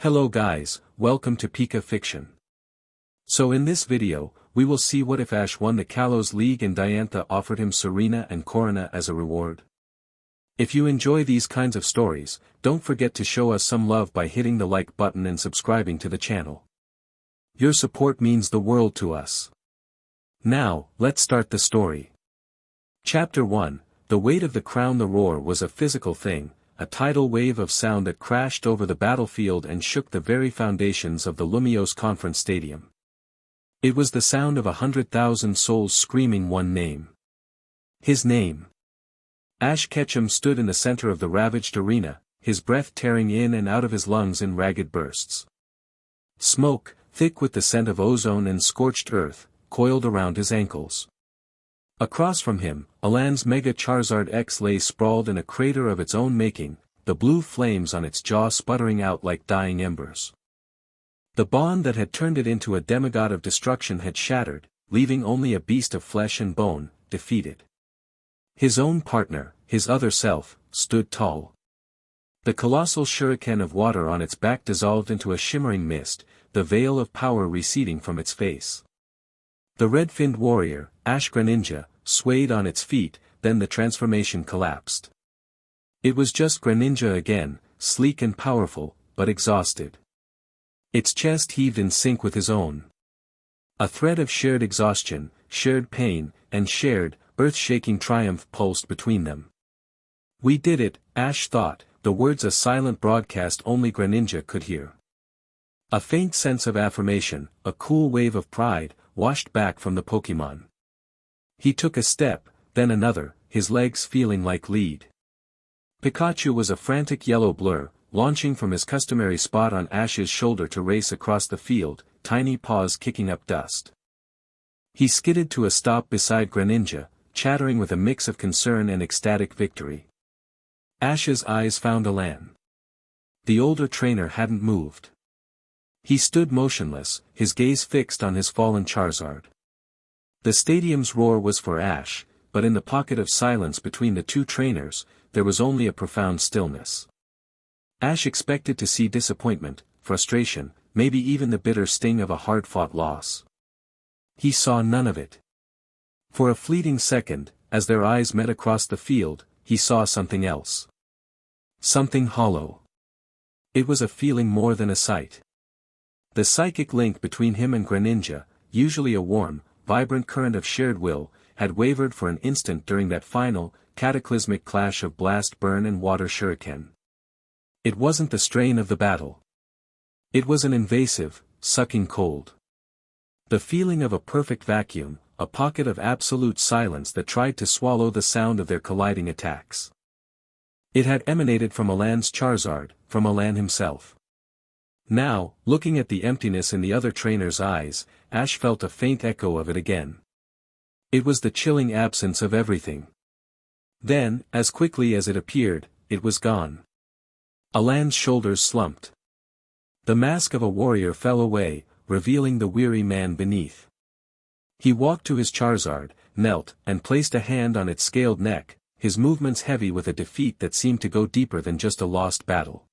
Hello guys, welcome to Pika Fiction. So in this video, we will see what if Ash won the Kalos League and Diantha offered him Serena and Korrina as a reward. If you enjoy these kinds of stories, don't forget to show us some love by hitting the like button and subscribing to the channel. Your support means the world to us. Now, let's start the story. Chapter 1, The Weight of the Crown. The roar was a physical thing, a tidal wave of sound that crashed over the battlefield and shook the very foundations of the Lumiose Conference Stadium. It was the sound of 100,000 souls screaming one name. His name. Ash Ketchum stood in the center of the ravaged arena, his breath tearing in and out of his lungs in ragged bursts. Smoke, thick with the scent of ozone and scorched earth, coiled around his ankles. Across from him, Alan's Mega Charizard X lay sprawled in a crater of its own making, the blue flames on its jaw sputtering out like dying embers. The bond that had turned it into a demigod of destruction had shattered, leaving only a beast of flesh and bone, defeated. His own partner, his other self, stood tall. The colossal shuriken of water on its back dissolved into a shimmering mist, the veil of power receding from its face. The red-finned warrior, Ash Greninja, swayed on its feet, then the transformation collapsed. It was just Greninja again, sleek and powerful, but exhausted. Its chest heaved in sync with his own. A thread of shared exhaustion, shared pain, and shared, earth-shaking triumph pulsed between them. We did it, Ash thought, the words a silent broadcast only Greninja could hear. A faint sense of affirmation, a cool wave of pride, washed back from the Pokémon. He took a step, then another, his legs feeling like lead. Pikachu was a frantic yellow blur, launching from his customary spot on Ash's shoulder to race across the field, tiny paws kicking up dust. He skidded to a stop beside Greninja, chattering with a mix of concern and ecstatic victory. Ash's eyes found Alan. The older trainer hadn't moved. He stood motionless, his gaze fixed on his fallen Charizard. The stadium's roar was for Ash, but in the pocket of silence between the two trainers, there was only a profound stillness. Ash expected to see disappointment, frustration, maybe even the bitter sting of a hard-fought loss. He saw none of it. For a fleeting second, as their eyes met across the field, he saw something else. Something hollow. It was a feeling more than a sight. The psychic link between him and Greninja, usually a warm, vibrant current of shared will, had wavered for an instant during that final, cataclysmic clash of blast burn and water shuriken. It wasn't the strain of the battle. It was an invasive, sucking cold. The feeling of a perfect vacuum, a pocket of absolute silence that tried to swallow the sound of their colliding attacks. It had emanated from Alan's Charizard, from Alan himself. Now, looking at the emptiness in the other trainer's eyes, Ash felt a faint echo of it again. It was the chilling absence of everything. Then, as quickly as it appeared, it was gone. Alan's shoulders slumped. The mask of a warrior fell away, revealing the weary man beneath. He walked to his Charizard, knelt, and placed a hand on its scaled neck, his movements heavy with a defeat that seemed to go deeper than just a lost battle.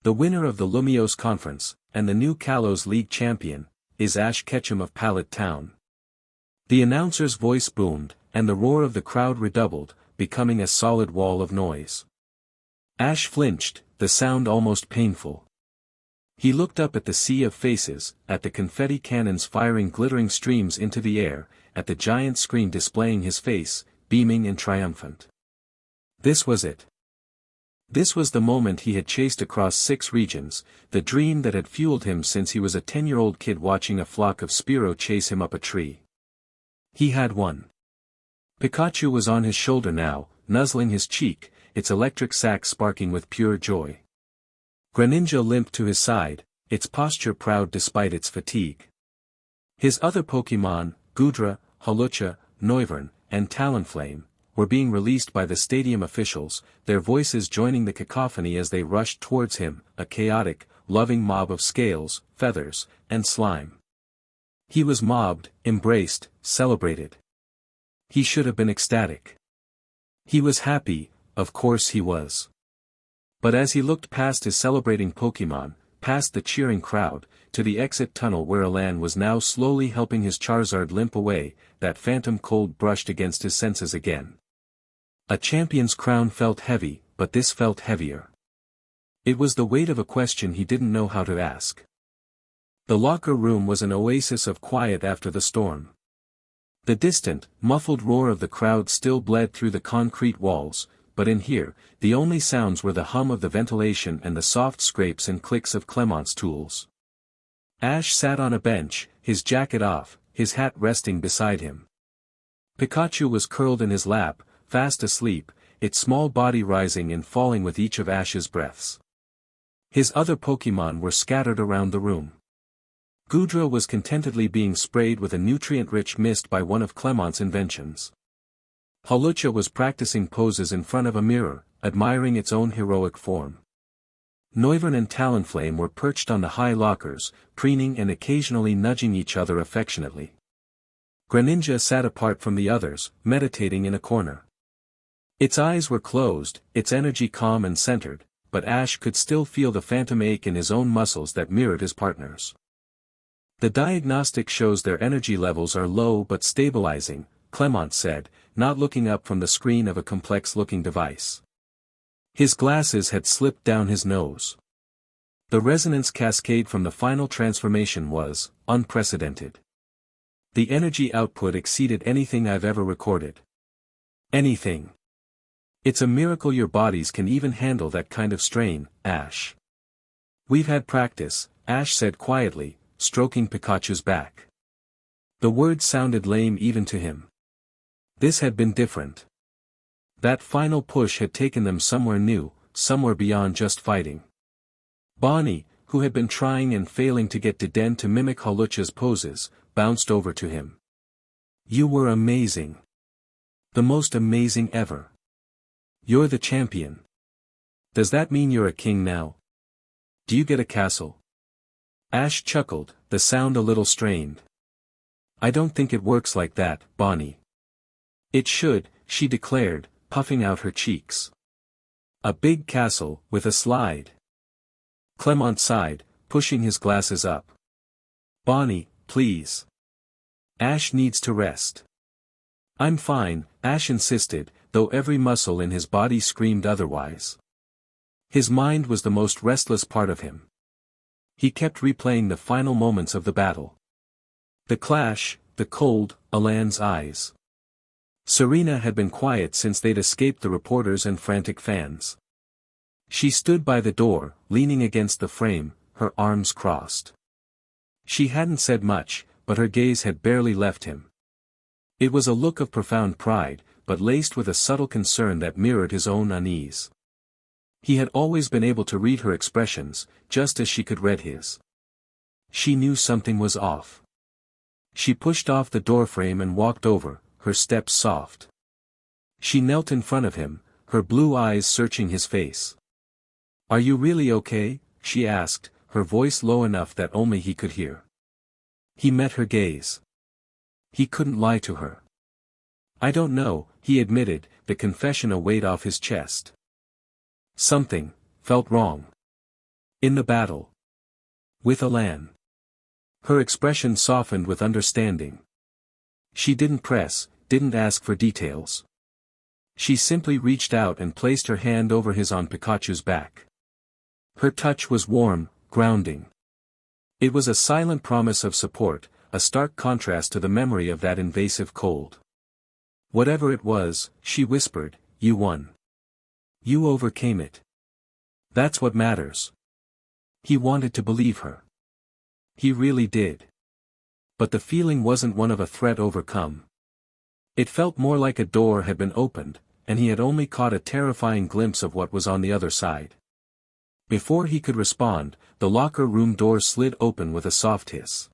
The winner of the Lumiose Conference, and the new Kalos League champion, is Ash Ketchum of Pallet Town. The announcer's voice boomed, and the roar of the crowd redoubled, becoming a solid wall of noise. Ash flinched, the sound almost painful. He looked up at the sea of faces, at the confetti cannons firing glittering streams into the air, at the giant screen displaying his face, beaming and triumphant. This was it. This was the moment he had chased across 6 regions, the dream that had fueled him since he was a 10-year-old kid watching a flock of Spearow chase him up a tree. He had won. Pikachu was on his shoulder now, nuzzling his cheek, its electric sac sparking with pure joy. Greninja limped to his side, its posture proud despite its fatigue. His other Pokémon, Goodra, Hawlucha, Noivern, and Talonflame, were being released by the stadium officials, their voices joining the cacophony as they rushed towards him, a chaotic, loving mob of scales, feathers, and slime. He was mobbed, embraced, celebrated. He should have been ecstatic. He was happy, of course he was. But as he looked past his celebrating Pokémon, past the cheering crowd, to the exit tunnel where Alan was now slowly helping his Charizard limp away. That phantom cold brushed against his senses again. A champion's crown felt heavy, but this felt heavier. It was the weight of a question he didn't know how to ask. The locker room was an oasis of quiet after the storm. The distant, muffled roar of the crowd still bled through the concrete walls, but in here, the only sounds were the hum of the ventilation and the soft scrapes and clicks of Clement's tools. Ash sat on a bench, his jacket off, his hat resting beside him. Pikachu was curled in his lap, fast asleep, its small body rising and falling with each of Ash's breaths. His other Pokémon were scattered around the room. Goodra was contentedly being sprayed with a nutrient-rich mist by one of Clement's inventions. Hawlucha was practicing poses in front of a mirror, admiring its own heroic form. Noivern and Talonflame were perched on the high lockers, preening and occasionally nudging each other affectionately. Greninja sat apart from the others, meditating in a corner. Its eyes were closed, its energy calm and centered, but Ash could still feel the phantom ache in his own muscles that mirrored his partner's. The diagnostic shows their energy levels are low but stabilizing, Clement said, not looking up from the screen of a complex-looking device. His glasses had slipped down his nose. The resonance cascade from the final transformation was unprecedented. The energy output exceeded anything I've ever recorded. Anything. It's a miracle your bodies can even handle that kind of strain, Ash. We've had practice, Ash said quietly, stroking Pikachu's back. The words sounded lame even to him. This had been different. That final push had taken them somewhere new, somewhere beyond just fighting. Bonnie, who had been trying and failing to get Deden to mimic Hawlucha's poses, bounced over to him. You were amazing. The most amazing ever. You're the champion. Does that mean you're a king now? Do you get a castle? Ash chuckled, the sound a little strained. I don't think it works like that, Bonnie. It should, she declared, puffing out her cheeks. A big castle, with a slide. Clement sighed, pushing his glasses up. Bonnie, please. Ash needs to rest. I'm fine, Ash insisted, though every muscle in his body screamed otherwise. His mind was the most restless part of him. He kept replaying the final moments of the battle. The clash, the cold, Alan's eyes. Serena had been quiet since they'd escaped the reporters and frantic fans. She stood by the door, leaning against the frame, her arms crossed. She hadn't said much, but her gaze had barely left him. It was a look of profound pride, but laced with a subtle concern that mirrored his own unease. He had always been able to read her expressions, just as she could read his. She knew something was off. She pushed off the doorframe and walked over, her steps soft. She knelt in front of him, her blue eyes searching his face. Are you really okay? She asked, her voice low enough that only he could hear. He met her gaze. He couldn't lie to her. I don't know, he admitted, the confession a weight off his chest. Something felt wrong. In the battle. With Alan. Her expression softened with understanding. She didn't press, didn't ask for details. She simply reached out and placed her hand over his on Pikachu's back. Her touch was warm, grounding. It was a silent promise of support, a stark contrast to the memory of that invasive cold. Whatever it was, she whispered, you won. You overcame it. That's what matters. He wanted to believe her. He really did. But the feeling wasn't one of a threat overcome. It felt more like a door had been opened, and he had only caught a terrifying glimpse of what was on the other side. Before he could respond, the locker room door slid open with a soft hiss.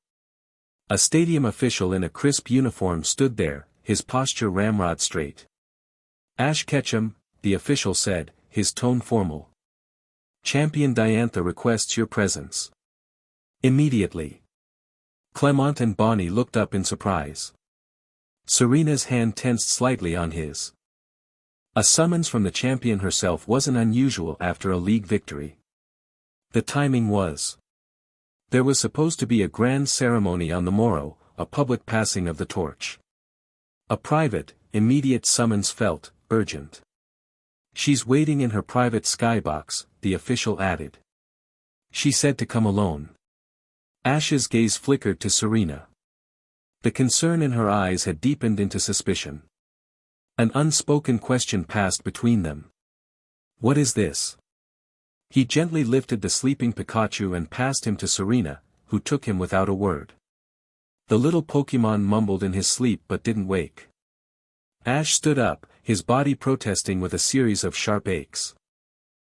A stadium official in a crisp uniform stood there, his posture ramrod straight. Ash Ketchum, the official said, his tone formal. Champion Diantha requests your presence. Immediately. Clement and Bonnie looked up in surprise. Serena's hand tensed slightly on his. A summons from the champion herself wasn't unusual after a league victory. The timing was. There was supposed to be a grand ceremony on the morrow, a public passing of the torch. A private, immediate summons felt urgent. "She's waiting in her private skybox," the official added. "She said to come alone." Ash's gaze flickered to Serena. The concern in her eyes had deepened into suspicion. An unspoken question passed between them. "What is this?" He gently lifted the sleeping Pikachu and passed him to Serena, who took him without a word. The little Pokémon mumbled in his sleep but didn't wake. Ash stood up, his body protesting with a series of sharp aches.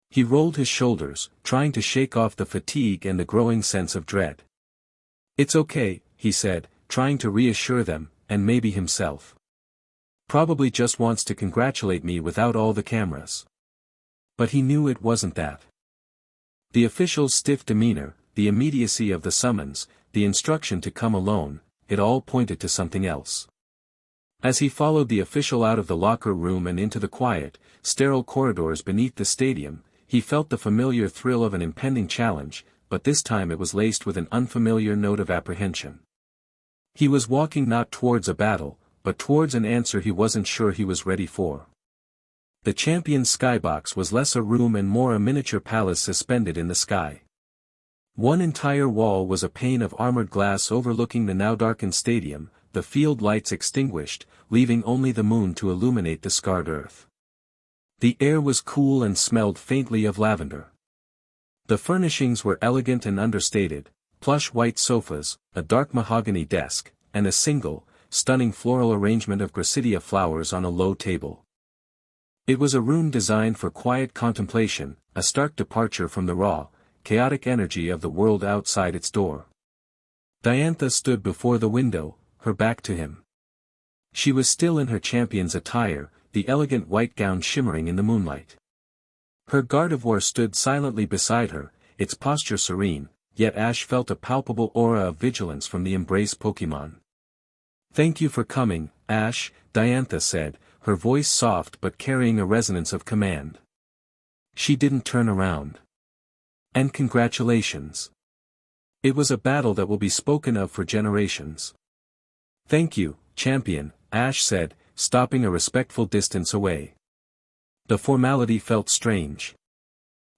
He rolled his shoulders, trying to shake off the fatigue and the growing sense of dread. "It's okay," he said, trying to reassure them, and maybe himself. "Probably just wants to congratulate me without all the cameras." But he knew it wasn't that. The official's stiff demeanor, the immediacy of the summons, the instruction to come alone, it all pointed to something else. As he followed the official out of the locker room and into the quiet, sterile corridors beneath the stadium, he felt the familiar thrill of an impending challenge, but this time it was laced with an unfamiliar note of apprehension. He was walking not towards a battle, but towards an answer he wasn't sure he was ready for. The champion's skybox was less a room and more a miniature palace suspended in the sky. One entire wall was a pane of armored glass overlooking the now darkened stadium, the field lights extinguished, leaving only the moon to illuminate the scarred earth. The air was cool and smelled faintly of lavender. The furnishings were elegant and understated, plush white sofas, a dark mahogany desk, and a single, stunning floral arrangement of gracidia flowers on a low table. It was a room designed for quiet contemplation, a stark departure from the raw, chaotic energy of the world outside its door. Diantha stood before the window, her back to him. She was still in her champion's attire, the elegant white gown shimmering in the moonlight. Her Gardevoir stood silently beside her, its posture serene, yet Ash felt a palpable aura of vigilance from the embraced Pokémon. "Thank you for coming, Ash," Diantha said, her voice soft but carrying a resonance of command. She didn't turn around. "And congratulations. It was a battle that will be spoken of for generations." "Thank you, champion," Ash said, stopping a respectful distance away. The formality felt strange.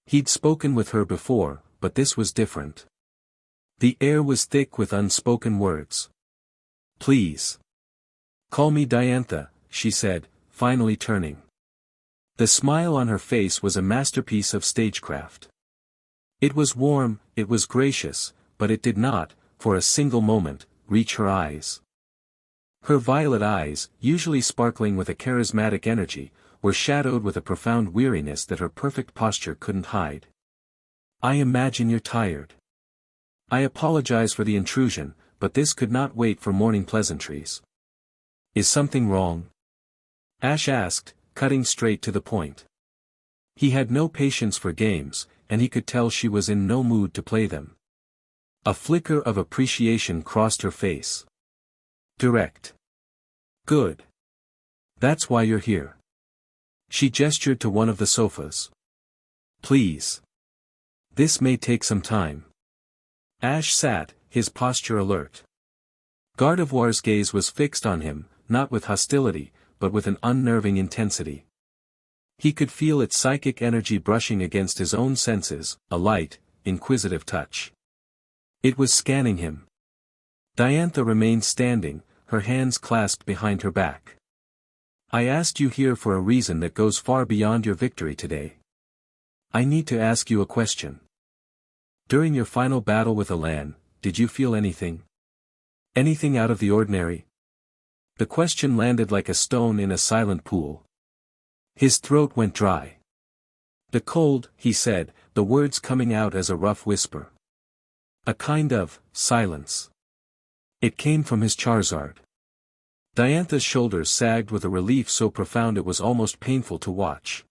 He'd spoken with her before, but this was different. The air was thick with unspoken words. "Please. Call me Diantha," she said, finally turning. The smile on her face was a masterpiece of stagecraft. It was warm, it was gracious, but it did not, for a single moment, reach her eyes. Her violet eyes, usually sparkling with a charismatic energy, were shadowed with a profound weariness that her perfect posture couldn't hide. "I imagine you're tired. I apologize for the intrusion, but this could not wait for morning pleasantries. Is something wrong?" Ash asked, cutting straight to the point. He had no patience for games, and he could tell she was in no mood to play them. A flicker of appreciation crossed her face. "Direct. Good. That's why you're here." She gestured to one of the sofas. "Please. This may take some time." Ash sat, his posture alert. Gardevoir's gaze was fixed on him, not with hostility, but with an unnerving intensity. He could feel its psychic energy brushing against his own senses, a light, inquisitive touch. It was scanning him. Diantha remained standing, her hands clasped behind her back. "I asked you here for a reason that goes far beyond your victory today. I need to ask you a question. During your final battle with Elan, did you feel anything? Anything out of the ordinary?" The question landed like a stone in a silent pool. His throat went dry. "The cold," he said, the words coming out as a rough whisper. A kind of silence. It came from his Charizard. Diantha's shoulders sagged with a relief so profound it was almost painful to watch.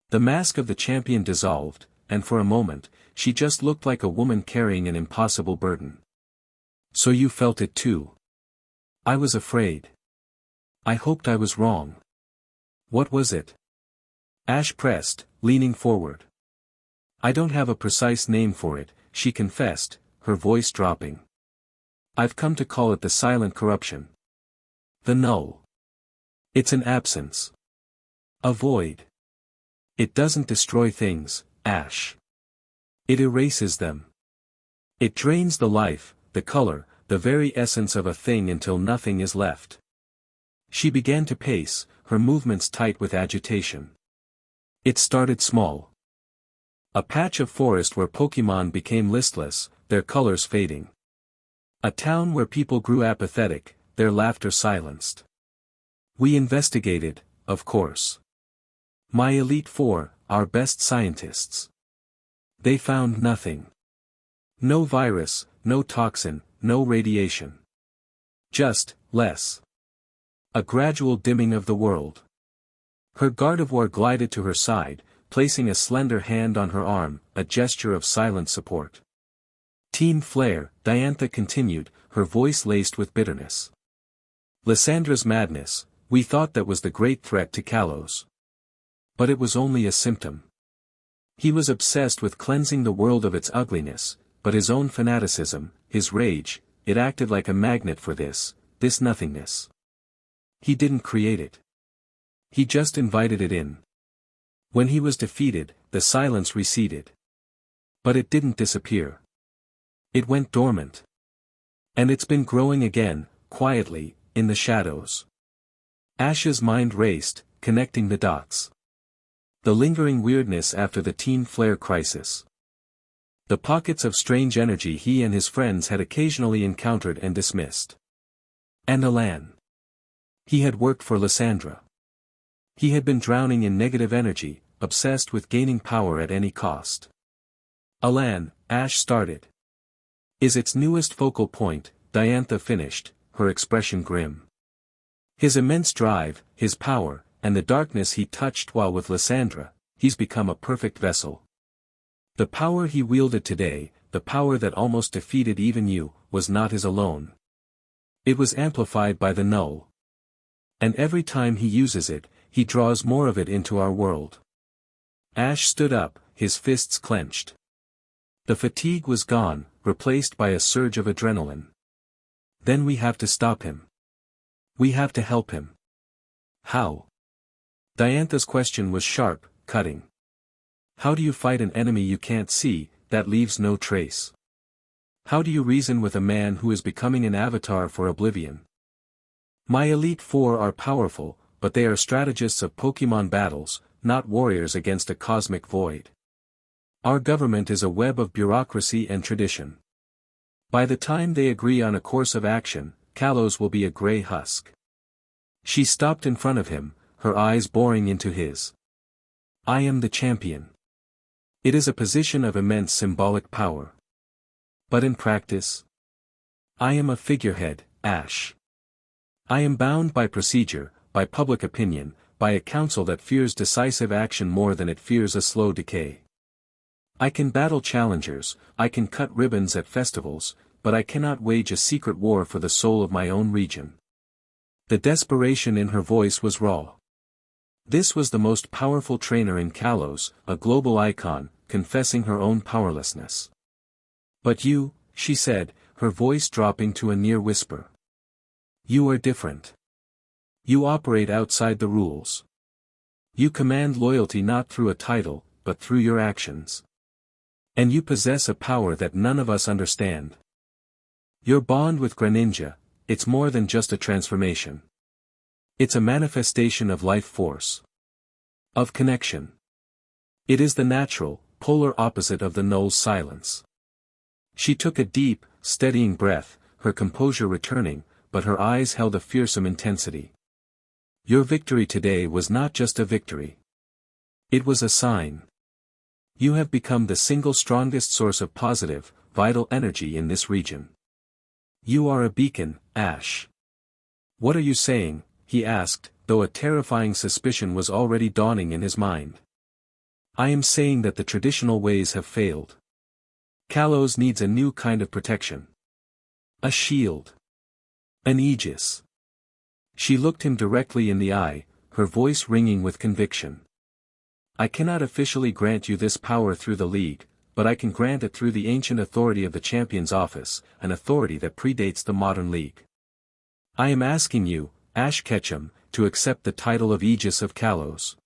The mask of the champion dissolved, and for a moment, she just looked like a woman carrying an impossible burden. "So you felt it too?" "I was afraid. I hoped I was wrong." "What was it?" Ash pressed, leaning forward. I don't have a precise name for it, she confessed, her voice dropping. I've come to call it the silent corruption. The null. It's an absence. A void. It doesn't destroy things, Ash. It erases them. It drains the life, the color, the very essence of a thing until nothing is left. She began to pace, her movements tight with agitation. It started small. A patch of forest where Pokémon became listless, their colors fading. A town where people grew apathetic, their laughter silenced. We investigated, of course. My Elite Four, our best scientists. They found nothing. No virus, no toxin, no radiation. Just, less. A gradual dimming of the world. Her Gardevoir glided to her side, placing a slender hand on her arm, a gesture of silent support. Team Flare, Diantha continued, her voice laced with bitterness. Lyssandra's madness, we thought that was the great threat to Kalos. But it was only a symptom. He was obsessed with cleansing the world of its ugliness, but his own fanaticism, his rage, it acted like a magnet for this nothingness. He didn't create it. He just invited it in. When he was defeated, the silence receded. But it didn't disappear. It went dormant. And it's been growing again, quietly, in the shadows. Ash's mind raced, connecting the dots. The lingering weirdness after the Team Flare crisis. The pockets of strange energy he and his friends had occasionally encountered and dismissed. And Alan. He had worked for Lysandra. He had been drowning in negative energy, obsessed with gaining power at any cost. Alan, Ash started. Is its newest focal point, Diantha finished, her expression grim. His immense drive, his power, and the darkness he touched while with Lysandra, he's become a perfect vessel. The power he wielded today, the power that almost defeated even you, was not his alone. It was amplified by the null. And every time he uses it, he draws more of it into our world. Ash stood up, his fists clenched. The fatigue was gone, replaced by a surge of adrenaline. Then we have to stop him. We have to help him. How? Diantha's question was sharp, cutting. How do you fight an enemy you can't see, that leaves no trace? How do you reason with a man who is becoming an avatar for oblivion? My Elite Four are powerful, but they are strategists of Pokémon battles, not warriors against a cosmic void. Our government is a web of bureaucracy and tradition. By the time they agree on a course of action, Kalos will be a gray husk. She stopped in front of him, her eyes boring into his. I am the champion. It is a position of immense symbolic power. But in practice? I am a figurehead, Ash. I am bound by procedure, by public opinion, by a council that fears decisive action more than it fears a slow decay. I can battle challengers, I can cut ribbons at festivals, but I cannot wage a secret war for the soul of my own region. The desperation in her voice was raw. This was the most powerful trainer in Kalos, a global icon, confessing her own powerlessness. But you, she said, her voice dropping to a near whisper. You are different. You operate outside the rules. You command loyalty not through a title, but through your actions. And you possess a power that none of us understand. Your bond with Greninja, it's more than just a transformation. It's a manifestation of life force. Of connection. It is the natural, polar opposite of the null's silence. She took a deep, steadying breath, her composure returning, but her eyes held a fearsome intensity. Your victory today was not just a victory. It was a sign. You have become the single strongest source of positive, vital energy in this region. You are a beacon, Ash. What are you saying? He asked, though a terrifying suspicion was already dawning in his mind. I am saying that the traditional ways have failed. Kalos needs a new kind of protection. A shield. An aegis. She looked him directly in the eye, her voice ringing with conviction. I cannot officially grant you this power through the League, but I can grant it through the ancient authority of the Champion's office, an authority that predates the modern League. I am asking you, Ash Ketchum, to accept the title of Aegis of Kalos.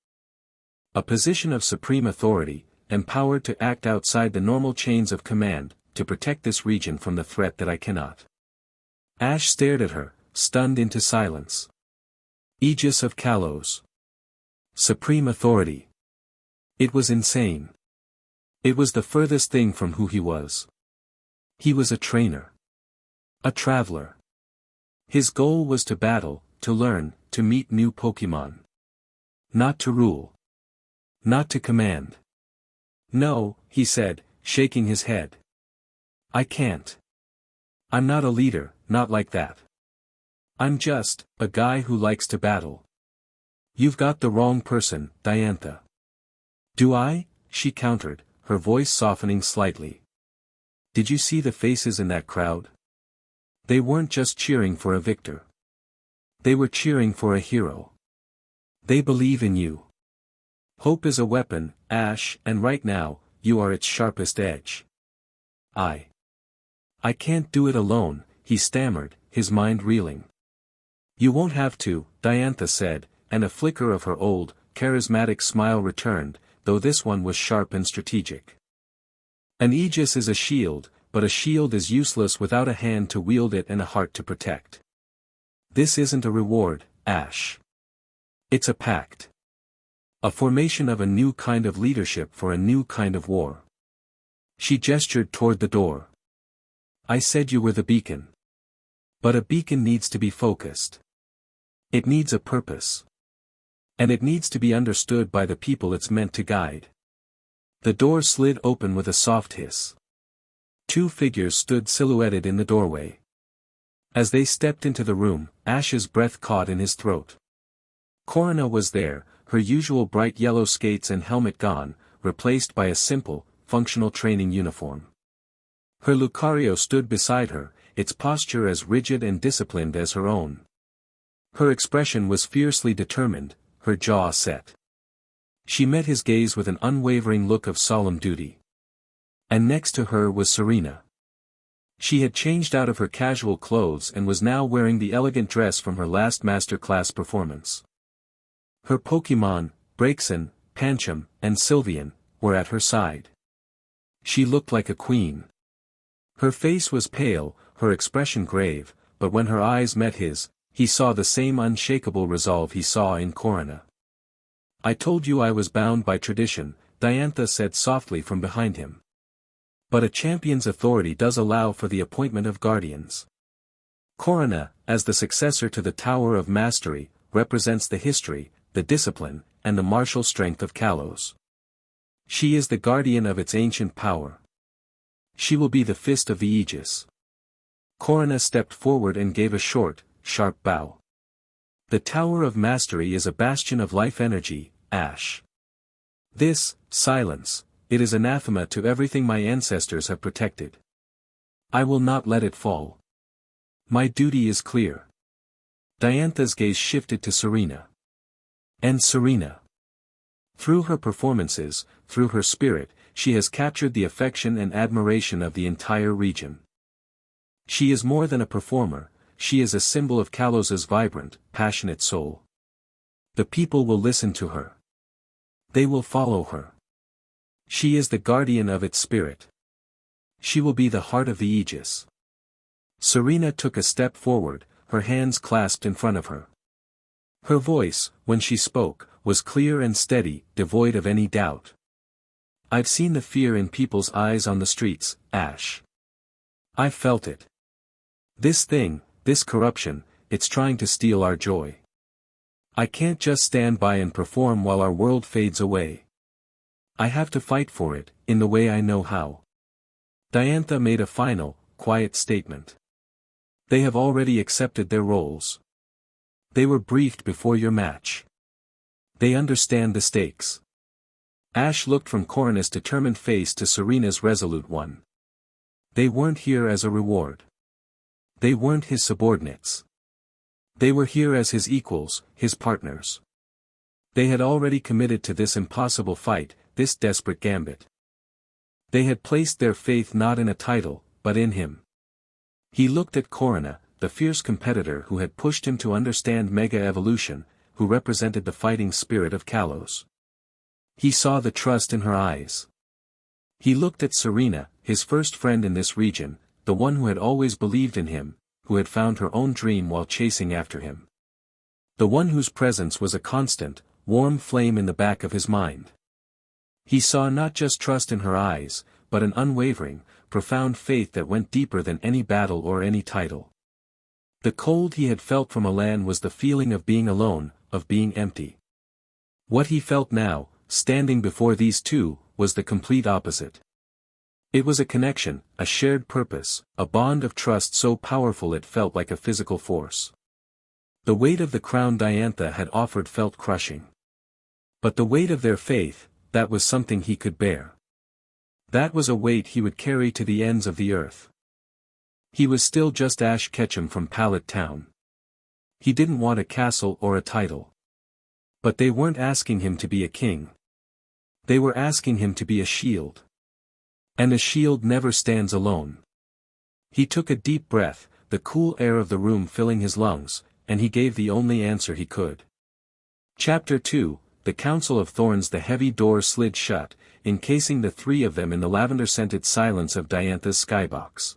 A position of supreme authority, empowered to act outside the normal chains of command, to protect this region from the threat that I cannot. Ash stared at her, stunned into silence. Aegis of Kalos. Supreme authority. It was insane. It was the furthest thing from who he was. He was a trainer. A traveler. His goal was to battle, to learn, to meet new Pokemon. Not to rule. Not to command. No, he said, shaking his head. I can't. I'm not a leader, not like that. I'm just a guy who likes to battle. You've got the wrong person, Diantha. Do I? She countered, her voice softening slightly. Did you see the faces in that crowd? They weren't just cheering for a victor. They were cheering for a hero. They believe in you. Hope is a weapon, Ash, and right now, you are its sharpest edge. I can't do it alone, he stammered, his mind reeling. You won't have to, Diantha said, and a flicker of her old, charismatic smile returned, though this one was sharp and strategic. An Aegis is a shield, but a shield is useless without a hand to wield it and a heart to protect. This isn't a reward, Ash. It's a pact. A formation of a new kind of leadership for a new kind of war. She gestured toward the door. I said you were the beacon. But a beacon needs to be focused. It needs a purpose. And it needs to be understood by the people it's meant to guide. The door slid open with a soft hiss. Two figures stood silhouetted in the doorway. As they stepped into the room, Ash's breath caught in his throat. Korrina was there, her usual bright yellow skates and helmet gone, replaced by a simple, functional training uniform. Her Lucario stood beside her, its posture as rigid and disciplined as her own. Her expression was fiercely determined, her jaw set. She met his gaze with an unwavering look of solemn duty. And next to her was Serena. She had changed out of her casual clothes and was now wearing the elegant dress from her last masterclass performance. Her Pokemon, Braixen, Pancham, and Sylveon, were at her side. She looked like a queen. Her face was pale, her expression grave, but when her eyes met his, he saw the same unshakable resolve he saw in Korrina. I told you I was bound by tradition, Diantha said softly from behind him. But a champion's authority does allow for the appointment of guardians. Korrina, as the successor to the Tower of Mastery, represents the history, the discipline, and the martial strength of Kalos. She is the guardian of its ancient power. She will be the fist of the Aegis. Korrina stepped forward and gave a short, sharp bow. The Tower of Mastery is a bastion of life energy, Ash. This, silence, it is anathema to everything my ancestors have protected. I will not let it fall. My duty is clear. Diantha's gaze shifted to Serena. And Serena. Through her performances, through her spirit, she has captured the affection and admiration of the entire region. She is more than a performer, she is a symbol of Kalos's vibrant, passionate soul. The people will listen to her. They will follow her. She is the guardian of its spirit. She will be the heart of the Aegis. Serena took a step forward, her hands clasped in front of her. Her voice, when she spoke, was clear and steady, devoid of any doubt. I've seen the fear in people's eyes on the streets, Ash. I've felt it. This thing, this corruption, it's trying to steal our joy. I can't just stand by and perform while our world fades away. I have to fight for it, in the way I know how. Diantha made a final, quiet statement. They have already accepted their roles. They were briefed before your match. They understand the stakes. Ash looked from Korrina's determined face to Serena's resolute one. They weren't here as a reward. They weren't his subordinates. They were here as his equals, his partners. They had already committed to this impossible fight, this desperate gambit. They had placed their faith not in a title, but in him. He looked at Korrina, the fierce competitor who had pushed him to understand Mega Evolution, who represented the fighting spirit of Kalos. He saw the trust in her eyes. He looked at Serena, his first friend in this region, the one who had always believed in him, who had found her own dream while chasing after him. The one whose presence was a constant, warm flame in the back of his mind. He saw not just trust in her eyes, but an unwavering, profound faith that went deeper than any battle or any title. The cold he had felt from Elan was the feeling of being alone, of being empty. What he felt now, standing before these two, was the complete opposite. It was a connection, a shared purpose, a bond of trust so powerful it felt like a physical force. The weight of the crown Diantha had offered felt crushing. But the weight of their faith, that was something he could bear. That was a weight he would carry to the ends of the earth. He was still just Ash Ketchum from Pallet Town. He didn't want a castle or a title. But they weren't asking him to be a king. They were asking him to be a shield. And a shield never stands alone. He took a deep breath, the cool air of the room filling his lungs, and he gave the only answer he could. Chapter 2, The Council of Thorns. The heavy door slid shut, encasing the three of them in the lavender-scented silence of Diantha's skybox.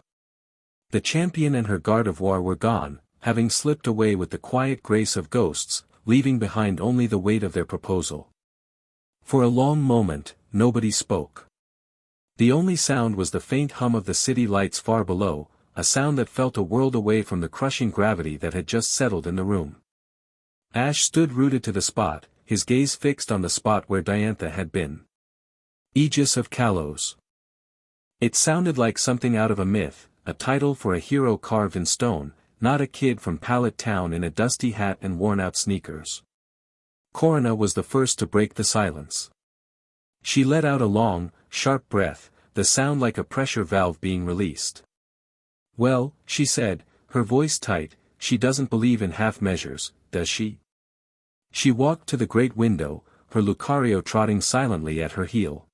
The champion and her guard of war were gone, having slipped away with the quiet grace of ghosts, leaving behind only the weight of their proposal. For a long moment, nobody spoke. The only sound was the faint hum of the city lights far below, a sound that felt a world away from the crushing gravity that had just settled in the room. Ash stood rooted to the spot, his gaze fixed on the spot where Diantha had been. Aegis of Kalos. It sounded like something out of a myth, a title for a hero carved in stone, not a kid from Pallet Town in a dusty hat and worn-out sneakers. Korrina was the first to break the silence. She let out a long, sharp breath, the sound like a pressure valve being released. "Well," she said, her voice tight, "she doesn't believe in half measures, does she?" She walked to the great window, her Lucario trotting silently at her heel.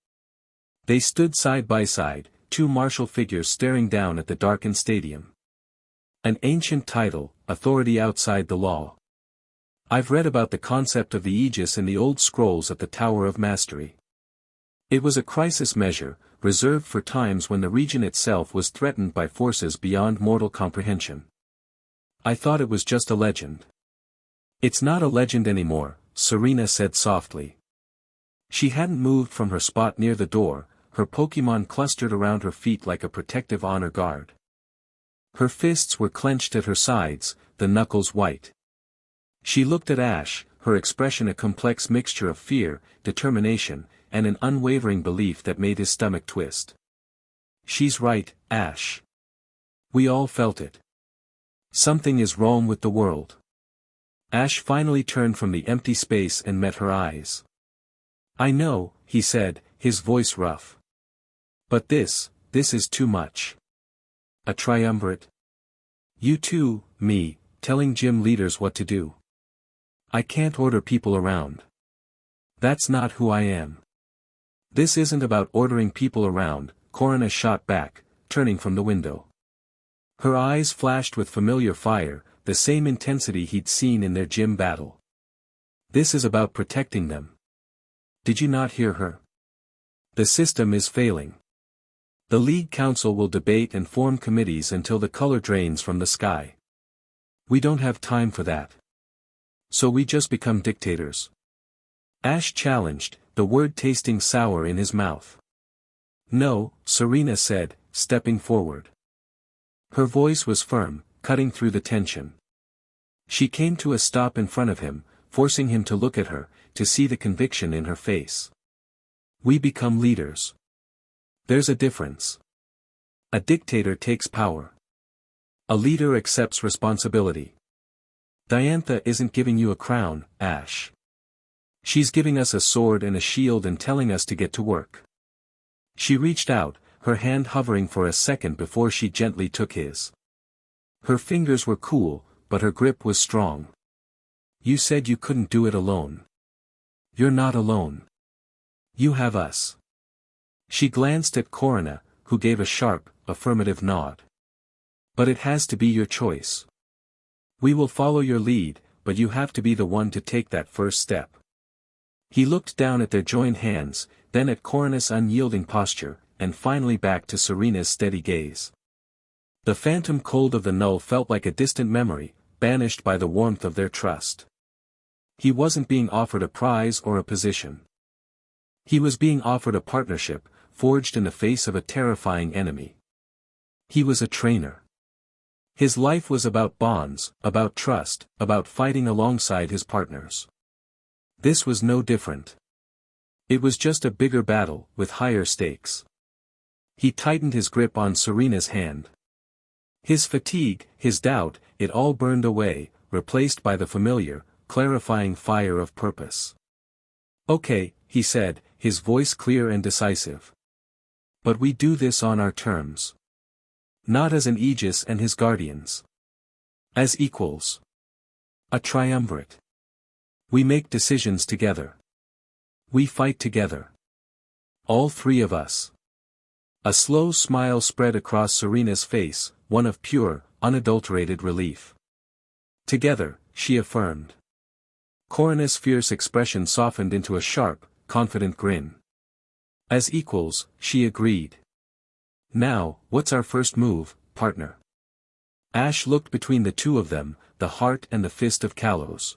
They stood side by side, two martial figures staring down at the darkened stadium. An ancient title, authority outside the law. I've read about the concept of the Aegis in the old scrolls at the Tower of Mastery. It was a crisis measure, reserved for times when the region itself was threatened by forces beyond mortal comprehension. I thought it was just a legend. It's not a legend anymore, Serena said softly. She hadn't moved from her spot near the door, her Pokémon clustered around her feet like a protective honor guard. Her fists were clenched at her sides, the knuckles white. She looked at Ash, her expression a complex mixture of fear, determination, and an unwavering belief that made his stomach twist. "She's right, Ash. We all felt it. Something is wrong with the world." Ash finally turned from the empty space and met her eyes. "I know," he said, his voice rough. "But this is too much. A triumvirate? You two, me, telling gym leaders what to do. I can't order people around. That's not who I am." "This isn't about ordering people around," Korrina shot back, turning from the window. Her eyes flashed with familiar fire, the same intensity he'd seen in their gym battle. "This is about protecting them. Did you not hear her? The system is failing. The League Council will debate and form committees until the color drains from the sky. We don't have time for that. So we just become dictators." Ash challenged, the word tasting sour in his mouth. "No," Serena said, stepping forward. Her voice was firm, cutting through the tension. She came to a stop in front of him, forcing him to look at her, to see the conviction in her face. "We become leaders. There's a difference. A dictator takes power. A leader accepts responsibility. Diantha isn't giving you a crown, Ash. She's giving us a sword and a shield and telling us to get to work." She reached out, her hand hovering for a second before she gently took his. Her fingers were cool, but her grip was strong. "You said you couldn't do it alone. You're not alone. You have us. She glanced at Korrina, who gave a sharp, affirmative nod. But it has to be your choice. We will follow your lead, but you have to be the one to take that first step. He looked down at their joined hands, then at Korrina's unyielding posture, and finally back to Serena's steady gaze. The phantom cold of the null felt like a distant memory, banished by the warmth of their trust. He wasn't being offered a prize or a position. He was being offered a partnership, forged in the face of a terrifying enemy. He was a trainer. His life was about bonds, about trust, about fighting alongside his partners. This was no different. It was just a bigger battle, with higher stakes. He tightened his grip on Serena's hand. His fatigue, his doubt, it all burned away, replaced by the familiar, clarifying fire of purpose. Okay, he said, his voice clear and decisive. But we do this on our terms. Not as an Aegis and his guardians. As equals. A triumvirate. We make decisions together. We fight together. All three of us. A slow smile spread across Serena's face, one of pure, unadulterated relief. Together, she affirmed. Korrina's fierce expression softened into a sharp, confident grin. As equals, she agreed. Now, what's our first move, partner? Ash looked between the two of them, the heart and the fist of Kalos.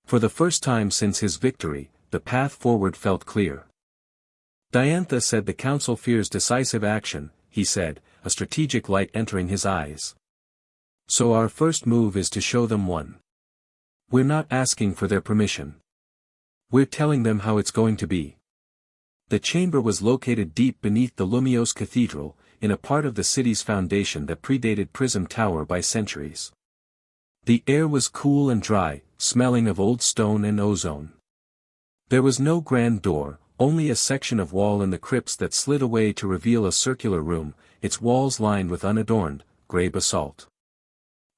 For the first time since his victory, the path forward felt clear. Diantha said the council fears decisive action, he said, a strategic light entering his eyes. So our first move is to show them one. We're not asking for their permission. We're telling them how it's going to be. The chamber was located deep beneath the Lumiose Cathedral, in a part of the city's foundation that predated Prism Tower by centuries. The air was cool and dry, smelling of old stone and ozone. There was no grand door, only a section of wall in the crypts that slid away to reveal a circular room, its walls lined with unadorned, grey basalt.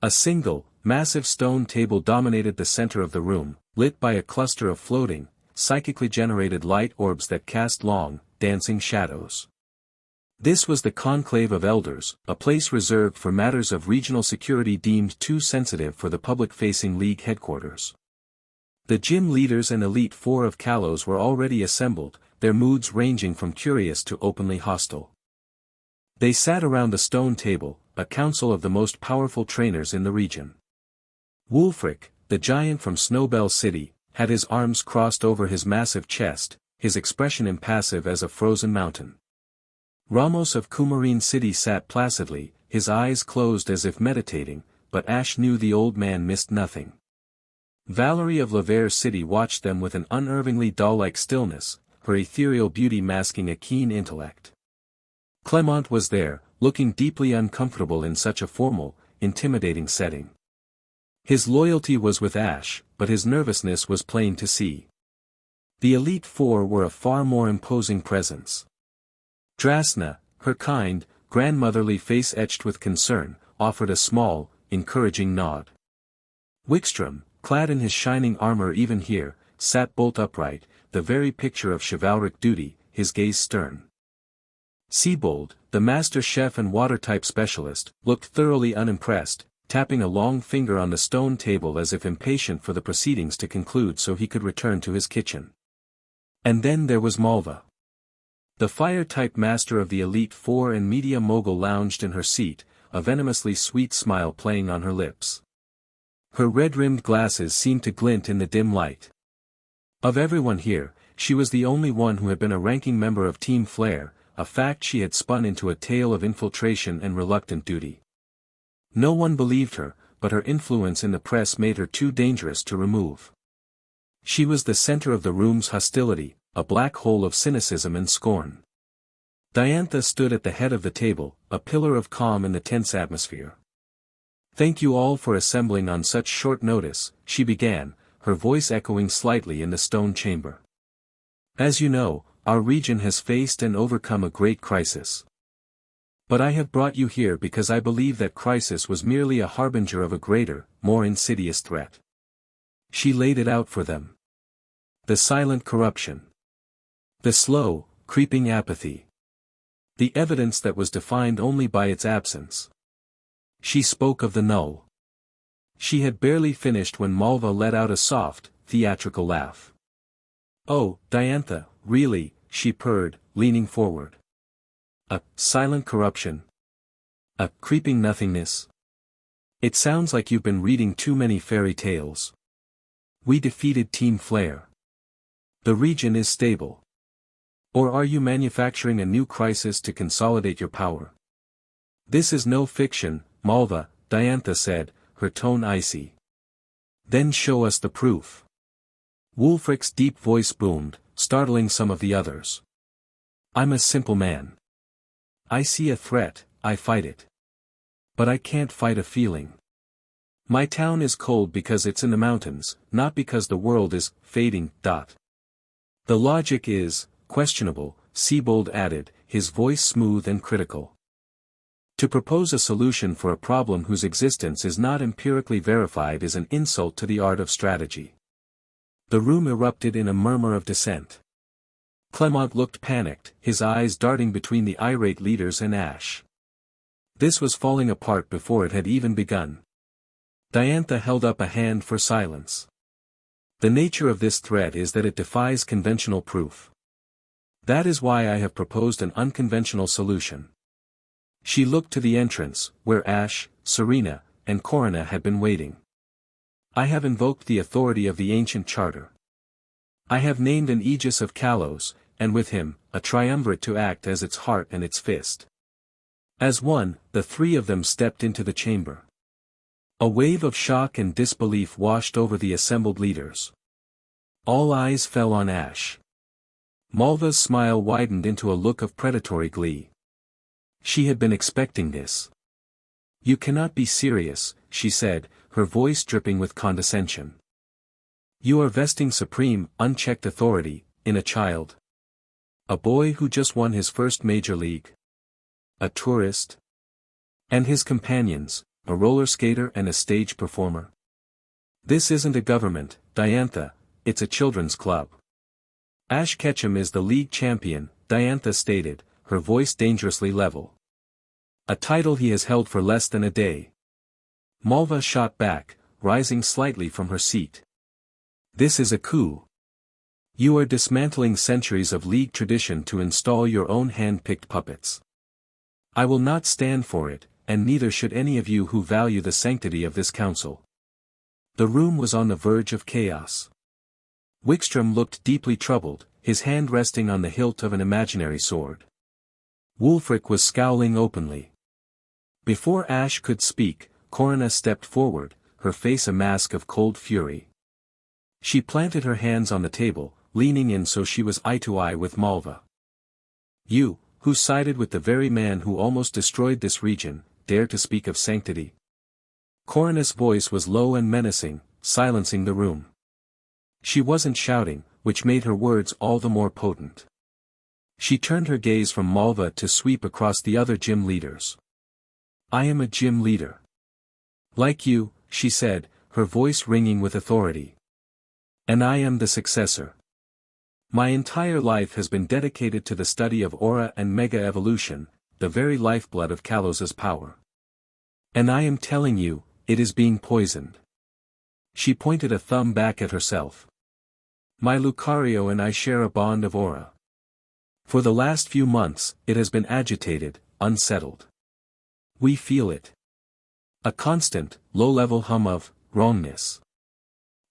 A single, massive stone table dominated the center of the room, lit by a cluster of floating, psychically generated light orbs that cast long, dancing shadows. This was the Conclave of Elders, a place reserved for matters of regional security deemed too sensitive for the public-facing League headquarters. The gym leaders and Elite Four of Kalos were already assembled, their moods ranging from curious to openly hostile. They sat around the stone table, a council of the most powerful trainers in the region. Wulfric, the giant from Snowbell City, had his arms crossed over his massive chest, his expression impassive as a frozen mountain. Ramos of Coumarine City sat placidly, his eyes closed as if meditating, but Ash knew the old man missed nothing. Valerie of Lavere City watched them with an unervingly doll-like stillness, her ethereal beauty masking a keen intellect. Clement was there, looking deeply uncomfortable in such a formal, intimidating setting. His loyalty was with Ash, but his nervousness was plain to see. The Elite Four were a far more imposing presence. Drasna, her kind, grandmotherly face etched with concern, offered a small, encouraging nod. Wickstrom, clad in his shining armor even here, sat bolt upright, the very picture of chivalric duty, his gaze stern. Seabold, the master chef and water-type specialist, looked thoroughly unimpressed, tapping a long finger on the stone table as if impatient for the proceedings to conclude so he could return to his kitchen. And then there was Malva. The fire-type master of the Elite Four and media mogul lounged in her seat, a venomously sweet smile playing on her lips. Her red-rimmed glasses seemed to glint in the dim light. Of everyone here, she was the only one who had been a ranking member of Team Flare, a fact she had spun into a tale of infiltration and reluctant duty. No one believed her, but her influence in the press made her too dangerous to remove. She was the center of the room's hostility, a black hole of cynicism and scorn. Diantha stood at the head of the table, a pillar of calm in the tense atmosphere. "Thank you all for assembling on such short notice," she began, her voice echoing slightly in the stone chamber. "As you know, our region has faced and overcome a great crisis. But I have brought you here because I believe that crisis was merely a harbinger of a greater, more insidious threat." She laid it out for them. The silent corruption. The slow, creeping apathy. The evidence that was defined only by its absence. She spoke of the null. She had barely finished when Malva let out a soft, theatrical laugh. "Oh, Diantha, really," she purred, leaning forward. "A silent corruption. A creeping nothingness. It sounds like you've been reading too many fairy tales. We defeated Team Flare. The region is stable. Or are you manufacturing a new crisis to consolidate your power?" "This is no fiction, Malva," Diantha said, her tone icy. "Then show us the proof." Wulfric's deep voice boomed, startling some of the others. "I'm a simple man. I see a threat, I fight it. But I can't fight a feeling. My town is cold because it's in the mountains, not because the world is fading. The logic is questionable," Siebold added, his voice smooth and critical. "To propose a solution for a problem whose existence is not empirically verified is an insult to the art of strategy." The room erupted in a murmur of dissent. Clement looked panicked, his eyes darting between the irate leaders and Ash. This was falling apart before it had even begun. Diantha held up a hand for silence. "The nature of this threat is that it defies conventional proof. That is why I have proposed an unconventional solution." She looked to the entrance, where Ash, Serena, and Korrina had been waiting. "I have invoked the authority of the ancient charter. I have named an Aegis of Kalos, and with him, a triumvirate to act as its heart and its fist." As one, the three of them stepped into the chamber. A wave of shock and disbelief washed over the assembled leaders. All eyes fell on Ash. Malva's smile widened into a look of predatory glee. She had been expecting this. "You cannot be serious," she said, her voice dripping with condescension. "You are vesting supreme, unchecked authority in a child. A boy who just won his first major league. A tourist. And his companions, a roller skater and a stage performer. This isn't a government, Diantha, it's a children's club." "Ash Ketchum is the league champion," Diantha stated, her voice dangerously level. "A title he has held for less than a day." Malva shot back, rising slightly from her seat. "This is a coup. You are dismantling centuries of league tradition to install your own hand-picked puppets. I will not stand for it, and neither should any of you who value the sanctity of this council." The room was on the verge of chaos. Wickstrom looked deeply troubled, his hand resting on the hilt of an imaginary sword. Wulfric was scowling openly. Before Ash could speak, Korrina stepped forward, her face a mask of cold fury. She planted her hands on the table, leaning in so she was eye to eye with Malva. "You, who sided with the very man who almost destroyed this region, dare to speak of sanctity?" Korrina's voice was low and menacing, silencing the room. She wasn't shouting, which made her words all the more potent. She turned her gaze from Malva to sweep across the other gym leaders. "I am a gym leader. Like you," she said, her voice ringing with authority. "And I am the successor. My entire life has been dedicated to the study of aura and mega-evolution, the very lifeblood of Kalos's power. And I am telling you, it is being poisoned." She pointed a thumb back at herself. "My Lucario and I share a bond of aura. For the last few months, it has been agitated, unsettled. We feel it. A constant, low-level hum of wrongness.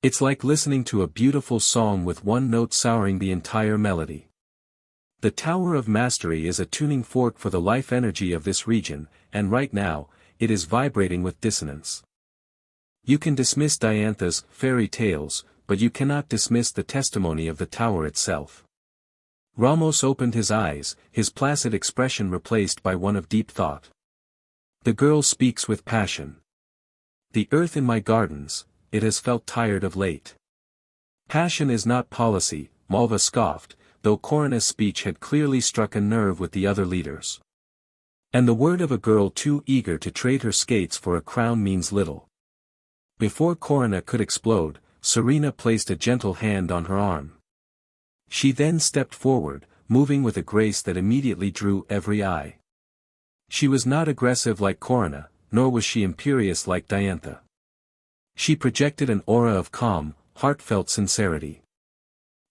It's like listening to a beautiful song with one note souring the entire melody. The Tower of Mastery is a tuning fork for the life energy of this region, and right now, it is vibrating with dissonance. You can dismiss Diantha's fairy tales, but you cannot dismiss the testimony of the tower itself." Ramos opened his eyes, his placid expression replaced by one of deep thought. "The girl speaks with passion. The earth in my gardens, it has felt tired of late." "Passion is not policy," Malva scoffed, though Korrina's speech had clearly struck a nerve with the other leaders. "And the word of a girl too eager to trade her skates for a crown means little." Before Korrina could explode, Serena placed a gentle hand on her arm. She then stepped forward, moving with a grace that immediately drew every eye. She was not aggressive like Korrina, nor was she imperious like Diantha. She projected an aura of calm, heartfelt sincerity.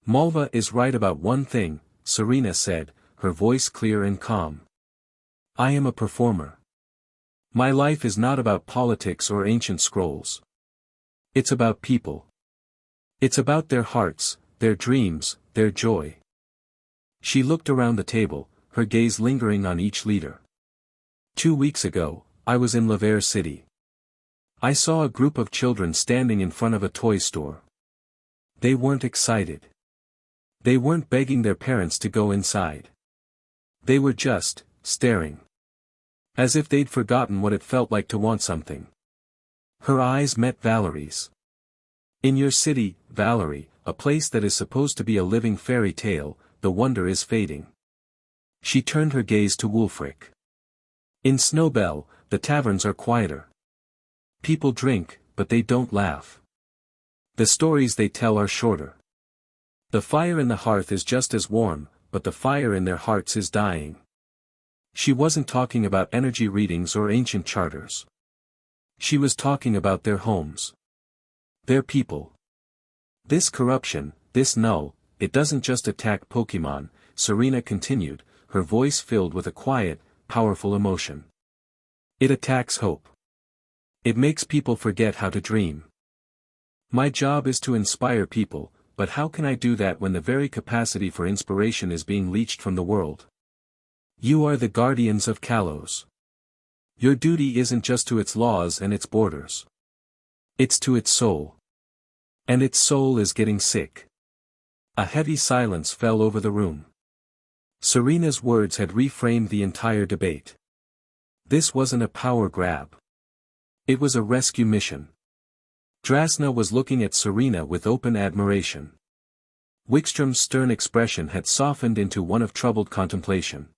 "Malva is right about one thing," Serena said, her voice clear and calm. "I am a performer. My life is not about politics or ancient scrolls. It's about people. It's about their hearts, their dreams, their joy." She looked around the table, her gaze lingering on each leader. 2 weeks ago, I was in Laver City. I saw a group of children standing in front of a toy store. They weren't excited. They weren't begging their parents to go inside. They were just staring. As if they'd forgotten what it felt like to want something. Her eyes met Valerie's. "In your city, Valerie, a place that is supposed to be a living fairy tale, the wonder is fading." She turned her gaze to Wulfric. "In Snowbell, the taverns are quieter. People drink, but they don't laugh. The stories they tell are shorter. The fire in the hearth is just as warm, but the fire in their hearts is dying." She wasn't talking about energy readings or ancient charters. She was talking about their homes. Their people. "This corruption, this null, it doesn't just attack Pokemon," Serena continued, her voice filled with a quiet, powerful emotion. "It attacks hope. It makes people forget how to dream. My job is to inspire people, but how can I do that when the very capacity for inspiration is being leached from the world? You are the guardians of Kalos. Your duty isn't just to its laws and its borders. It's to its soul. And its soul is getting sick." A heavy silence fell over the room. Serena's words had reframed the entire debate. This wasn't a power grab. It was a rescue mission. Drasna was looking at Serena with open admiration. Wickstrom's stern expression had softened into one of troubled contemplation.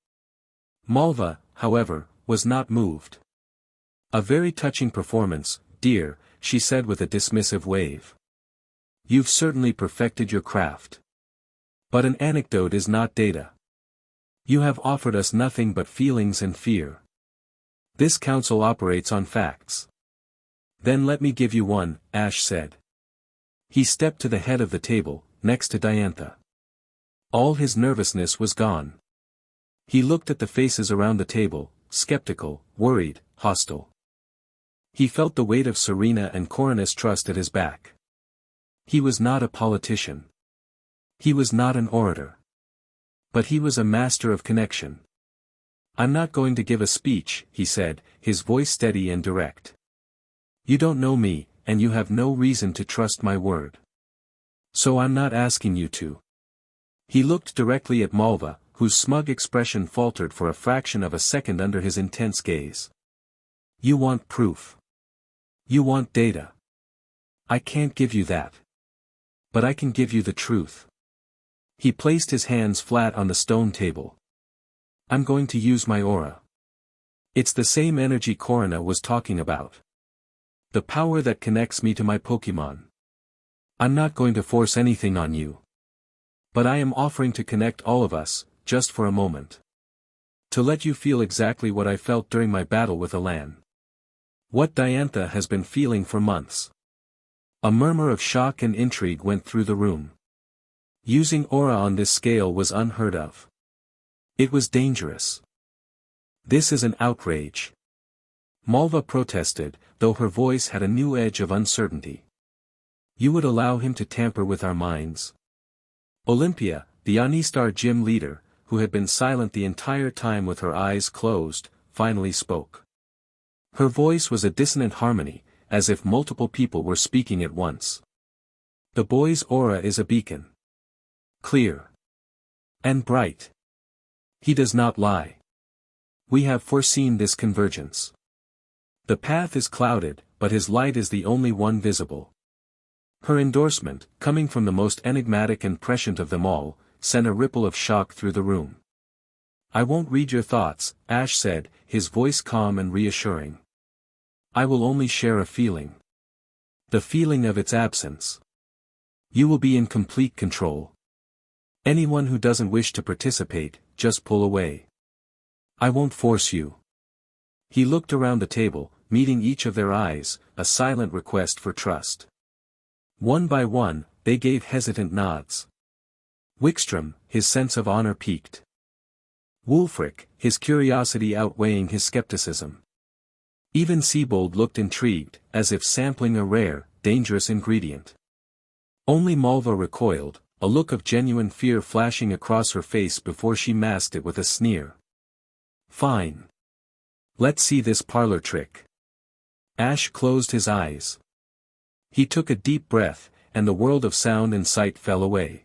Malva, however, was not moved. "A very touching performance, dear," she said with a dismissive wave. "You've certainly perfected your craft. But an anecdote is not data. You have offered us nothing but feelings and fear. This council operates on facts." "Then let me give you one," Ash said. He stepped to the head of the table, next to Diantha. All his nervousness was gone. He looked at the faces around the table, skeptical, worried, hostile. He felt the weight of Serena and Korrina's trust at his back. He was not a politician. He was not an orator. But he was a master of connection. "I'm not going to give a speech," he said, his voice steady and direct. "You don't know me, and you have no reason to trust my word. So I'm not asking you to." He looked directly at Malva, whose smug expression faltered for a fraction of a second under his intense gaze. "You want proof. You want data. I can't give you that. But I can give you the truth." He placed his hands flat on the stone table. "I'm going to use my aura. It's the same energy Korrina was talking about. The power that connects me to my Pokemon. I'm not going to force anything on you. But I am offering to connect all of us, just for a moment. To let you feel exactly what I felt during my battle with Elan. What Diantha has been feeling for months." A murmur of shock and intrigue went through the room. Using aura on this scale was unheard of. It was dangerous. "This is an outrage." Malva protested, though her voice had a new edge of uncertainty. "You would allow him to tamper with our minds?" Olympia, the Anistar gym leader, who had been silent the entire time with her eyes closed, finally spoke. Her voice was a dissonant harmony, as if multiple people were speaking at once. "The boy's aura is a beacon. Clear. And bright. He does not lie. We have foreseen this convergence. The path is clouded, but his light is the only one visible." Her endorsement, coming from the most enigmatic and prescient of them all, sent a ripple of shock through the room. "I won't read your thoughts," Ash said, his voice calm and reassuring. "I will only share a feeling. The feeling of its absence. You will be in complete control. Anyone who doesn't wish to participate, just pull away. I won't force you. He looked around the table, meeting each of their eyes, a silent request for trust. One by one, they gave hesitant nods. Wickstrom, his sense of honor piqued. Wulfric, his curiosity outweighing his skepticism. Even Siebold looked intrigued, as if sampling a rare, dangerous ingredient. Only Malva recoiled, a look of genuine fear flashing across her face before she masked it with a sneer. Fine. Let's see this parlor trick. Ash closed his eyes. He took a deep breath, and the world of sound and sight fell away.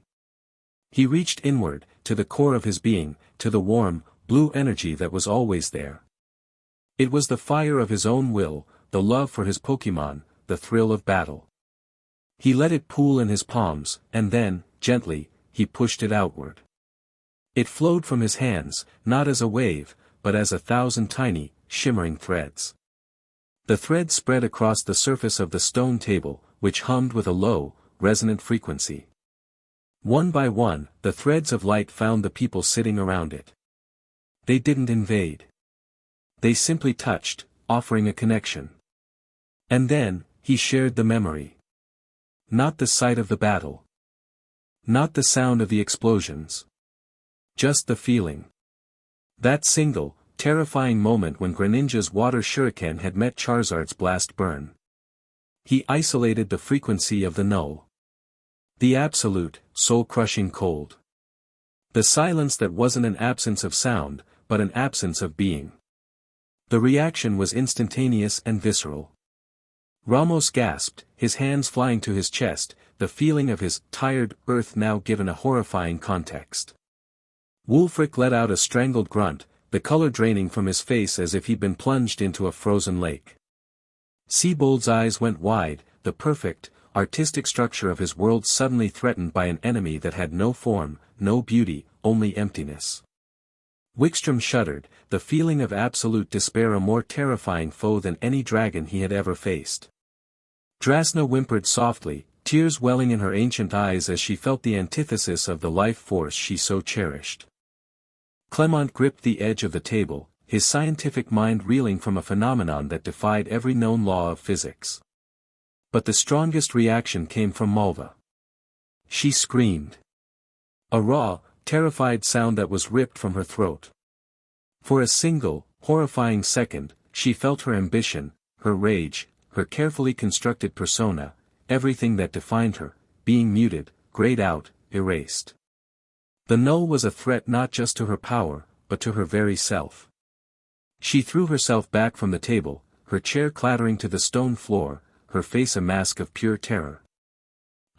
He reached inward, to the core of his being, to the warm, blue energy that was always there. It was the fire of his own will, the love for his Pokémon, the thrill of battle. He let it pool in his palms, and then, gently, he pushed it outward. It flowed from his hands, not as a wave, but as 1,000 tiny, shimmering threads. The threads spread across the surface of the stone table, which hummed with a low, resonant frequency. One by one, the threads of light found the people sitting around it. They didn't invade. They simply touched, offering a connection. And then, he shared the memory. Not the sight of the battle. Not the sound of the explosions. Just the feeling. That single, terrifying moment when Greninja's water shuriken had met Charizard's blast burn. He isolated the frequency of the null. The absolute, soul-crushing cold. The silence that wasn't an absence of sound, but an absence of being. The reaction was instantaneous and visceral. Ramos gasped, his hands flying to his chest, the feeling of his tired earth now given a horrifying context. Wulfric let out a strangled grunt, the color draining from his face as if he'd been plunged into a frozen lake. Siebold's eyes went wide, the perfect, artistic structure of his world suddenly threatened by an enemy that had no form, no beauty, only emptiness. Wickstrom shuddered, the feeling of absolute despair a more terrifying foe than any dragon he had ever faced. Drasna whimpered softly, tears welling in her ancient eyes as she felt the antithesis of the life force she so cherished. Clement gripped the edge of the table, his scientific mind reeling from a phenomenon that defied every known law of physics. But the strongest reaction came from Malva. She screamed. A raw, terrified sound that was ripped from her throat. For a single, horrifying second, she felt her ambition, her rage, her carefully constructed persona, everything that defined her, being muted, grayed out, erased. The null was a threat not just to her power, but to her very self. She threw herself back from the table, her chair clattering to the stone floor, her face a mask of pure terror.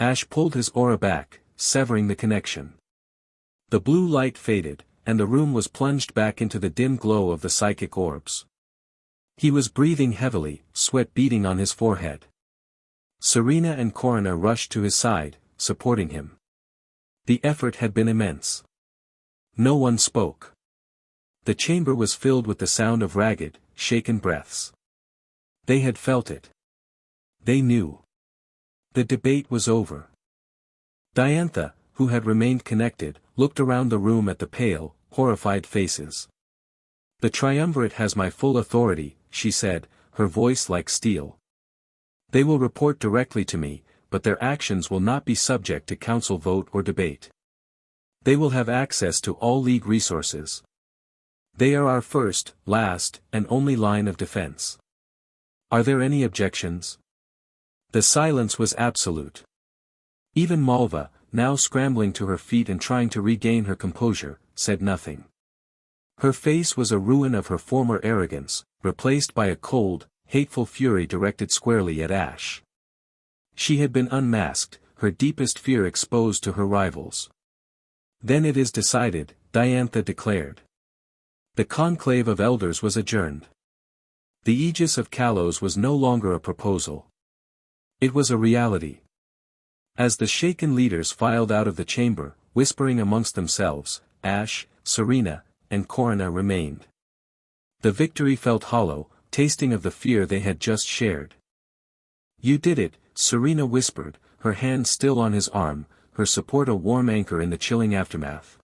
Ash pulled his aura back, severing the connection. The blue light faded, and the room was plunged back into the dim glow of the psychic orbs. He was breathing heavily, sweat beading on his forehead. Serena and Korrina rushed to his side, supporting him. The effort had been immense. No one spoke. The chamber was filled with the sound of ragged, shaken breaths. They had felt it. They knew. The debate was over. Diantha, who had remained connected, looked around the room at the pale, horrified faces. The triumvirate has my full authority, she said, her voice like steel. They will report directly to me, but their actions will not be subject to council vote or debate. They will have access to all League resources. They are our first, last, and only line of defense. Are there any objections? The silence was absolute. Even Malva, now scrambling to her feet and trying to regain her composure, said nothing. Her face was a ruin of her former arrogance, replaced by a cold, hateful fury directed squarely at Ash. She had been unmasked, her deepest fear exposed to her rivals. Then it is decided, Diantha declared. The conclave of elders was adjourned. The aegis of Kalos was no longer a proposal. It was a reality. As the shaken leaders filed out of the chamber, whispering amongst themselves, Ash, Serena, and Korrina remained. The victory felt hollow, tasting of the fear they had just shared. You did it, Serena whispered, her hand still on his arm, her support a warm anchor in the chilling aftermath.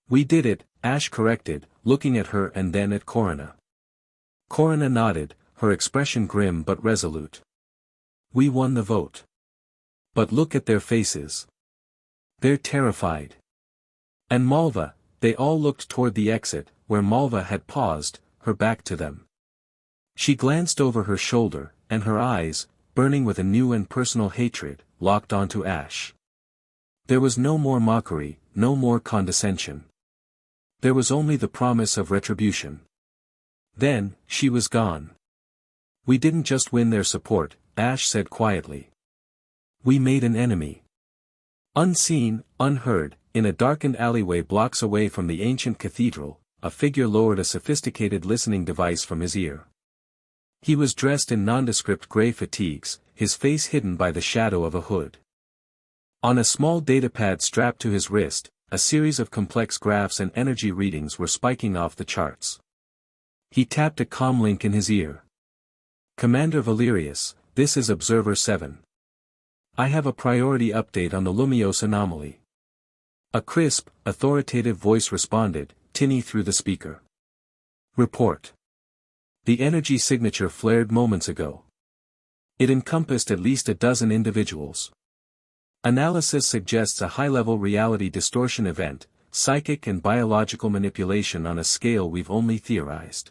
"We did it," Ash corrected, looking at her and then at Korrina. Korrina nodded, her expression grim but resolute. "We won the vote. But look at their faces. They're terrified." And Malva, they all looked toward the exit, where Malva had paused, her back to them. She glanced over her shoulder, and her eyes, burning with a new and personal hatred, locked onto Ash. There was no more mockery, no more condescension. There was only the promise of retribution. Then, she was gone. "We didn't just win their support," Ash said quietly. "We made an enemy." Unseen, unheard, in a darkened alleyway blocks away from the ancient cathedral, a figure lowered a sophisticated listening device from his ear. He was dressed in nondescript gray fatigues, his face hidden by the shadow of a hood. On a small datapad strapped to his wrist, a series of complex graphs and energy readings were spiking off the charts. He tapped a comm link in his ear. "Commander Valerius, this is Observer 7. I have a priority update on the Lumiose anomaly." A crisp, authoritative voice responded, tinny through the speaker. "Report." The energy signature flared moments ago. It encompassed at least a dozen individuals. "Analysis suggests a high-level reality distortion event, psychic and biological manipulation on a scale we've only theorized.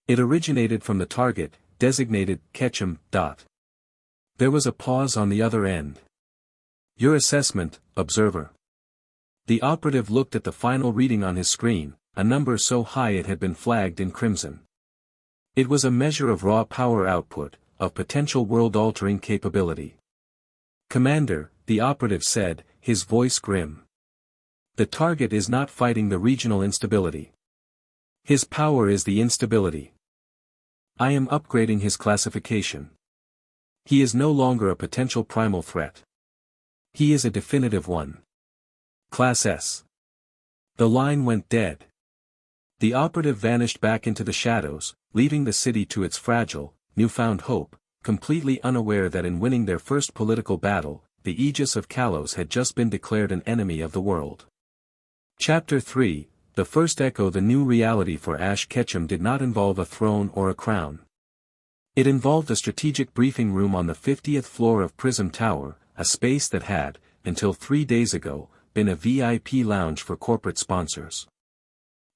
It originated from the target, designated Ketchum. There was a pause on the other end. "Your assessment, Observer." The operative looked at the final reading on his screen, a number so high it had been flagged in crimson. It was a measure of raw power output, of potential world-altering capability. "Commander," the operative said, his voice grim. "The target is not fighting the regional instability. His power is the instability. I am upgrading his classification. He is no longer a potential primal threat. He is a definitive one. Class S." The line went dead. The operative vanished back into the shadows, leaving the city to its fragile, newfound hope, completely unaware that in winning their first political battle, the Aegis of Kalos had just been declared an enemy of the world. Chapter 3, The First Echo. The new reality for Ash Ketchum did not involve a throne or a crown. It involved a strategic briefing room on the 50th floor of Prism Tower, a space that had, until 3 days ago, been a VIP lounge for corporate sponsors.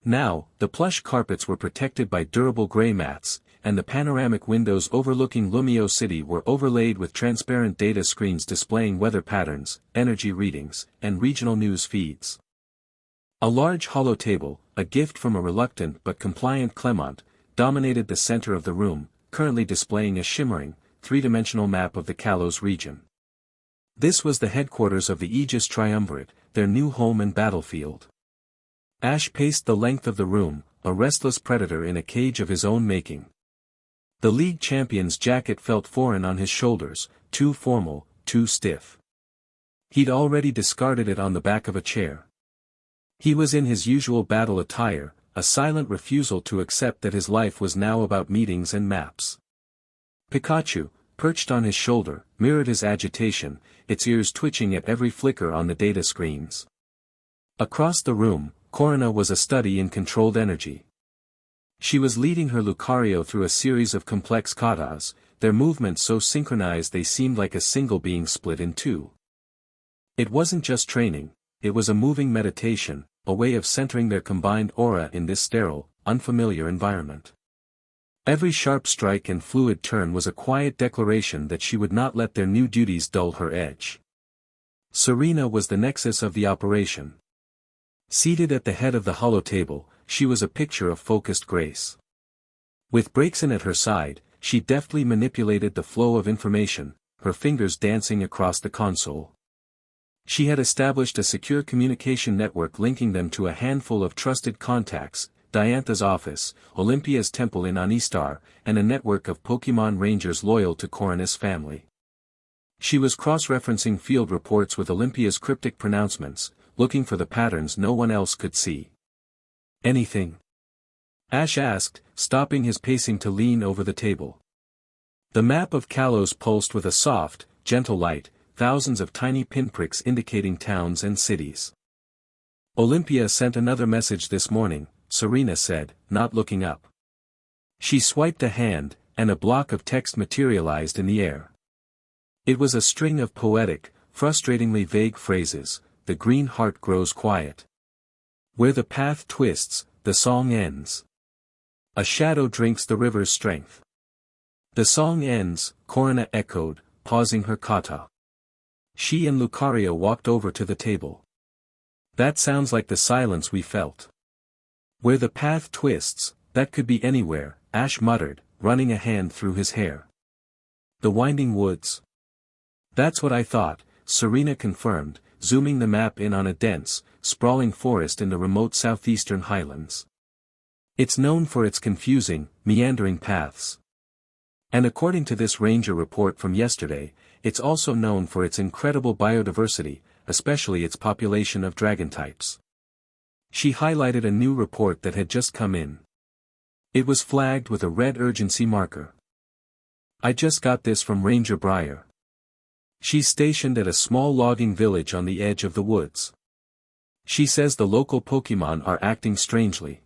Now, the plush carpets were protected by durable gray mats, and the panoramic windows overlooking Lumio City were overlaid with transparent data screens displaying weather patterns, energy readings, and regional news feeds. A large hollow table, a gift from a reluctant but compliant Clement, dominated the center of the room, currently displaying a shimmering, three-dimensional map of the Kalos region. This was the headquarters of the Aegis Triumvirate, their new home and battlefield. Ash paced the length of the room, a restless predator in a cage of his own making. The league champion's jacket felt foreign on his shoulders, too formal, too stiff. He'd already discarded it on the back of a chair. He was in his usual battle attire, a silent refusal to accept that his life was now about meetings and maps. Pikachu, perched on his shoulder, mirrored his agitation, its ears twitching at every flicker on the data screens. Across the room, Korrina was a study in controlled energy. She was leading her Lucario through a series of complex katas, their movements so synchronized they seemed like a single being split in two. It wasn't just training, it was a moving meditation, a way of centering their combined aura in this sterile, unfamiliar environment. Every sharp strike and fluid turn was a quiet declaration that she would not let their new duties dull her edge. Serena was the nexus of the operation. Seated at the head of the hollow table, she was a picture of focused grace. With Braixen at her side, she deftly manipulated the flow of information, her fingers dancing across the console. She had established a secure communication network linking them to a handful of trusted contacts, Diantha's office, Olympia's temple in Anistar, and a network of Pokémon Rangers loyal to Korrina's family. She was cross-referencing field reports with Olympia's cryptic pronouncements, looking for the patterns no one else could see. "Anything?" Ash asked, stopping his pacing to lean over the table. The map of Kalos pulsed with a soft, gentle light, thousands of tiny pinpricks indicating towns and cities. Olympia sent another message this morning, Serena said, not looking up. She swiped a hand, and a block of text materialized in the air. It was a string of poetic, frustratingly vague phrases. The green heart grows quiet. Where the path twists, the song ends. A shadow drinks the river's strength. The song ends, Korrina echoed, pausing her kata. She and Lucaria walked over to the table. That sounds like the silence we felt. Where the path twists, that could be anywhere, Ash muttered, running a hand through his hair. The winding woods. That's what I thought, Serena confirmed, zooming the map in on a dense, sprawling forest in the remote southeastern highlands. It's known for its confusing, meandering paths. And according to this ranger report from yesterday, it's also known for its incredible biodiversity, especially its population of dragon types. She highlighted a new report that had just come in. It was flagged with a red urgency marker. I just got this from Ranger Briar. She's stationed at a small logging village on the edge of the woods. She says the local Pokemon are acting strangely.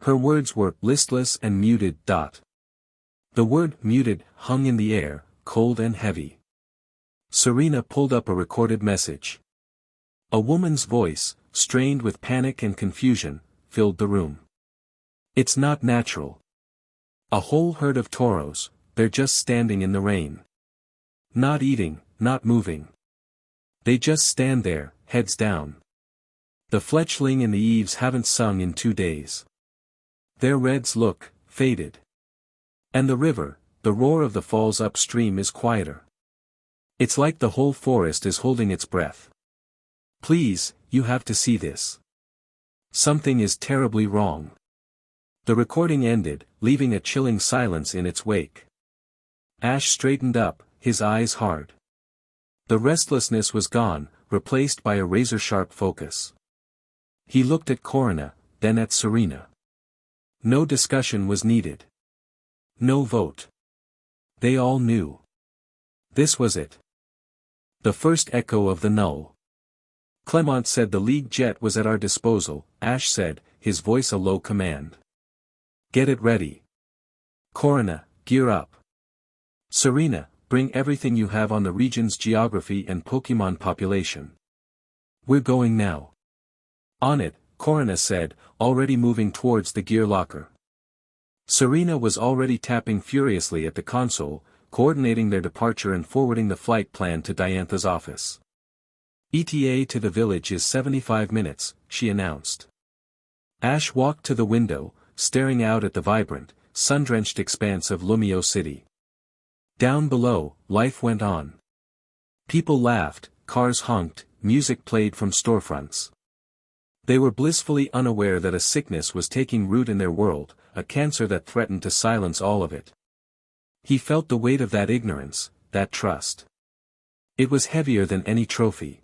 Her words were listless and muted. The word muted hung in the air, cold and heavy. Serena pulled up a recorded message. A woman's voice, strained with panic and confusion, filled the room. It's not natural. A whole herd of toros, they're just standing in the rain. Not eating, not moving. They just stand there, heads down. The fletchling and the eaves haven't sung in 2 days. Their reds look faded. And the river, the roar of the falls upstream is quieter. It's like the whole forest is holding its breath. Please, you have to see this. Something is terribly wrong. The recording ended, leaving a chilling silence in its wake. Ash straightened up, his eyes hard. The restlessness was gone, replaced by a razor-sharp focus. He looked at Korrina, then at Serena. No discussion was needed. No vote. They all knew. This was it. The first echo of the null. Clement said the League jet was at our disposal, Ash said, his voice a low command. Get it ready. Korrina, gear up. Serena, bring everything you have on the region's geography and Pokemon population. We're going now. On it, Korrina said, already moving towards the gear locker. Serena was already tapping furiously at the console, coordinating their departure and forwarding the flight plan to Diantha's office. ETA to the village is 75 minutes, she announced. Ash walked to the window, staring out at the vibrant, sun-drenched expanse of Lumio City. Down below, life went on. People laughed, cars honked, music played from storefronts. They were blissfully unaware that a sickness was taking root in their world, a cancer that threatened to silence all of it. He felt the weight of that ignorance, that trust. It was heavier than any trophy.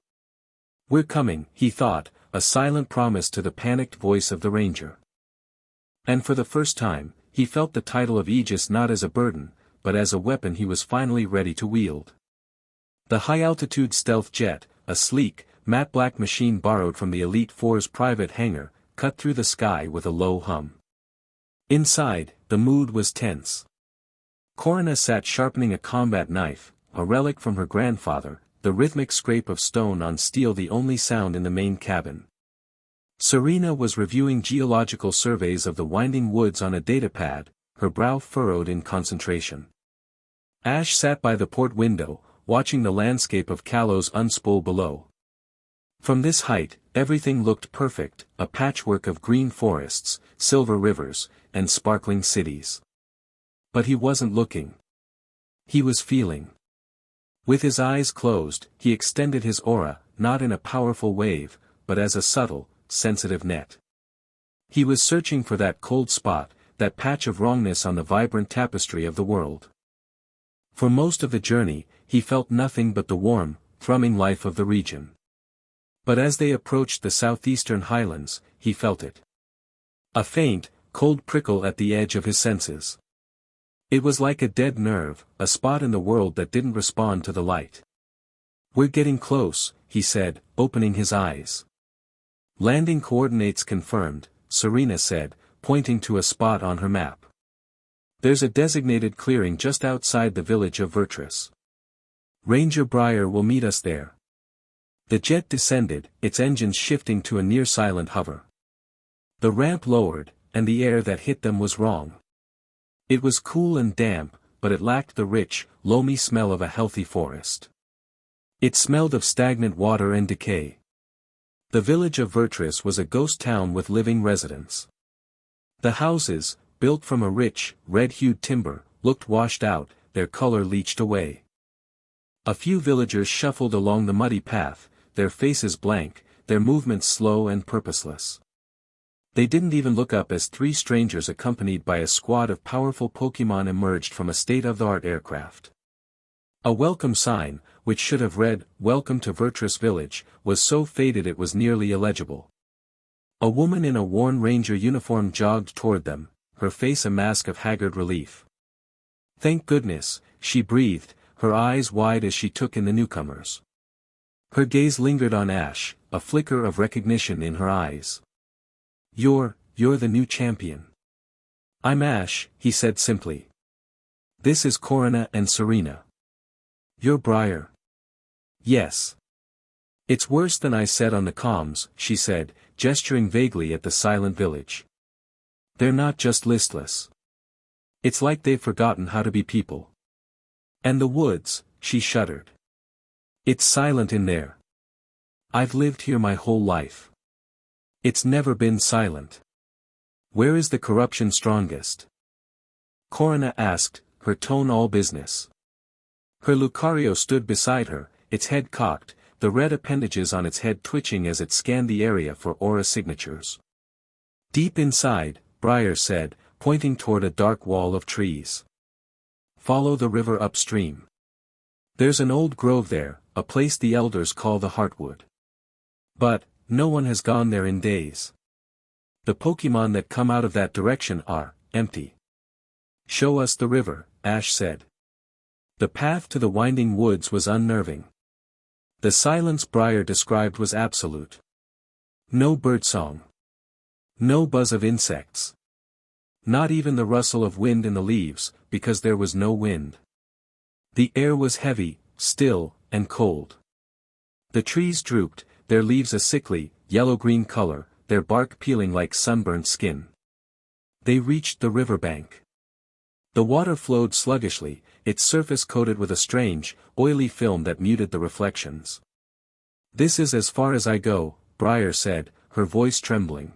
We're coming, he thought, a silent promise to the panicked voice of the ranger. And for the first time, he felt the title of Aegis not as a burden, but as a weapon he was finally ready to wield. The high-altitude stealth jet, a sleek, matte black machine borrowed from the Elite Four's private hangar, cut through the sky with a low hum. Inside, the mood was tense. Korrina sat sharpening a combat knife, a relic from her grandfather, the rhythmic scrape of stone on steel the only sound in the main cabin. Serena was reviewing geological surveys of the winding woods on a datapad, her brow furrowed in concentration. Ash sat by the port window, watching the landscape of Kalos unspool below. From this height, everything looked perfect, a patchwork of green forests, silver rivers, and sparkling cities. But he wasn't looking. He was feeling. With his eyes closed, he extended his aura, not in a powerful wave, but as a subtle, sensitive net. He was searching for that cold spot, that patch of wrongness on the vibrant tapestry of the world. For most of the journey, he felt nothing but the warm, thrumming life of the region. But as they approached the southeastern highlands, he felt it. A faint, cold prickle at the edge of his senses. It was like a dead nerve, a spot in the world that didn't respond to the light. We're getting close, he said, opening his eyes. Landing coordinates confirmed, Serena said, pointing to a spot on her map. There's a designated clearing just outside the village of Virtus. Ranger Briar will meet us there. The jet descended, its engines shifting to a near-silent hover. The ramp lowered, and the air that hit them was wrong. It was cool and damp, but it lacked the rich, loamy smell of a healthy forest. It smelled of stagnant water and decay. The village of Virtus was a ghost town with living residents. The houses, built from a rich, red-hued timber, looked washed out, their color leached away. A few villagers shuffled along the muddy path, their faces blank, their movements slow and purposeless. They didn't even look up as three strangers accompanied by a squad of powerful Pokémon emerged from a state-of-the-art aircraft. A welcome sign, which should have read, "Welcome to Virtus Village," was so faded it was nearly illegible. A woman in a worn ranger uniform jogged toward them, her face a mask of haggard relief. Thank goodness, she breathed, her eyes wide as she took in the newcomers. Her gaze lingered on Ash, a flicker of recognition in her eyes. You're the new champion. I'm Ash, he said simply. This is Korrina and Serena. You're Briar. Yes. It's worse than I said on the comms, she said, gesturing vaguely at the silent village. They're not just listless. It's like they've forgotten how to be people. And the woods, she shuddered. It's silent in there. I've lived here my whole life. It's never been silent. Where is the corruption strongest? Korrina asked, her tone all business. Her Lucario stood beside her, its head cocked, the red appendages on its head twitching as it scanned the area for aura signatures. Deep inside, Briar said, pointing toward a dark wall of trees. Follow the river upstream. There's an old grove there, a place the elders call the Heartwood. But, no one has gone there in days. The Pokémon that come out of that direction are empty. Show us the river, Ash said. The path to the winding woods was unnerving. The silence Briar described was absolute. No birdsong. No buzz of insects. Not even the rustle of wind in the leaves, because there was no wind. The air was heavy, still, and cold. The trees drooped, their leaves a sickly, yellow-green color, their bark peeling like sunburnt skin. They reached the riverbank. The water flowed sluggishly, its surface coated with a strange, oily film that muted the reflections. This is as far as I go, Briar said, her voice trembling.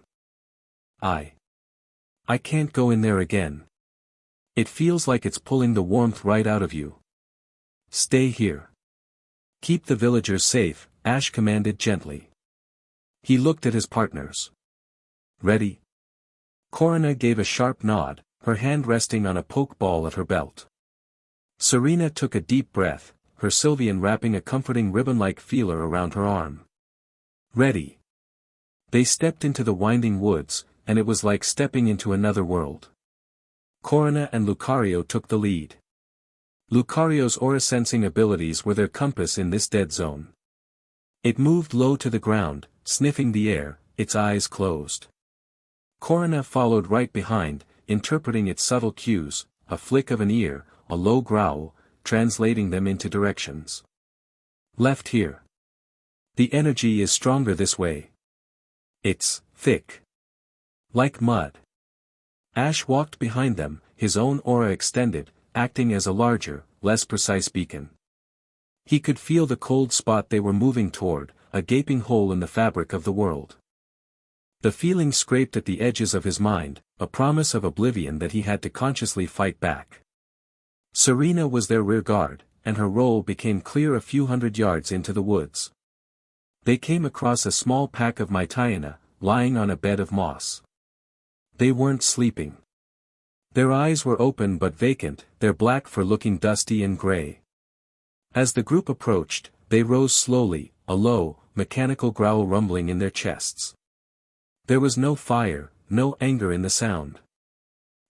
I can't go in there again. It feels like it's pulling the warmth right out of you. Stay here. Keep the villagers safe, Ash commanded gently. He looked at his partners. Ready? Korrina gave a sharp nod, her hand resting on a pokeball at her belt. Serena took a deep breath, her Sylveon wrapping a comforting ribbon-like feeler around her arm. Ready. They stepped into the winding woods, and it was like stepping into another world. Korrina and Lucario took the lead. Lucario's aura-sensing abilities were their compass in this dead zone. It moved low to the ground, sniffing the air, its eyes closed. Korrina followed right behind, interpreting its subtle cues, a flick of an ear, a low growl, translating them into directions. Left here. The energy is stronger this way. It's thick. Like mud. Ash walked behind them, his own aura extended, acting as a larger, less precise beacon. He could feel the cold spot they were moving toward, a gaping hole in the fabric of the world. The feeling scraped at the edges of his mind, a promise of oblivion that he had to consciously fight back. Serena was their rear guard, and her role became clear a few hundred yards into the woods. They came across a small pack of Mytiana, lying on a bed of moss. They weren't sleeping. Their eyes were open but vacant, their black fur looking dusty and gray. As the group approached, they rose slowly, a low, mechanical growl rumbling in their chests. There was no fire, no anger in the sound.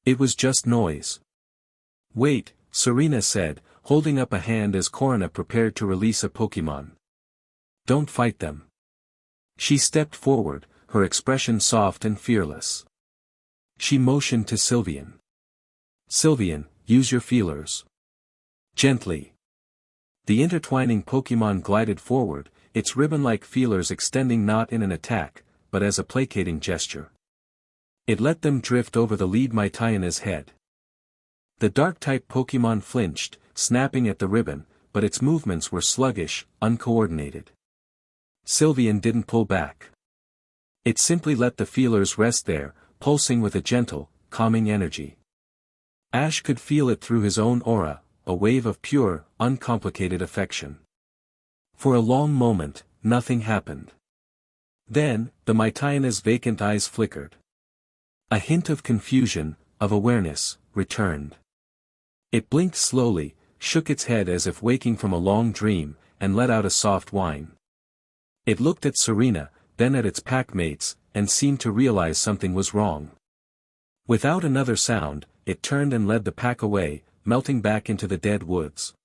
It was just noise. Wait, Serena said, holding up a hand as Korrina prepared to release a Pokémon. Don't fight them. She stepped forward, her expression soft and fearless. She motioned to Sylvian. Sylvian, use your feelers. Gently. The intertwining Pokémon glided forward, its ribbon-like feelers extending not in an attack, but as a placating gesture. It let them drift over the lead Mytiana's head. The Dark-type Pokémon flinched, snapping at the ribbon, but its movements were sluggish, uncoordinated. Sylvian didn't pull back. It simply let the feelers rest there, pulsing with a gentle, calming energy. Ash could feel it through his own aura, a wave of pure, uncomplicated affection. For a long moment, nothing happened. Then, the Mytiana's vacant eyes flickered. A hint of confusion, of awareness, returned. It blinked slowly, shook its head as if waking from a long dream, and let out a soft whine. It looked at Serena, then at its pack-mates, and seemed to realize something was wrong. Without another sound, it turned and led the pack away, melting back into the dead woods.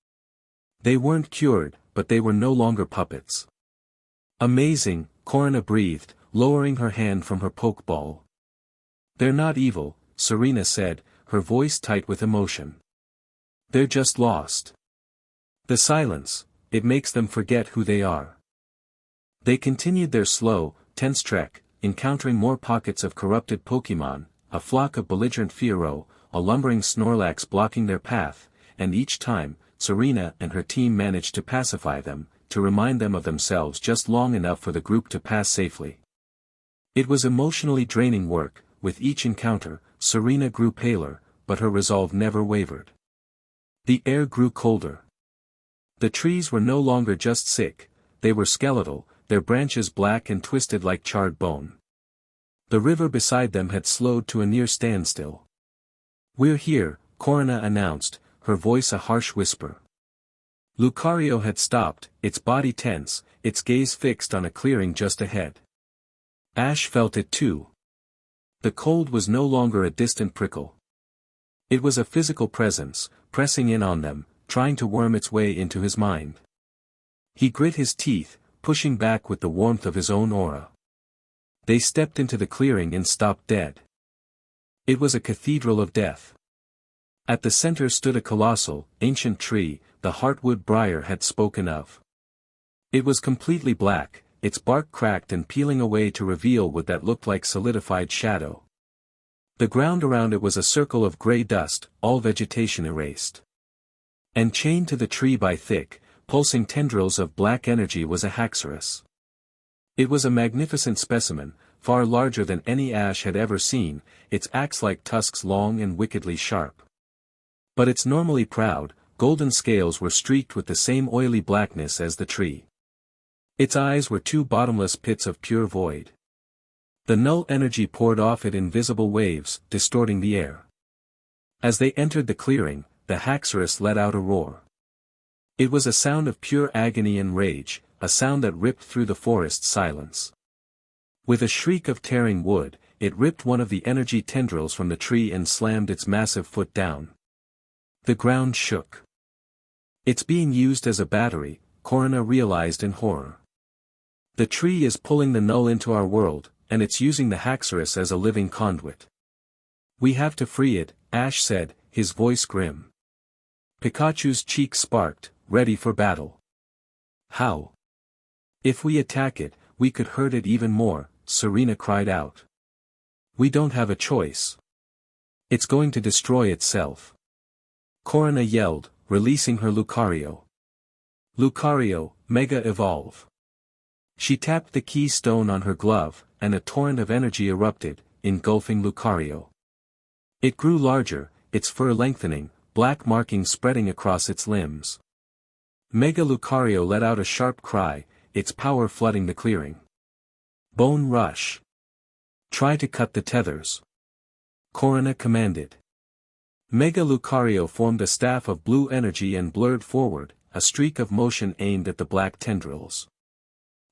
They weren't cured, but they were no longer puppets. Amazing, Korrina breathed, lowering her hand from her pokeball. They're not evil, Serena said, her voice tight with emotion. They're just lost. The silence, it makes them forget who they are. They continued their slow, tense trek, encountering more pockets of corrupted Pokémon, a flock of belligerent Fearow, a lumbering Snorlax blocking their path, and each time, Serena and her team managed to pacify them, to remind them of themselves just long enough for the group to pass safely. It was emotionally draining work. With each encounter, Serena grew paler, but her resolve never wavered. The air grew colder. The trees were no longer just sick, they were skeletal, their branches black and twisted like charred bone. The river beside them had slowed to a near standstill. We're here, Korrina announced, her voice a harsh whisper. Lucario had stopped, its body tense, its gaze fixed on a clearing just ahead. Ash felt it too. The cold was no longer a distant prickle. It was a physical presence, pressing in on them, trying to worm its way into his mind. He grit his teeth, pushing back with the warmth of his own aura. They stepped into the clearing and stopped dead. It was a cathedral of death. At the center stood a colossal, ancient tree, the heartwood briar had spoken of. It was completely black, its bark cracked and peeling away to reveal what that looked like solidified shadow. The ground around it was a circle of gray dust, all vegetation erased. And chained to the tree by thick, pulsing tendrils of black energy was a Haxorus. It was a magnificent specimen, far larger than any Ash had ever seen, its axe-like tusks long and wickedly sharp. But its normally proud, golden scales were streaked with the same oily blackness as the tree. Its eyes were two bottomless pits of pure void. The null energy poured off it in visible waves, distorting the air. As they entered the clearing, the Haxorus let out a roar. It was a sound of pure agony and rage, a sound that ripped through the forest's silence. With a shriek of tearing wood, it ripped one of the energy tendrils from the tree and slammed its massive foot down. The ground shook. It's being used as a battery, Korrina realized in horror. The tree is pulling the null into our world, and it's using the Haxorus as a living conduit. We have to free it, Ash said, his voice grim. Pikachu's cheeks sparked, ready for battle. How? If we attack it, we could hurt it even more, Serena cried out. We don't have a choice. It's going to destroy itself. Korrina yelled, releasing her Lucario. Lucario, Mega Evolve. She tapped the key stone on her glove, and a torrent of energy erupted, engulfing Lucario. It grew larger, its fur lengthening, black markings spreading across its limbs. Mega Lucario let out a sharp cry, its power flooding the clearing. Bone Rush. Try to cut the tethers. Korrina commanded. Mega Lucario formed a staff of blue energy and blurred forward, a streak of motion aimed at the black tendrils.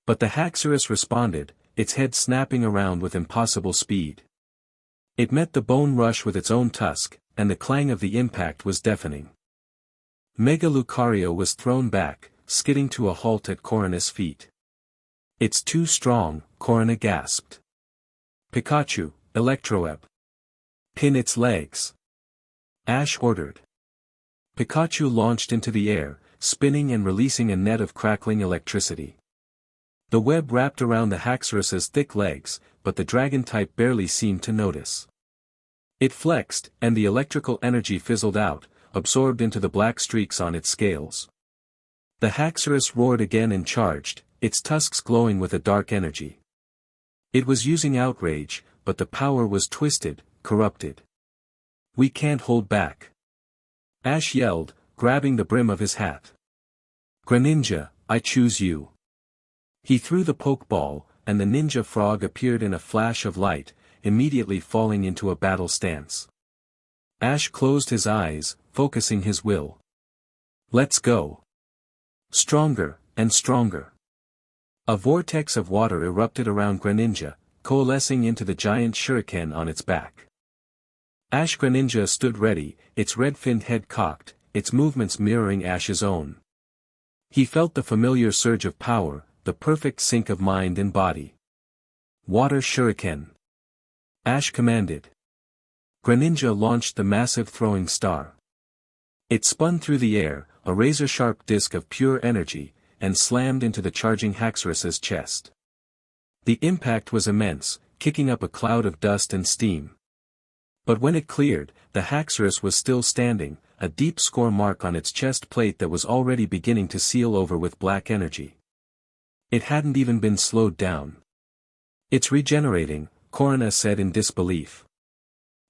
But the Haxorus responded, its head snapping around with impossible speed. It met the Bone Rush with its own tusk, and the clang of the impact was deafening. Mega Lucario was thrown back, skidding to a halt at Korrina's feet. It's too strong, Korrina gasped. Pikachu, Electroweb. Pin its legs. Ash ordered. Pikachu launched into the air, spinning and releasing a net of crackling electricity. The web wrapped around the Haxorus's thick legs, but the dragon-type barely seemed to notice. It flexed, and the electrical energy fizzled out, absorbed into the black streaks on its scales. The Haxorus roared again and charged, its tusks glowing with a dark energy. It was using outrage, but the power was twisted, corrupted. We can't hold back. Ash yelled, grabbing the brim of his hat. Greninja, I choose you. He threw the pokeball, and the ninja frog appeared in a flash of light, immediately falling into a battle stance. Ash closed his eyes, focusing his will. Let's go. Stronger, and stronger. A vortex of water erupted around Greninja, coalescing into the giant shuriken on its back. Ash Greninja stood ready, its red-finned head cocked, its movements mirroring Ash's own. He felt the familiar surge of power, the perfect sync of mind and body. Water Shuriken. Ash commanded. Greninja launched the massive throwing star. It spun through the air, a razor-sharp disc of pure energy, and slammed into the charging Haxorus's chest. The impact was immense, kicking up a cloud of dust and steam. But when it cleared, the Haxorus was still standing, a deep score mark on its chest plate that was already beginning to seal over with black energy. It hadn't even been slowed down. It's regenerating, Korrina said in disbelief.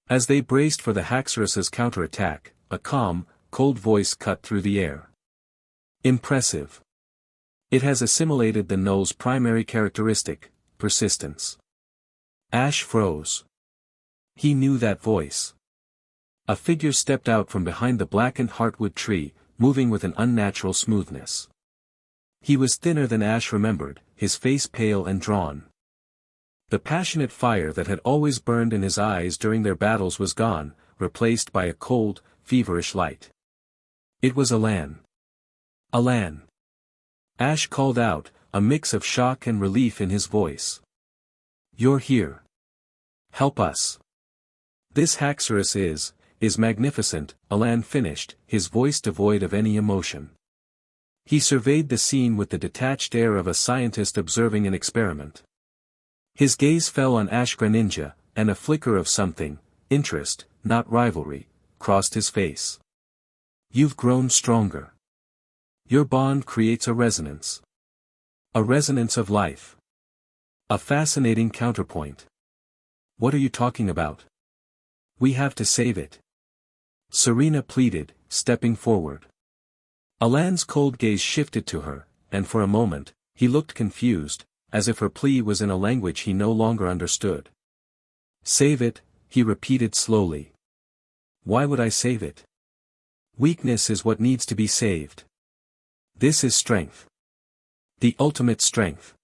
As they braced for the Haxorus's counterattack, a calm, cold voice cut through the air. Impressive. It has assimilated the Null's primary characteristic, persistence. Ash froze. He knew that voice. A figure stepped out from behind the blackened heartwood tree, moving with an unnatural smoothness. He was thinner than Ash remembered, his face pale and drawn. The passionate fire that had always burned in his eyes during their battles was gone, replaced by a cold, feverish light. It was Alan. Alan. Ash called out, a mix of shock and relief in his voice. You're here. Help us. This Haxorus is magnificent, Alan finished, his voice devoid of any emotion. He surveyed the scene with the detached air of a scientist observing an experiment. His gaze fell on Ash Greninja, and a flicker of something, interest, not rivalry, crossed his face. You've grown stronger. Your bond creates a resonance. A resonance of life. A fascinating counterpoint. What are you talking about? We have to save it. Serena pleaded, stepping forward. Alan's cold gaze shifted to her, and for a moment, he looked confused, as if her plea was in a language he no longer understood. Save it, he repeated slowly. Why would I save it? Weakness is what needs to be saved. This is strength. The ultimate strength.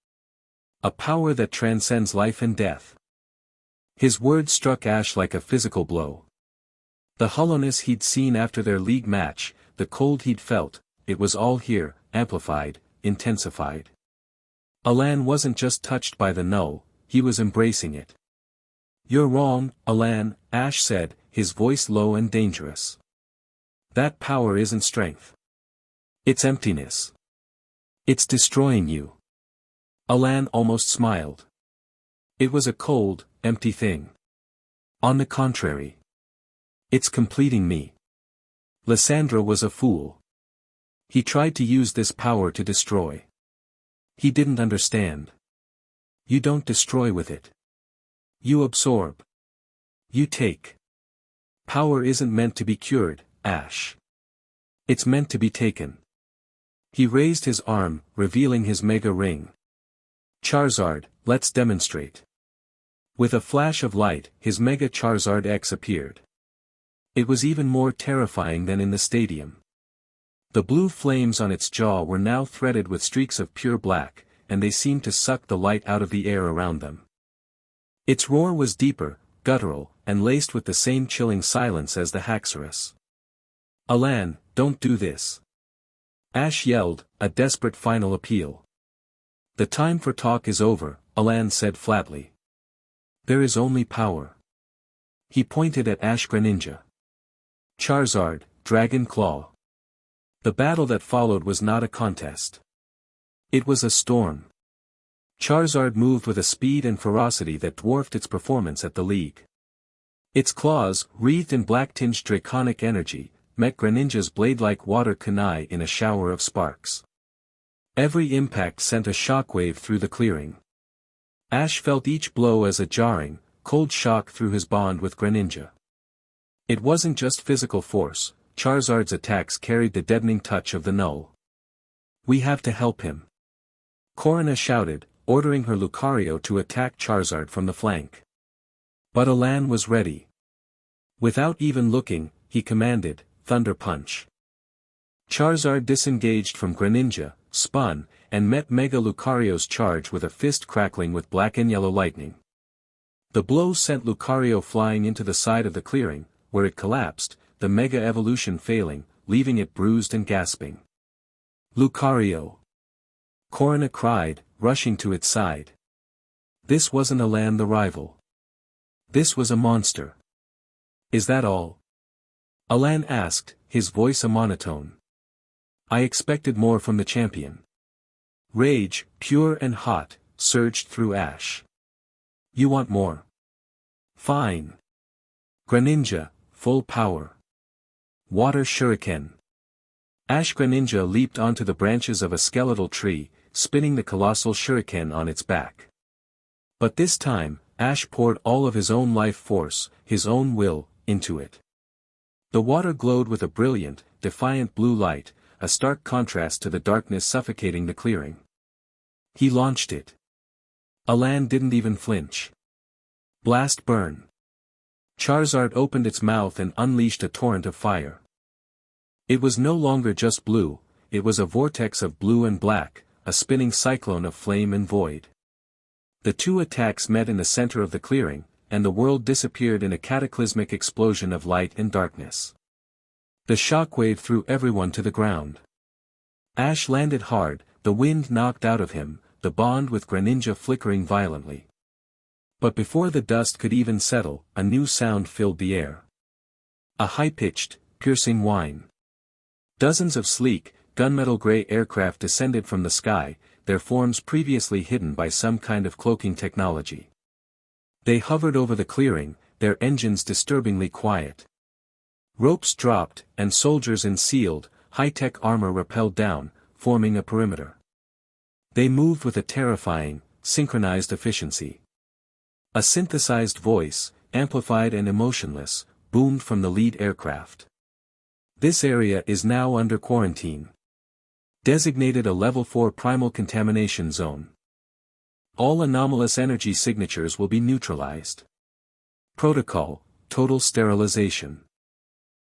A power that transcends life and death. His words struck Ash like a physical blow. The hollowness he'd seen after their league match, the cold he'd felt, it was all here, amplified, intensified. Alan wasn't just touched by the Null, he was embracing it. You're wrong, Alan, Ash said, his voice low and dangerous. That power isn't strength. It's emptiness. It's destroying you. Alan almost smiled. It was a cold, empty thing. On the contrary. It's completing me. Lysandra was a fool. He tried to use this power to destroy. He didn't understand. You don't destroy with it. You absorb. You take. Power isn't meant to be cured, Ash. It's meant to be taken. He raised his arm, revealing his mega ring. Charizard, let's demonstrate. With a flash of light, his Mega Charizard X appeared. It was even more terrifying than in the stadium. The blue flames on its jaw were now threaded with streaks of pure black, and they seemed to suck the light out of the air around them. Its roar was deeper, guttural, and laced with the same chilling silence as the Haxorus. Alan, don't do this. Ash yelled, a desperate final appeal. The time for talk is over, Alan said flatly. There is only power. He pointed at Ash Greninja. Charizard, Dragon Claw. The battle that followed was not a contest. It was a storm. Charizard moved with a speed and ferocity that dwarfed its performance at the League. Its claws, wreathed in black-tinged draconic energy, met Greninja's blade-like water kunai in a shower of sparks. Every impact sent a shockwave through the clearing. Ash felt each blow as a jarring, cold shock through his bond with Greninja. It wasn't just physical force, Charizard's attacks carried the deadening touch of the null. We have to help him. Korrina shouted, ordering her Lucario to attack Charizard from the flank. But Alan was ready. Without even looking, he commanded, Thunder Punch. Charizard disengaged from Greninja, spun, and met Mega Lucario's charge with a fist crackling with black and yellow lightning. The blow sent Lucario flying into the side of the clearing, where it collapsed, the Mega Evolution failing, leaving it bruised and gasping. Lucario! Korrina cried, rushing to its side. This wasn't Alan the rival. This was a monster. Is that all? Alan asked, his voice a monotone. I expected more from the champion. Rage, pure and hot, surged through Ash. You want more? Fine. Greninja, full power. Water Shuriken. Ash Greninja leaped onto the branches of a skeletal tree, spinning the colossal shuriken on its back. But this time, Ash poured all of his own life force, his own will, into it. The water glowed with a brilliant, defiant blue light, a stark contrast to the darkness suffocating the clearing. He launched it. Alan didn't even flinch. Blast burn. Charizard opened its mouth and unleashed a torrent of fire. It was no longer just blue, it was a vortex of blue and black, a spinning cyclone of flame and void. The two attacks met in the center of the clearing, and the world disappeared in a cataclysmic explosion of light and darkness. The shockwave threw everyone to the ground. Ash landed hard, the wind knocked out of him, the bond with Greninja flickering violently. But before the dust could even settle, a new sound filled the air. A high-pitched, piercing whine. Dozens of sleek, gunmetal-gray aircraft descended from the sky, their forms previously hidden by some kind of cloaking technology. They hovered over the clearing, their engines disturbingly quiet. Ropes dropped, and soldiers in sealed, high-tech armor rappelled down, forming a perimeter. They moved with a terrifying, synchronized efficiency. A synthesized voice, amplified and emotionless, boomed from the lead aircraft. This area is now under quarantine. Designated a Level 4 primal contamination zone. All anomalous energy signatures will be neutralized. Protocol, total sterilization.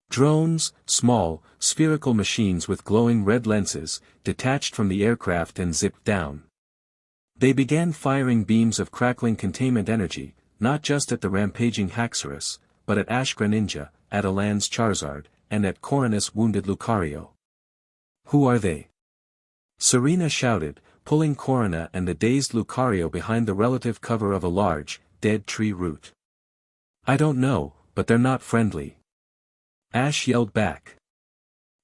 Drones, small, spherical machines with glowing red lenses, detached from the aircraft and zipped down. They began firing beams of crackling containment energy, not just at the rampaging Haxorus, but at Ash Greninja, at Alan's Charizard, and at Korrina's wounded Lucario. Who are they? Serena shouted, pulling Korrina and the dazed Lucario behind the relative cover of a large, dead tree root. I don't know, but they're not friendly. Ash yelled back.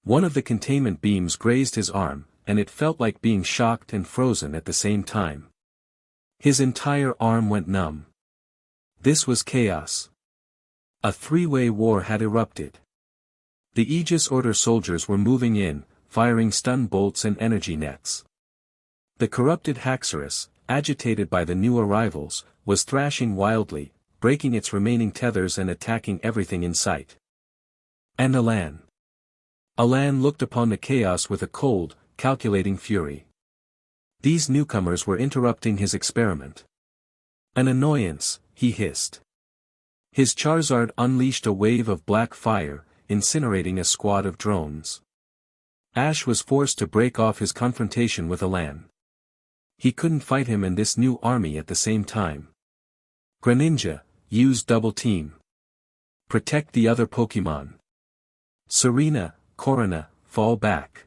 One of the containment beams grazed his arm, and it felt like being shocked and frozen at the same time. His entire arm went numb. This was chaos. A three-way war had erupted. The Aegis Order soldiers were moving in, firing stun bolts and energy nets. The corrupted Haxorus, agitated by the new arrivals, was thrashing wildly, breaking its remaining tethers and attacking everything in sight. And Alan. Alan looked upon the chaos with a cold, calculating fury. These newcomers were interrupting his experiment. An annoyance, he hissed. His Charizard unleashed a wave of black fire, incinerating a squad of drones. Ash was forced to break off his confrontation with Alan. He couldn't fight him and this new army at the same time. Greninja, use double team. Protect the other Pokémon. Serena, Korrina, fall back.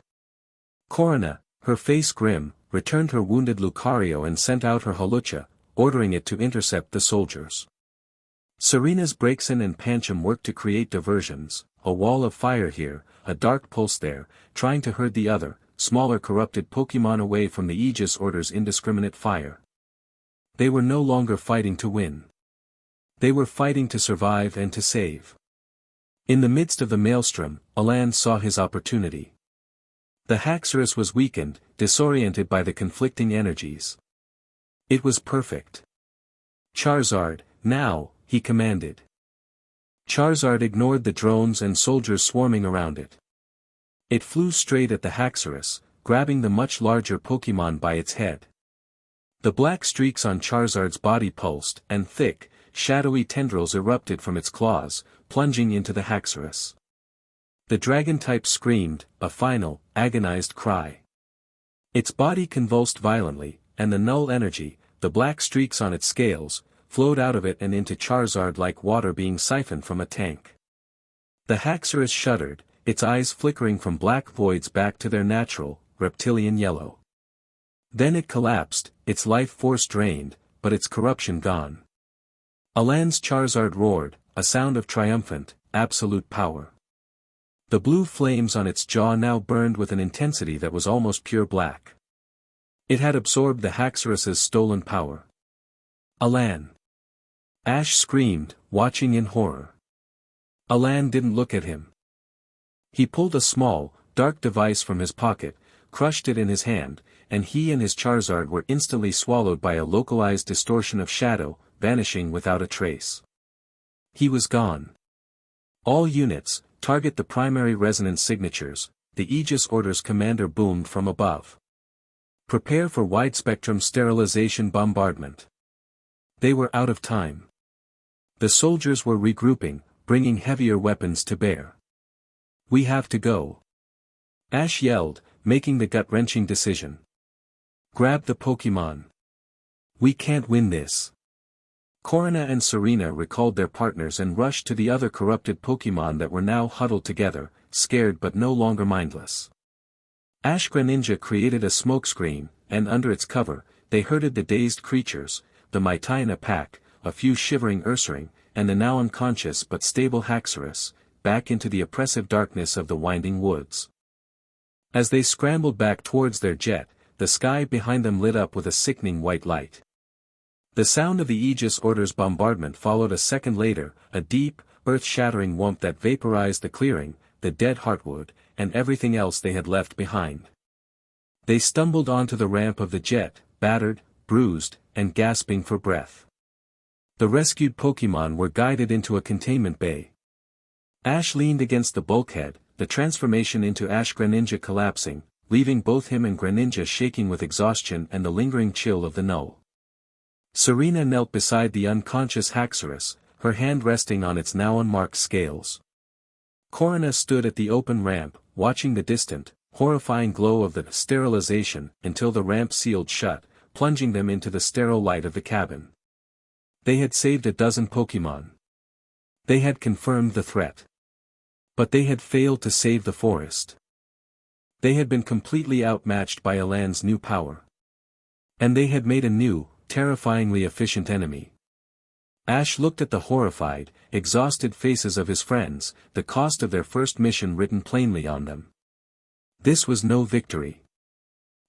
Korrina, her face grim, returned her wounded Lucario and sent out her Holucha, ordering it to intercept the soldiers. Serena's Braixen and Pancham worked to create diversions, a wall of fire here, a dark pulse there, trying to herd the other, smaller corrupted Pokémon away from the Aegis Order's indiscriminate fire. They were no longer fighting to win. They were fighting to survive and to save. In the midst of the maelstrom, Alan saw his opportunity. The Haxorus was weakened, disoriented by the conflicting energies. It was perfect. Charizard, now, he commanded. Charizard ignored the drones and soldiers swarming around it. It flew straight at the Haxorus, grabbing the much larger Pokémon by its head. The black streaks on Charizard's body pulsed, and thick, shadowy tendrils erupted from its claws, plunging into the Haxorus. The dragon-type screamed, a final, agonized cry. Its body convulsed violently, and the null energy, the black streaks on its scales, flowed out of it and into Charizard like water being siphoned from a tank. The Haxorus shuddered, its eyes flickering from black voids back to their natural, reptilian yellow. Then it collapsed, its life force drained, but its corruption gone. Alan's Charizard roared, a sound of triumphant, absolute power. The blue flames on its jaw now burned with an intensity that was almost pure black. It had absorbed the Haxorus's stolen power. Alan! Ash screamed, watching in horror. Alan didn't look at him. He pulled a small, dark device from his pocket, crushed it in his hand, and he and his Charizard were instantly swallowed by a localized distortion of shadow, vanishing without a trace. He was gone. All units, target the primary resonance signatures, the Aegis Order's commander boomed from above. Prepare for wide-spectrum sterilization bombardment. They were out of time. The soldiers were regrouping, bringing heavier weapons to bear. We have to go. Ash yelled, making the gut-wrenching decision. Grab the Pokémon. We can't win this. Korrina and Serena recalled their partners and rushed to the other corrupted Pokémon that were now huddled together, scared but no longer mindless. Ash Greninja created a smokescreen, and under its cover, they herded the dazed creatures, the Mitaina pack, a few shivering Ursaring, and the now unconscious but stable Haxorus, back into the oppressive darkness of the winding woods. As they scrambled back towards their jet, the sky behind them lit up with a sickening white light. The sound of the Aegis Order's bombardment followed a second later, a deep, earth-shattering whomp that vaporized the clearing, the dead heartwood, and everything else they had left behind. They stumbled onto the ramp of the jet, battered, bruised, and gasping for breath. The rescued Pokémon were guided into a containment bay. Ash leaned against the bulkhead, the transformation into Ash Greninja collapsing, leaving both him and Greninja shaking with exhaustion and the lingering chill of the null. Serena knelt beside the unconscious Haxorus, her hand resting on its now unmarked scales. Korrina stood at the open ramp, watching the distant, horrifying glow of the sterilization until the ramp sealed shut, plunging them into the sterile light of the cabin. They had saved a dozen Pokémon. They had confirmed the threat. But they had failed to save the forest. They had been completely outmatched by Alan's new power. And they had made a new, terrifyingly efficient enemy. Ash looked at the horrified, exhausted faces of his friends, the cost of their first mission written plainly on them. This was no victory.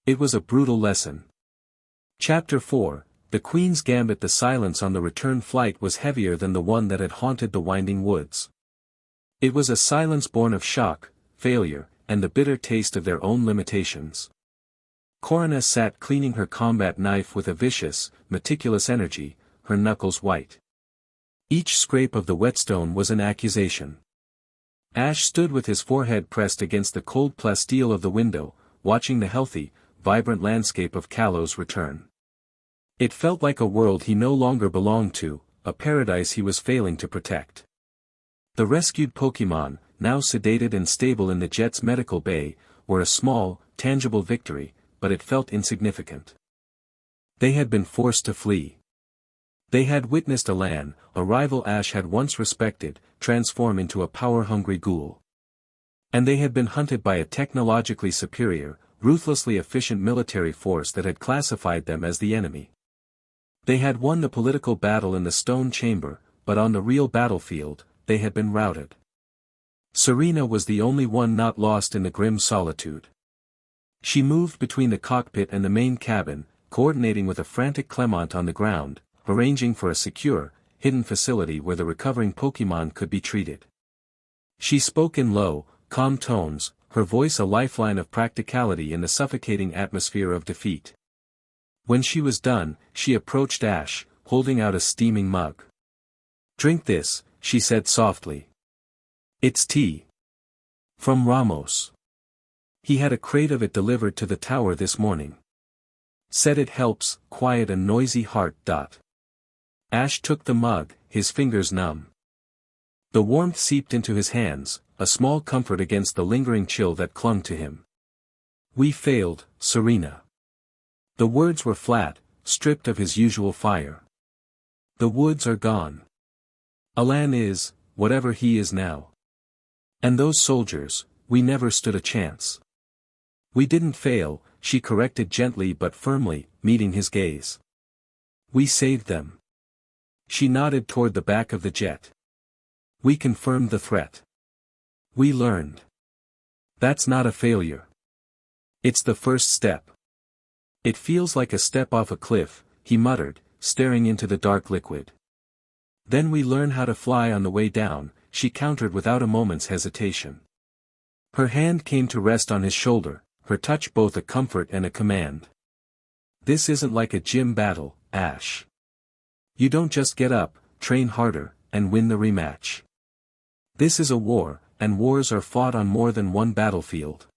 It was a brutal lesson. Chapter 4, The Queen's Gambit. The silence on the return flight was heavier than the one that had haunted the winding woods. It was a silence born of shock, failure, and the bitter taste of their own limitations. Korrina sat cleaning her combat knife with a vicious, meticulous energy, her knuckles white. Each scrape of the whetstone was an accusation. Ash stood with his forehead pressed against the cold plasteel of the window, watching the healthy, vibrant landscape of Kalos return. It felt like a world he no longer belonged to, a paradise he was failing to protect. The rescued Pokémon, now sedated and stable in the jet's medical bay, were a small, tangible victory, but it felt insignificant. They had been forced to flee. They had witnessed Alan, a rival Ash had once respected, transform into a power-hungry ghoul. And they had been hunted by a technologically superior, ruthlessly efficient military force that had classified them as the enemy. They had won the political battle in the stone chamber, but on the real battlefield, they had been routed. Serena was the only one not lost in the grim solitude. She moved between the cockpit and the main cabin, coordinating with a frantic Clement on the ground, arranging for a secure, hidden facility where the recovering Pokémon could be treated. She spoke in low, calm tones, her voice a lifeline of practicality in the suffocating atmosphere of defeat. When she was done, she approached Ash, holding out a steaming mug. "Drink this," she said softly. "It's tea. From Ramos. He had a crate of it delivered to the tower this morning. Said it helps quiet a noisy heart. Ash took the mug, his fingers numb. The warmth seeped into his hands, a small comfort against the lingering chill that clung to him. "We failed, Serena." The words were flat, stripped of his usual fire. "The woods are gone. Alan is, whatever he is now. And those soldiers, we never stood a chance." "We didn't fail," she corrected gently but firmly, meeting his gaze. "We saved them." She nodded toward the back of the jet. "We confirmed the threat. We learned. That's not a failure. It's the first step." "It feels like a step off a cliff," he muttered, staring into the dark liquid. "Then we learn how to fly on the way down," she countered without a moment's hesitation. Her hand came to rest on his shoulder, her touch both a comfort and a command. "This isn't like a gym battle, Ash. You don't just get up, train harder, and win the rematch. This is a war, and wars are fought on more than one battlefield."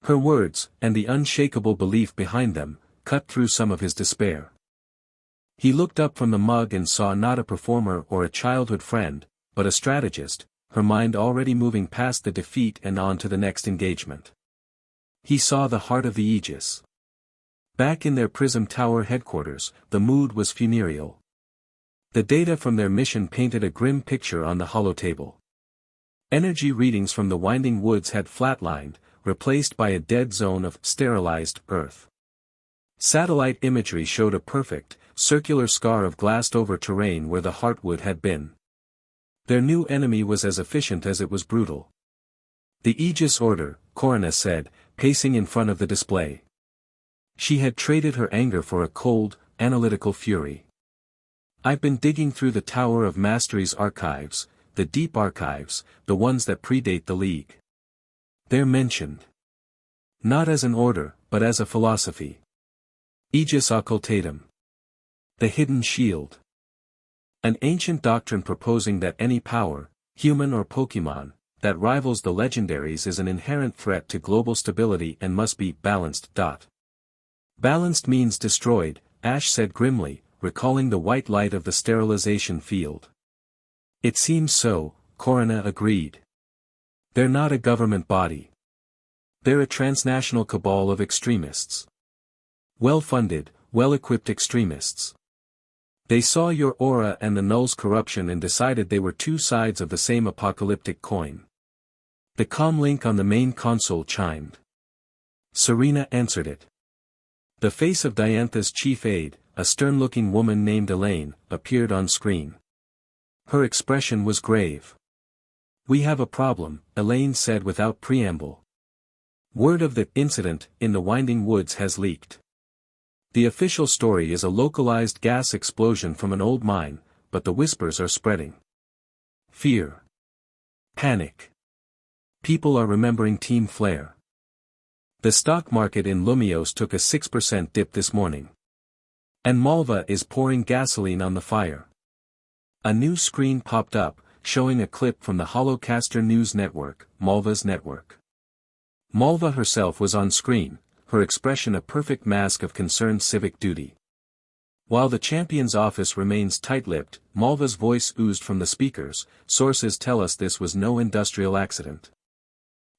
Her words, and the unshakable belief behind them, cut through some of his despair. He looked up from the mug and saw not a performer or a childhood friend, but a strategist, her mind already moving past the defeat and on to the next engagement. He saw the heart of the Aegis. Back in their Prism Tower headquarters, the mood was funereal. The data from their mission painted a grim picture on the holotable. Energy readings from the winding woods had flatlined, replaced by a dead zone of sterilized Earth. Satellite imagery showed a perfect, circular scar of glassed-over terrain where the heartwood had been. Their new enemy was as efficient as it was brutal. "The Aegis Order," Korrina said, pacing in front of the display. She had traded her anger for a cold, analytical fury. "I've been digging through the Tower of Mastery's archives, the deep archives, the ones that predate the League. They're mentioned. Not as an order, but as a philosophy. Aegis Occultatum. The hidden shield. An ancient doctrine proposing that any power, human or Pokémon, that rivals the legendaries is an inherent threat to global stability and must be balanced. Balanced means destroyed, Ash said grimly, recalling the white light of the sterilization field. "It seems so," Korrina agreed. "They're not a government body. They're a transnational cabal of extremists. Well-funded, well-equipped extremists. They saw your aura and the null's corruption and decided they were two sides of the same apocalyptic coin." The comm link on the main console chimed. Serena answered it. The face of Diantha's chief aide, a stern-looking woman named Elaine, appeared on screen. Her expression was grave. "We have a problem," Elaine said without preamble. "Word of the incident in the winding woods has leaked. The official story is a localized gas explosion from an old mine, but the whispers are spreading. Fear. Panic. People are remembering Team Flare. The stock market in Lumios took a 6% dip this morning. And Malva is pouring gasoline on the fire." A new screen popped up, showing a clip from the Holocaster News Network, Malva's network. Malva herself was on screen, her expression a perfect mask of concerned civic duty. While the champion's office remains tight-lipped, Malva's voice oozed from the speakers. "Sources tell us this was no industrial accident.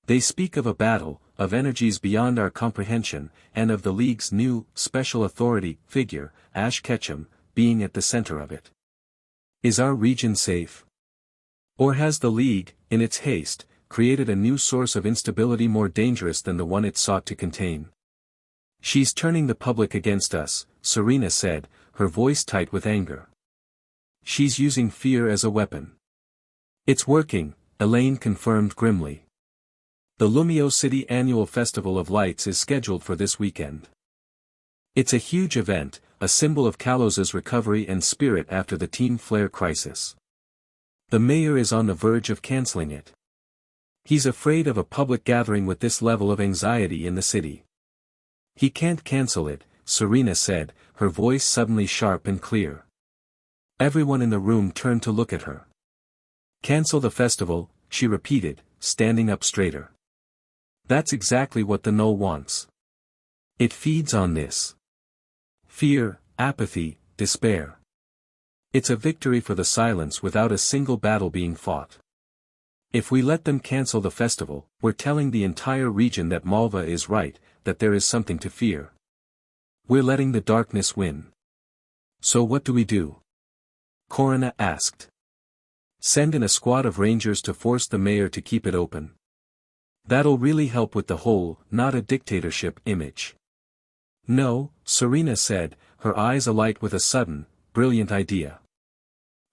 They speak of a battle, of energies beyond our comprehension, and of the League's new, special authority figure, Ash Ketchum, being at the center of it. Is our region safe? Or has the League, in its haste, created a new source of instability more dangerous than the one it sought to contain. "She's turning the public against us," Serena said, her voice tight with anger. "She's using fear as a weapon." "It's working," Elaine confirmed grimly. The Lumio City Annual Festival of Lights is scheduled for this weekend. It's a huge event, a symbol of Kalos's recovery and spirit after the Team Flare crisis. The mayor is on the verge of canceling it. He's afraid of a public gathering with this level of anxiety in the city. "He can't cancel it," Serena said, her voice suddenly sharp and clear. Everyone in the room turned to look at her. "Cancel the festival," she repeated, standing up straighter. "That's exactly what the No wants. It feeds on this. Fear, apathy, despair. It's a victory for the silence without a single battle being fought. If we let them cancel the festival, we're telling the entire region that Malva is right, that there is something to fear. We're letting the darkness win." "So what do we do?" Korrina asked. "Send in a squad of rangers to force the mayor to keep it open. That'll really help with the whole, not a dictatorship image." "No," Serena said, her eyes alight with a sudden, brilliant idea.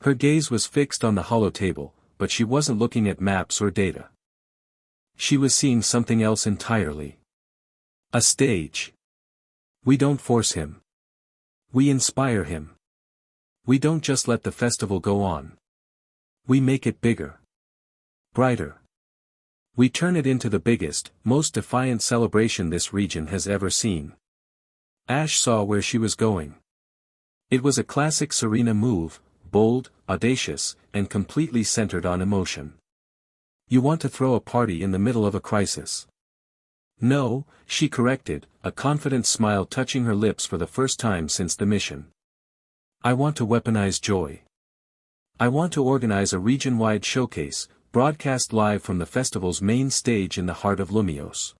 Her gaze was fixed on the hollow table, but she wasn't looking at maps or data. She was seeing something else entirely. A stage. We don't force him. We inspire him. We don't just let the festival go on. We make it bigger. Brighter. We turn it into the biggest, most defiant celebration this region has ever seen. Ash saw where she was going. It was a classic Serena move, bold, audacious, and completely centered on emotion. "You want to throw a party in the middle of a crisis." "No," she corrected, a confident smile touching her lips for the first time since the mission. "I want to weaponize joy. I want to organize a region-wide showcase, broadcast live from the festival's main stage in the heart of Lumios.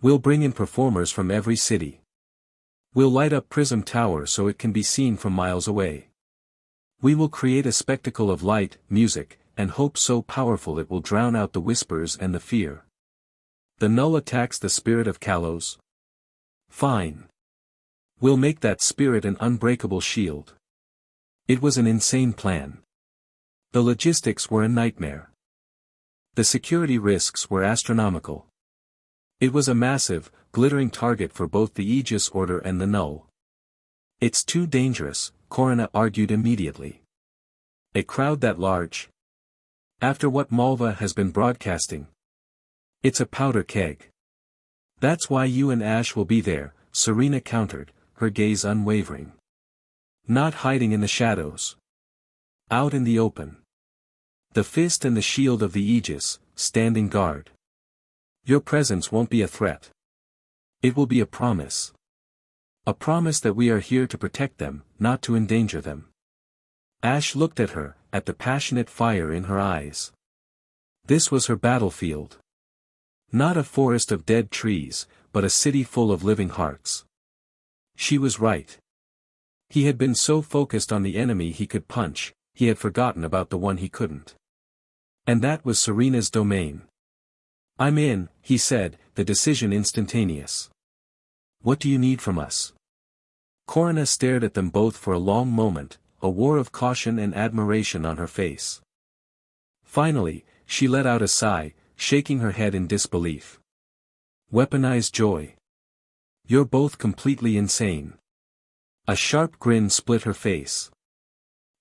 We'll bring in performers from every city. We'll light up Prism Tower so it can be seen from miles away. We will create a spectacle of light, music, and hope so powerful it will drown out the whispers and the fear. The Null attacks the spirit of Kalos. Fine. We'll make that spirit an unbreakable shield." It was an insane plan. The logistics were a nightmare. The security risks were astronomical. It was a massive, glittering target for both the Aegis Order and the Null. "It's too dangerous," Korrina argued immediately. "A crowd that large? After what Malva has been broadcasting? It's a powder keg." "That's why you and Ash will be there," Serena countered, her gaze unwavering. "Not hiding in the shadows. Out in the open. The fist and the shield of the Aegis, standing guard. Your presence won't be a threat. It will be a promise. A promise that we are here to protect them, not to endanger them." Ash looked at her, at the passionate fire in her eyes. This was her battlefield. Not a forest of dead trees, but a city full of living hearts. She was right. He had been so focused on the enemy he could punch, he had forgotten about the one he couldn't. And that was Serena's domain. "I'm in," he said, the decision instantaneous. "What do you need from us?" Korrina stared at them both for a long moment, a war of caution and admiration on her face. Finally, she let out a sigh, shaking her head in disbelief. "Weaponized joy. You're both completely insane." A sharp grin split her face.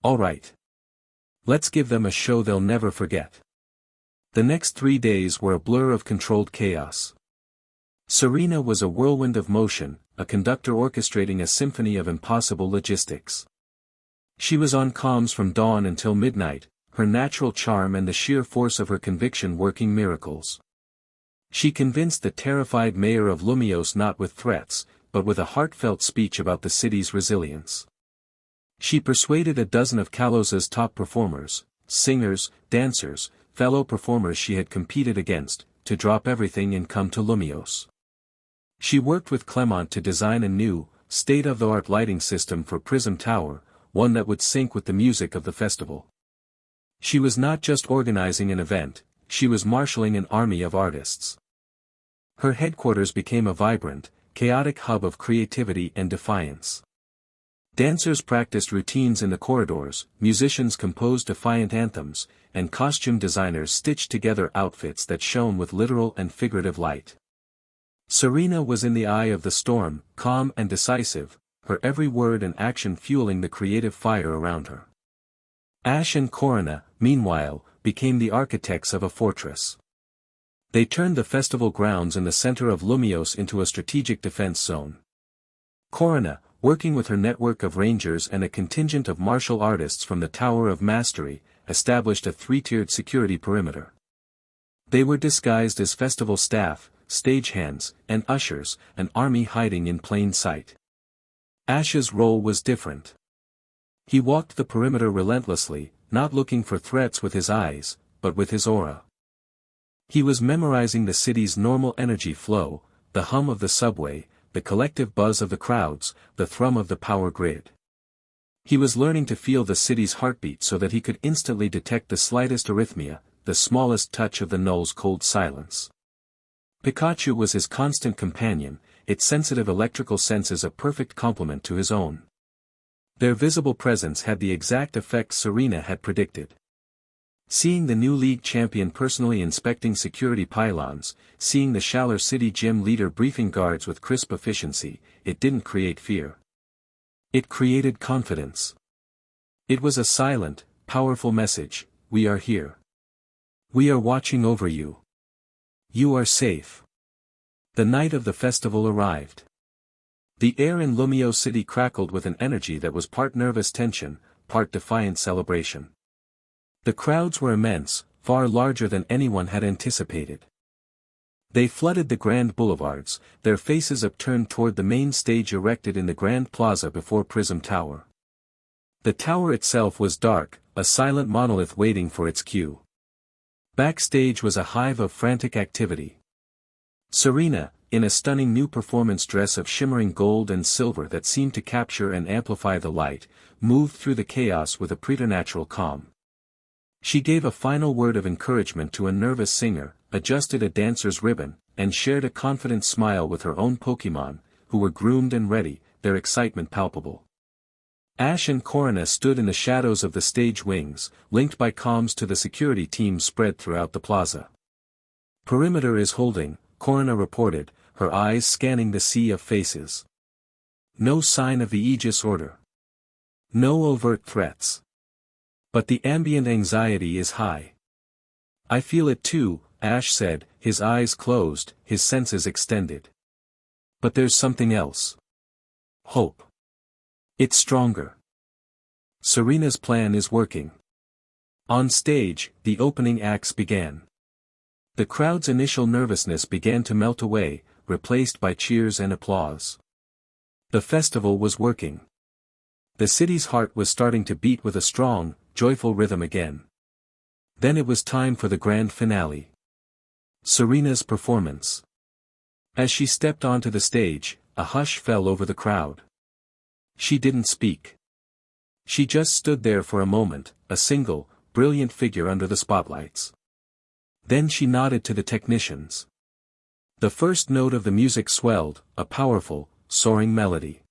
"All right. Let's give them a show they'll never forget." The next 3 days were a blur of controlled chaos. Serena was a whirlwind of motion, a conductor orchestrating a symphony of impossible logistics. She was on comms from dawn until midnight, her natural charm and the sheer force of her conviction working miracles. She convinced the terrified mayor of Lumios not with threats, but with a heartfelt speech about the city's resilience. She persuaded a dozen of Kalos's top performers, singers, dancers, fellow performers she had competed against, to drop everything and come to Lumios. She worked with Clement to design a new, state-of-the-art lighting system for Prism Tower, one that would sync with the music of the festival. She was not just organizing an event, she was marshalling an army of artists. Her headquarters became a vibrant, chaotic hub of creativity and defiance. Dancers practiced routines in the corridors, musicians composed defiant anthems, and costume designers stitched together outfits that shone with literal and figurative light. Serena was in the eye of the storm, calm and decisive, her every word and action fueling the creative fire around her. Ash and Korrina, meanwhile, became the architects of a fortress. They turned the festival grounds in the center of Lumios into a strategic defense zone. Korrina, working with her network of rangers and a contingent of martial artists from the Tower of Mastery, established a three-tiered security perimeter. They were disguised as festival staff, stagehands, and ushers, an army hiding in plain sight. Ash's role was different. He walked the perimeter relentlessly, not looking for threats with his eyes, but with his aura. He was memorizing the city's normal energy flow, the hum of the subway, the collective buzz of the crowds, the thrum of the power grid. He was learning to feel the city's heartbeat so that he could instantly detect the slightest arrhythmia, the smallest touch of the null's cold silence. Pikachu was his constant companion, its sensitive electrical senses a perfect complement to his own. Their visible presence had the exact effect Serena had predicted. Seeing the new league champion personally inspecting security pylons, seeing the Shalar City gym leader briefing guards with crisp efficiency, it didn't create fear. It created confidence. It was a silent, powerful message: we are here. We are watching over you. You are safe. The night of the festival arrived. The air in Lumio City crackled with an energy that was part nervous tension, part defiant celebration. The crowds were immense, far larger than anyone had anticipated. They flooded the grand boulevards, their faces upturned toward the main stage erected in the grand plaza before Prism Tower. The tower itself was dark, a silent monolith waiting for its cue. Backstage was a hive of frantic activity. Serena, in a stunning new performance dress of shimmering gold and silver that seemed to capture and amplify the light, moved through the chaos with a preternatural calm. She gave a final word of encouragement to a nervous singer, adjusted a dancer's ribbon, and shared a confident smile with her own Pokémon, who were groomed and ready, their excitement palpable. Ash and Korrina stood in the shadows of the stage wings, linked by comms to the security team spread throughout the plaza. "Perimeter is holding," Korrina reported, her eyes scanning the sea of faces. "No sign of the Aegis Order. No overt threats. But the ambient anxiety is high." "I feel it too," Ash said, his eyes closed, his senses extended. "But there's something else. Hope. It's stronger. Serena's plan is working." On stage, the opening acts began. The crowd's initial nervousness began to melt away, replaced by cheers and applause. The festival was working. The city's heart was starting to beat with a strong, joyful rhythm again. Then it was time for the grand finale. Serena's performance. As she stepped onto the stage, a hush fell over the crowd. She didn't speak. She just stood there for a moment, a single, brilliant figure under the spotlights. Then she nodded to the technicians. The first note of the music swelled, a powerful, soaring melody.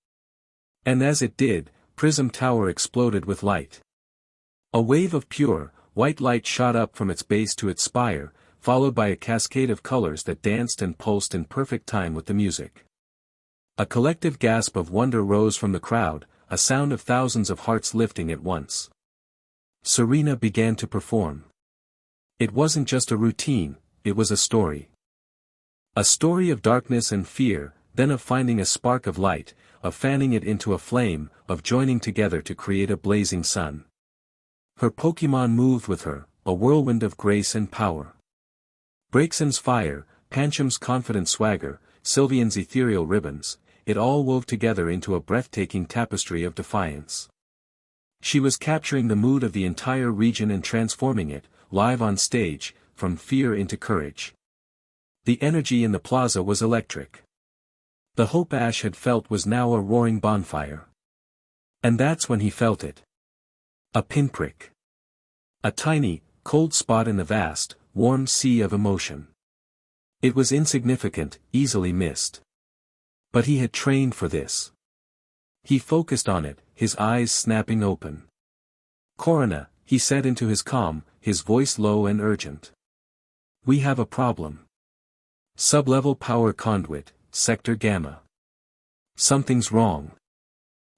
And as it did, Prism Tower exploded with light. A wave of pure, white light shot up from its base to its spire, followed by a cascade of colors that danced and pulsed in perfect time with the music. A collective gasp of wonder rose from the crowd, a sound of thousands of hearts lifting at once. Serena began to perform. It wasn't just a routine, it was a story. A story of darkness and fear, then of finding a spark of light, of fanning it into a flame, of joining together to create a blazing sun. Her Pokémon moved with her, a whirlwind of grace and power. Braixen's fire, Pancham's confident swagger, Sylvian's ethereal ribbons, it all wove together into a breathtaking tapestry of defiance. She was capturing the mood of the entire region and transforming it, live on stage, from fear into courage. The energy in the plaza was electric. The hope Ash had felt was now a roaring bonfire. And that's when he felt it. A pinprick. A tiny, cold spot in the vast, warm sea of emotion. It was insignificant, easily missed. But he had trained for this. He focused on it, his eyes snapping open. "Korrina," he said into his calm, his voice low and urgent. "We have a problem. Sublevel power conduit, Sector Gamma. Something's wrong."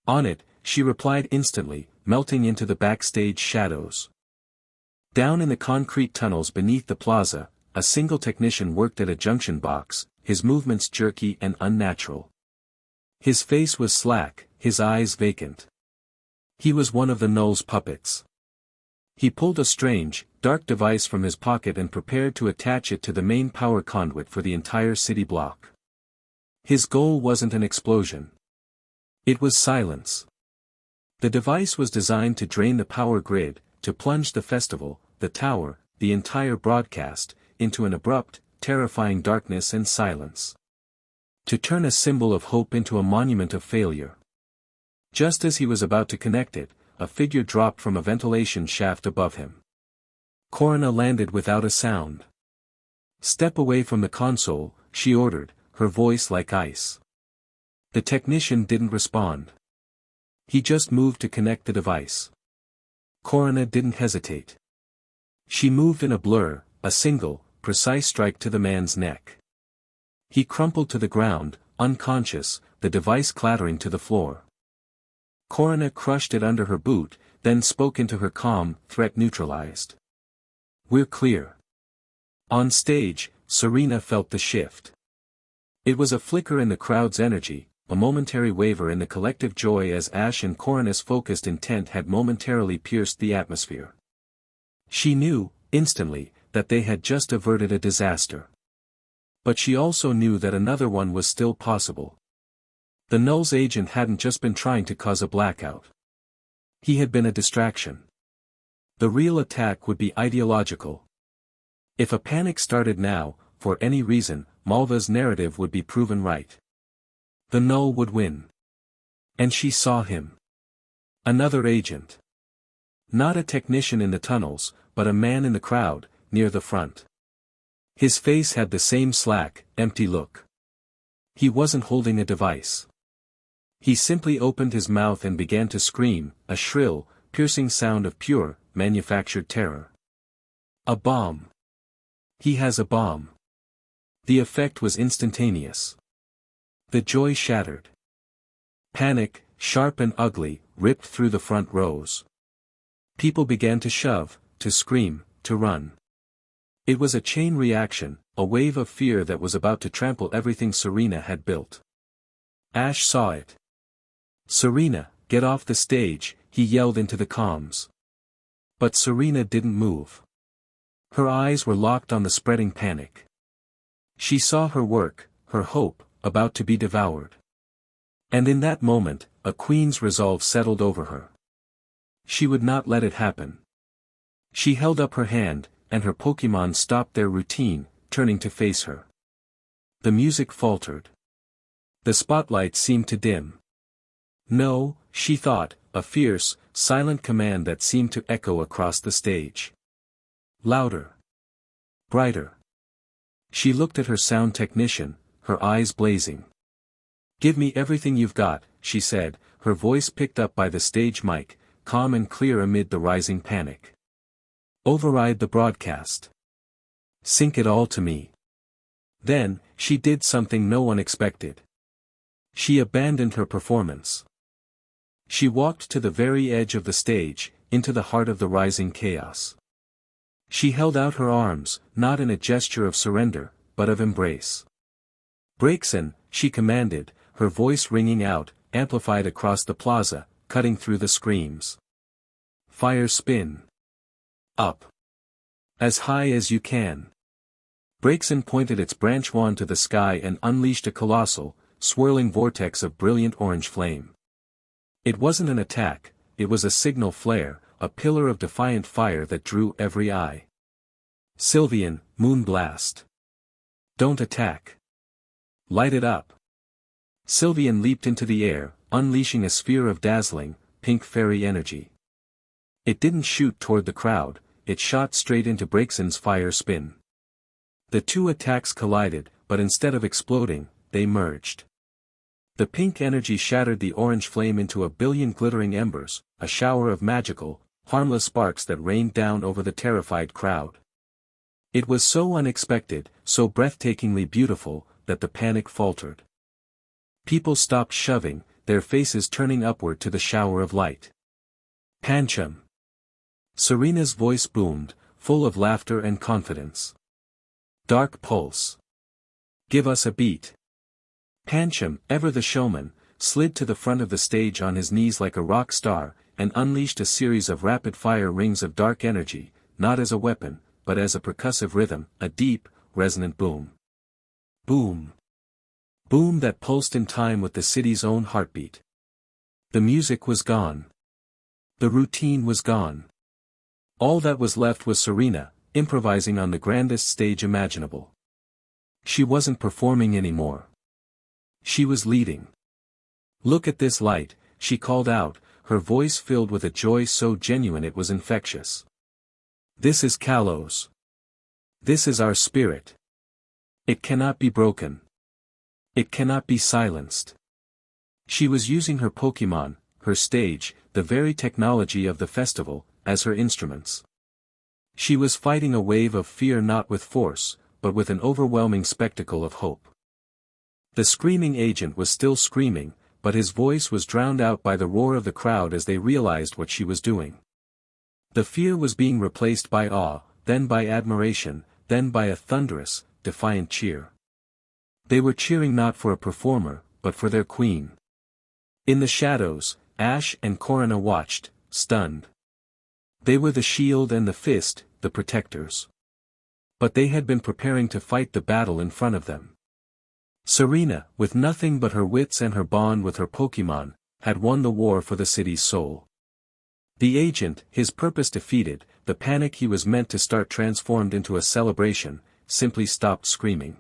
"On it," she replied instantly, melting into the backstage shadows. Down in the concrete tunnels beneath the plaza, a single technician worked at a junction box, his movements jerky and unnatural. His face was slack, his eyes vacant. He was one of the Null's puppets. He pulled a strange, dark device from his pocket and prepared to attach it to the main power conduit for the entire city block. His goal wasn't an explosion. It was silence. The device was designed to drain the power grid, to plunge the festival, the tower, the entire broadcast, into an abrupt, terrifying darkness and silence. To turn a symbol of hope into a monument of failure. Just as he was about to connect it, a figure dropped from a ventilation shaft above him. Korrina landed without a sound. "Step away from the console," she ordered, her voice like ice. The technician didn't respond. He just moved to connect the device. Korrina didn't hesitate. She moved in a blur, a single, precise strike to the man's neck. He crumpled to the ground, unconscious, the device clattering to the floor. Korrina crushed it under her boot, then spoke into her calm, threat neutralized. "We're clear." On stage, Serena felt the shift. It was a flicker in the crowd's energy, a momentary waver in the collective joy as Ash and Korrina's focused intent had momentarily pierced the atmosphere. She knew, instantly, that they had just averted a disaster. But she also knew that another one was still possible. The Null's agent hadn't just been trying to cause a blackout. He had been a distraction. The real attack would be ideological. If a panic started now, for any reason, Malva's narrative would be proven right. The Null would win. And she saw him. Another agent. Not a technician in the tunnels, but a man in the crowd, near the front. His face had the same slack, empty look. He wasn't holding a device. He simply opened his mouth and began to scream, a shrill, piercing sound of pure, manufactured terror. "A bomb. He has a bomb." The effect was instantaneous. The joy shattered. Panic, sharp and ugly, ripped through the front rows. People began to shove, to scream, to run. It was a chain reaction, a wave of fear that was about to trample everything Serena had built. Ash saw it. "Serena, get off the stage," he yelled into the comms. But Serena didn't move. Her eyes were locked on the spreading panic. She saw her work, her hope, about to be devoured. And in that moment, a queen's resolve settled over her. She would not let it happen. She held up her hand, and her Pokémon stopped their routine, turning to face her. The music faltered. The spotlight seemed to dim. No, she thought, a fierce, silent command that seemed to echo across the stage. Louder. Brighter. She looked at her sound technician, her eyes blazing. "Give me everything you've got," she said, her voice picked up by the stage mic, calm and clear amid the rising panic. "Override the broadcast. Sync it all to me." Then, she did something no one expected. She abandoned her performance. She walked to the very edge of the stage, into the heart of the rising chaos. She held out her arms, not in a gesture of surrender, but of embrace. "Breakson," she commanded, her voice ringing out, amplified across the plaza, cutting through the screams. "Fire spin. Up. As high as you can." Breakson pointed its branch wand to the sky and unleashed a colossal, swirling vortex of brilliant orange flame. It wasn't an attack, it was a signal flare, a pillar of defiant fire that drew every eye. "Sylvian, Moonblast. Don't attack. Light it up." Sylvian leaped into the air, unleashing a sphere of dazzling, pink fairy energy. It didn't shoot toward the crowd, it shot straight into Braixen's fire spin. The two attacks collided, but instead of exploding, they merged. The pink energy shattered the orange flame into a billion glittering embers, a shower of magical, harmless sparks that rained down over the terrified crowd. It was so unexpected, so breathtakingly beautiful, that the panic faltered. People stopped shoving, their faces turning upward to the shower of light. Pancham! Serena's voice boomed, full of laughter and confidence. Dark Pulse! Give us a beat! Pancham, ever the showman, slid to the front of the stage on his knees like a rock star, and unleashed a series of rapid-fire rings of dark energy, not as a weapon, but as a percussive rhythm, a deep, resonant boom. Boom! Boom that pulsed in time with the city's own heartbeat. The music was gone. The routine was gone. All that was left was Serena, improvising on the grandest stage imaginable. She wasn't performing anymore. She was leading. Look at this light, she called out, her voice filled with a joy so genuine it was infectious. This is Kalos. This is our spirit. It cannot be broken. It cannot be silenced. She was using her Pokemon, her stage, the very technology of the festival, as her instruments. She was fighting a wave of fear not with force, but with an overwhelming spectacle of hope. The screaming agent was still screaming, but his voice was drowned out by the roar of the crowd as they realized what she was doing. The fear was being replaced by awe, then by admiration, then by a thunderous, defiant cheer. They were cheering not for a performer, but for their queen. In the shadows, Ash and Korrina watched, stunned. They were the shield and the fist, the protectors. But they had been preparing to fight the battle in front of them. Serena, with nothing but her wits and her bond with her Pokemon, had won the war for the city's soul. The agent, his purpose defeated, the panic he was meant to start transformed into a celebration, simply stopped screaming.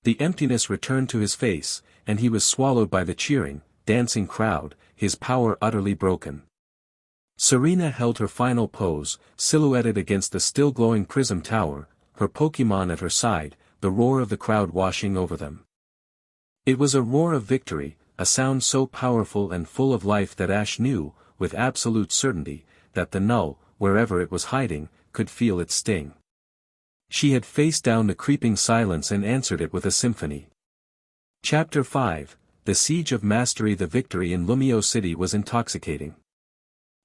The emptiness returned to his face, and he was swallowed by the cheering, dancing crowd, his power utterly broken. Serena held her final pose, silhouetted against the still-glowing prism tower, her Pokemon at her side, the roar of the crowd washing over them. It was a roar of victory, a sound so powerful and full of life that Ash knew, with absolute certainty, that the Null, wherever it was hiding, could feel its sting. She had faced down the creeping silence and answered it with a symphony. Chapter 5, The Siege of Mastery. The victory in Lumio City was intoxicating.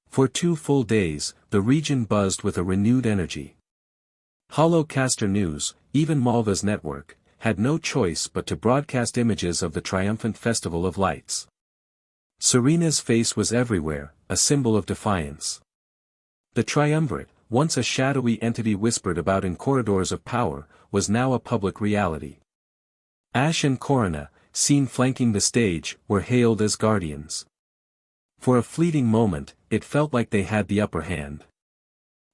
For 2 full days, the region buzzed with a renewed energy. Holocaster News, even Malva's network, had no choice but to broadcast images of the triumphant Festival of Lights. Serena's face was everywhere, a symbol of defiance. The triumvirate, once a shadowy entity whispered about in corridors of power, was now a public reality. Ash and Korrina, seen flanking the stage, were hailed as guardians. For a fleeting moment, it felt like they had the upper hand.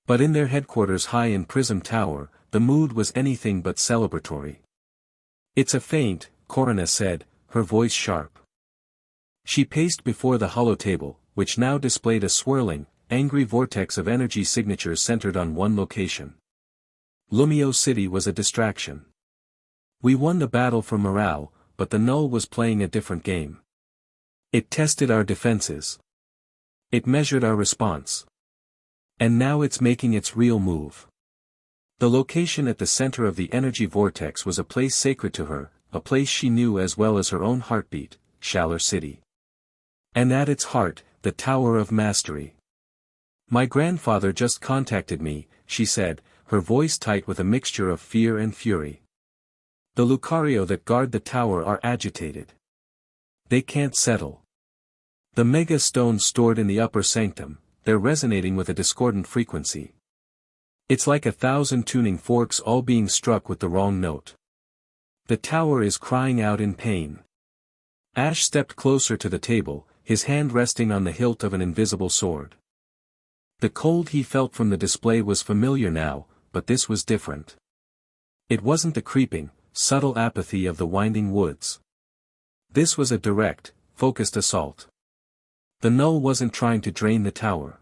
But in their headquarters high in Prism Tower, the mood was anything but celebratory. "It's a feint," Korrina said, her voice sharp. She paced before the holotable, which now displayed a swirling, angry vortex of energy signatures centered on one location. Lumio City was a distraction. We won the battle for morale, but the Null was playing a different game. It tested our defenses. It measured our response. And now it's making its real move. The location at the center of the energy vortex was a place sacred to her, a place she knew as well as her own heartbeat, Shalar City. And at its heart, the Tower of Mastery. "My grandfather just contacted me," she said, her voice tight with a mixture of fear and fury. "The Lucario that guard the tower are agitated. They can't settle. The mega stones stored in the upper sanctum, they're resonating with a discordant frequency. It's like 1,000 tuning forks all being struck with the wrong note. The tower is crying out in pain." Ash stepped closer to the table, his hand resting on the hilt of an invisible sword. The cold he felt from the display was familiar now, but this was different. It wasn't the creeping, subtle apathy of the winding woods. This was a direct, focused assault. The Null wasn't trying to drain the tower.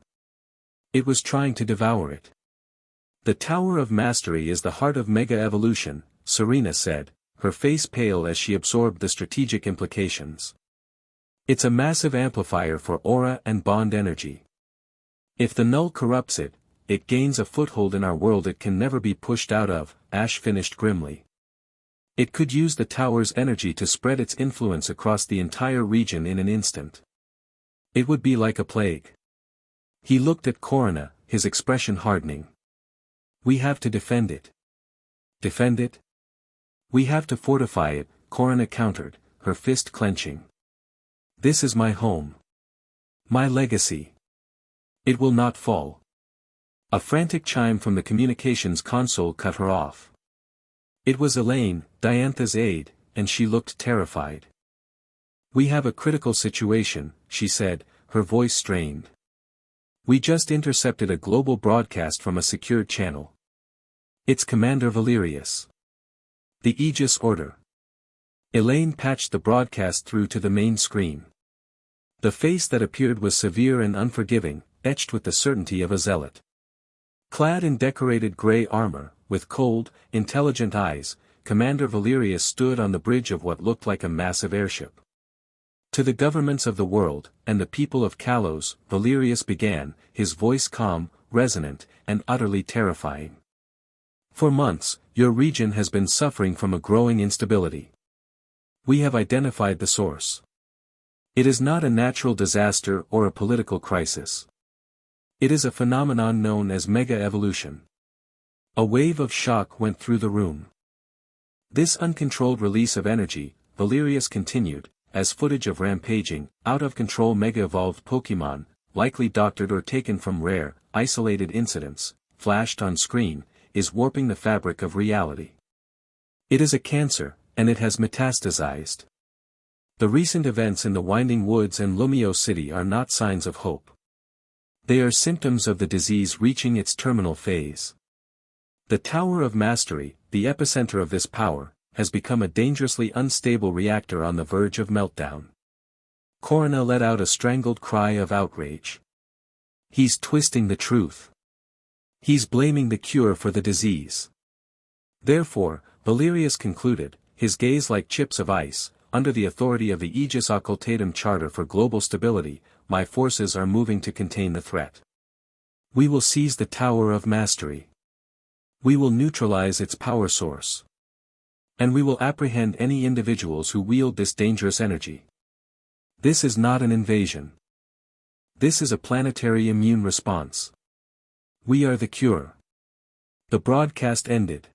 It was trying to devour it. The Tower of Mastery is the heart of Mega Evolution, Serena said, her face pale as she absorbed the strategic implications. It's a massive amplifier for aura and bond energy. If the null corrupts it, it gains a foothold in our world it can never be pushed out of, Ash finished grimly. It could use the tower's energy to spread its influence across the entire region in an instant. It would be like a plague. He looked at Korrina, his expression hardening. We have to defend it. Defend it? We have to fortify it, Korrina countered, her fist clenching. This is my home. My legacy. It will not fall. A frantic chime from the communications console cut her off. It was Elaine, Diantha's aide, and she looked terrified. We have a critical situation, she said, her voice strained. We just intercepted a global broadcast from a secured channel. It's Commander Valerius. The Aegis Order. Elaine patched the broadcast through to the main screen. The face that appeared was severe and unforgiving, etched with the certainty of a zealot. Clad in decorated gray armor, with cold, intelligent eyes, Commander Valerius stood on the bridge of what looked like a massive airship. To the governments of the world, and the people of Kalos, Valerius began, his voice calm, resonant, and utterly terrifying. For months, your region has been suffering from a growing instability. We have identified the source. It is not a natural disaster or a political crisis. It is a phenomenon known as mega evolution. A wave of shock went through the room. This uncontrolled release of energy, Valerius continued, as footage of rampaging, out-of-control mega-evolved Pokémon, likely doctored or taken from rare, isolated incidents, flashed on screen, is warping the fabric of reality. It is a cancer, and it has metastasized. The recent events in the Winding Woods and Lumio City are not signs of hope. They are symptoms of the disease reaching its terminal phase. The Tower of Mastery, the epicenter of this power, has become a dangerously unstable reactor on the verge of meltdown. Korrina let out a strangled cry of outrage. He's twisting the truth. He's blaming the cure for the disease. Therefore, Valerius concluded, his gaze like chips of ice, under the authority of the Aegis Occultatum Charter for Global Stability, my forces are moving to contain the threat. We will seize the Tower of Mastery. We will neutralize its power source. And we will apprehend any individuals who wield this dangerous energy. This is not an invasion. This is a planetary immune response. We are the cure. The broadcast ended.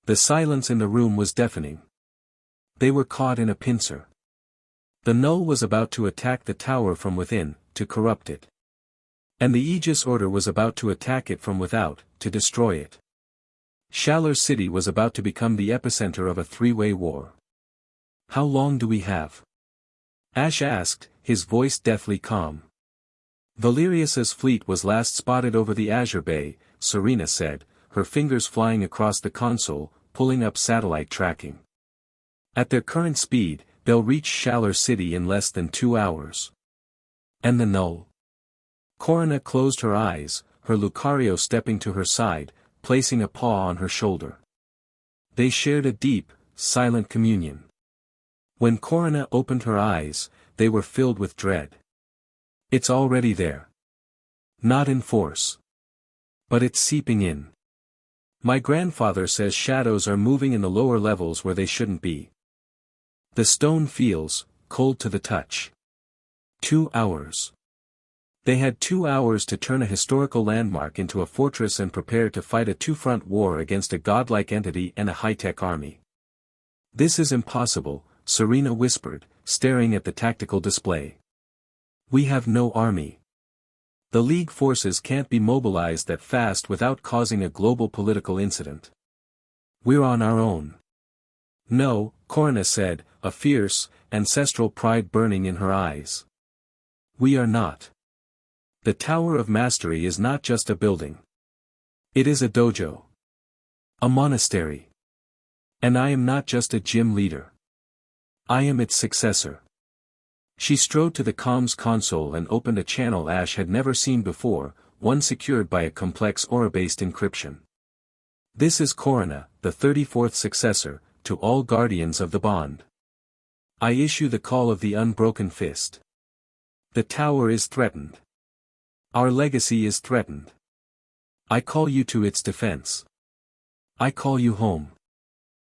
The silence in the room was deafening. They were caught in a pincer. The null was about to attack the tower from within, to corrupt it. And the Aegis Order was about to attack it from without, to destroy it. Shalar City was about to become the epicenter of a three-way war. How long do we have? Ash asked, his voice deathly calm. Valerius's fleet was last spotted over the Azure Bay, Serena said, her fingers flying across the console, pulling up satellite tracking. At their current speed, they'll reach Shalar City in less than 2 hours. And the null? Korrina closed her eyes, her Lucario stepping to her side, placing a paw on her shoulder. They shared a deep, silent communion. When Korrina opened her eyes, they were filled with dread. It's already there. Not in force. But it's seeping in. My grandfather says shadows are moving in the lower levels where they shouldn't be. The stone feels, cold to the touch. 2 hours. They had 2 hours to turn a historical landmark into a fortress and prepare to fight a two-front war against a godlike entity and a high-tech army. This is impossible, Serena whispered, staring at the tactical display. We have no army. The League forces can't be mobilized that fast without causing a global political incident. We're on our own. No, Korrina said, a fierce, ancestral pride burning in her eyes. We are not. The Tower of Mastery is not just a building. It is a dojo. A monastery. And I am not just a gym leader. I am its successor. She strode to the comms console and opened a channel Ash had never seen before, one secured by a complex aura-based encryption. This is Korrina, the 34th successor, to all guardians of the bond. I issue the call of the unbroken fist. The tower is threatened. Our legacy is threatened. I call you to its defense. I call you home.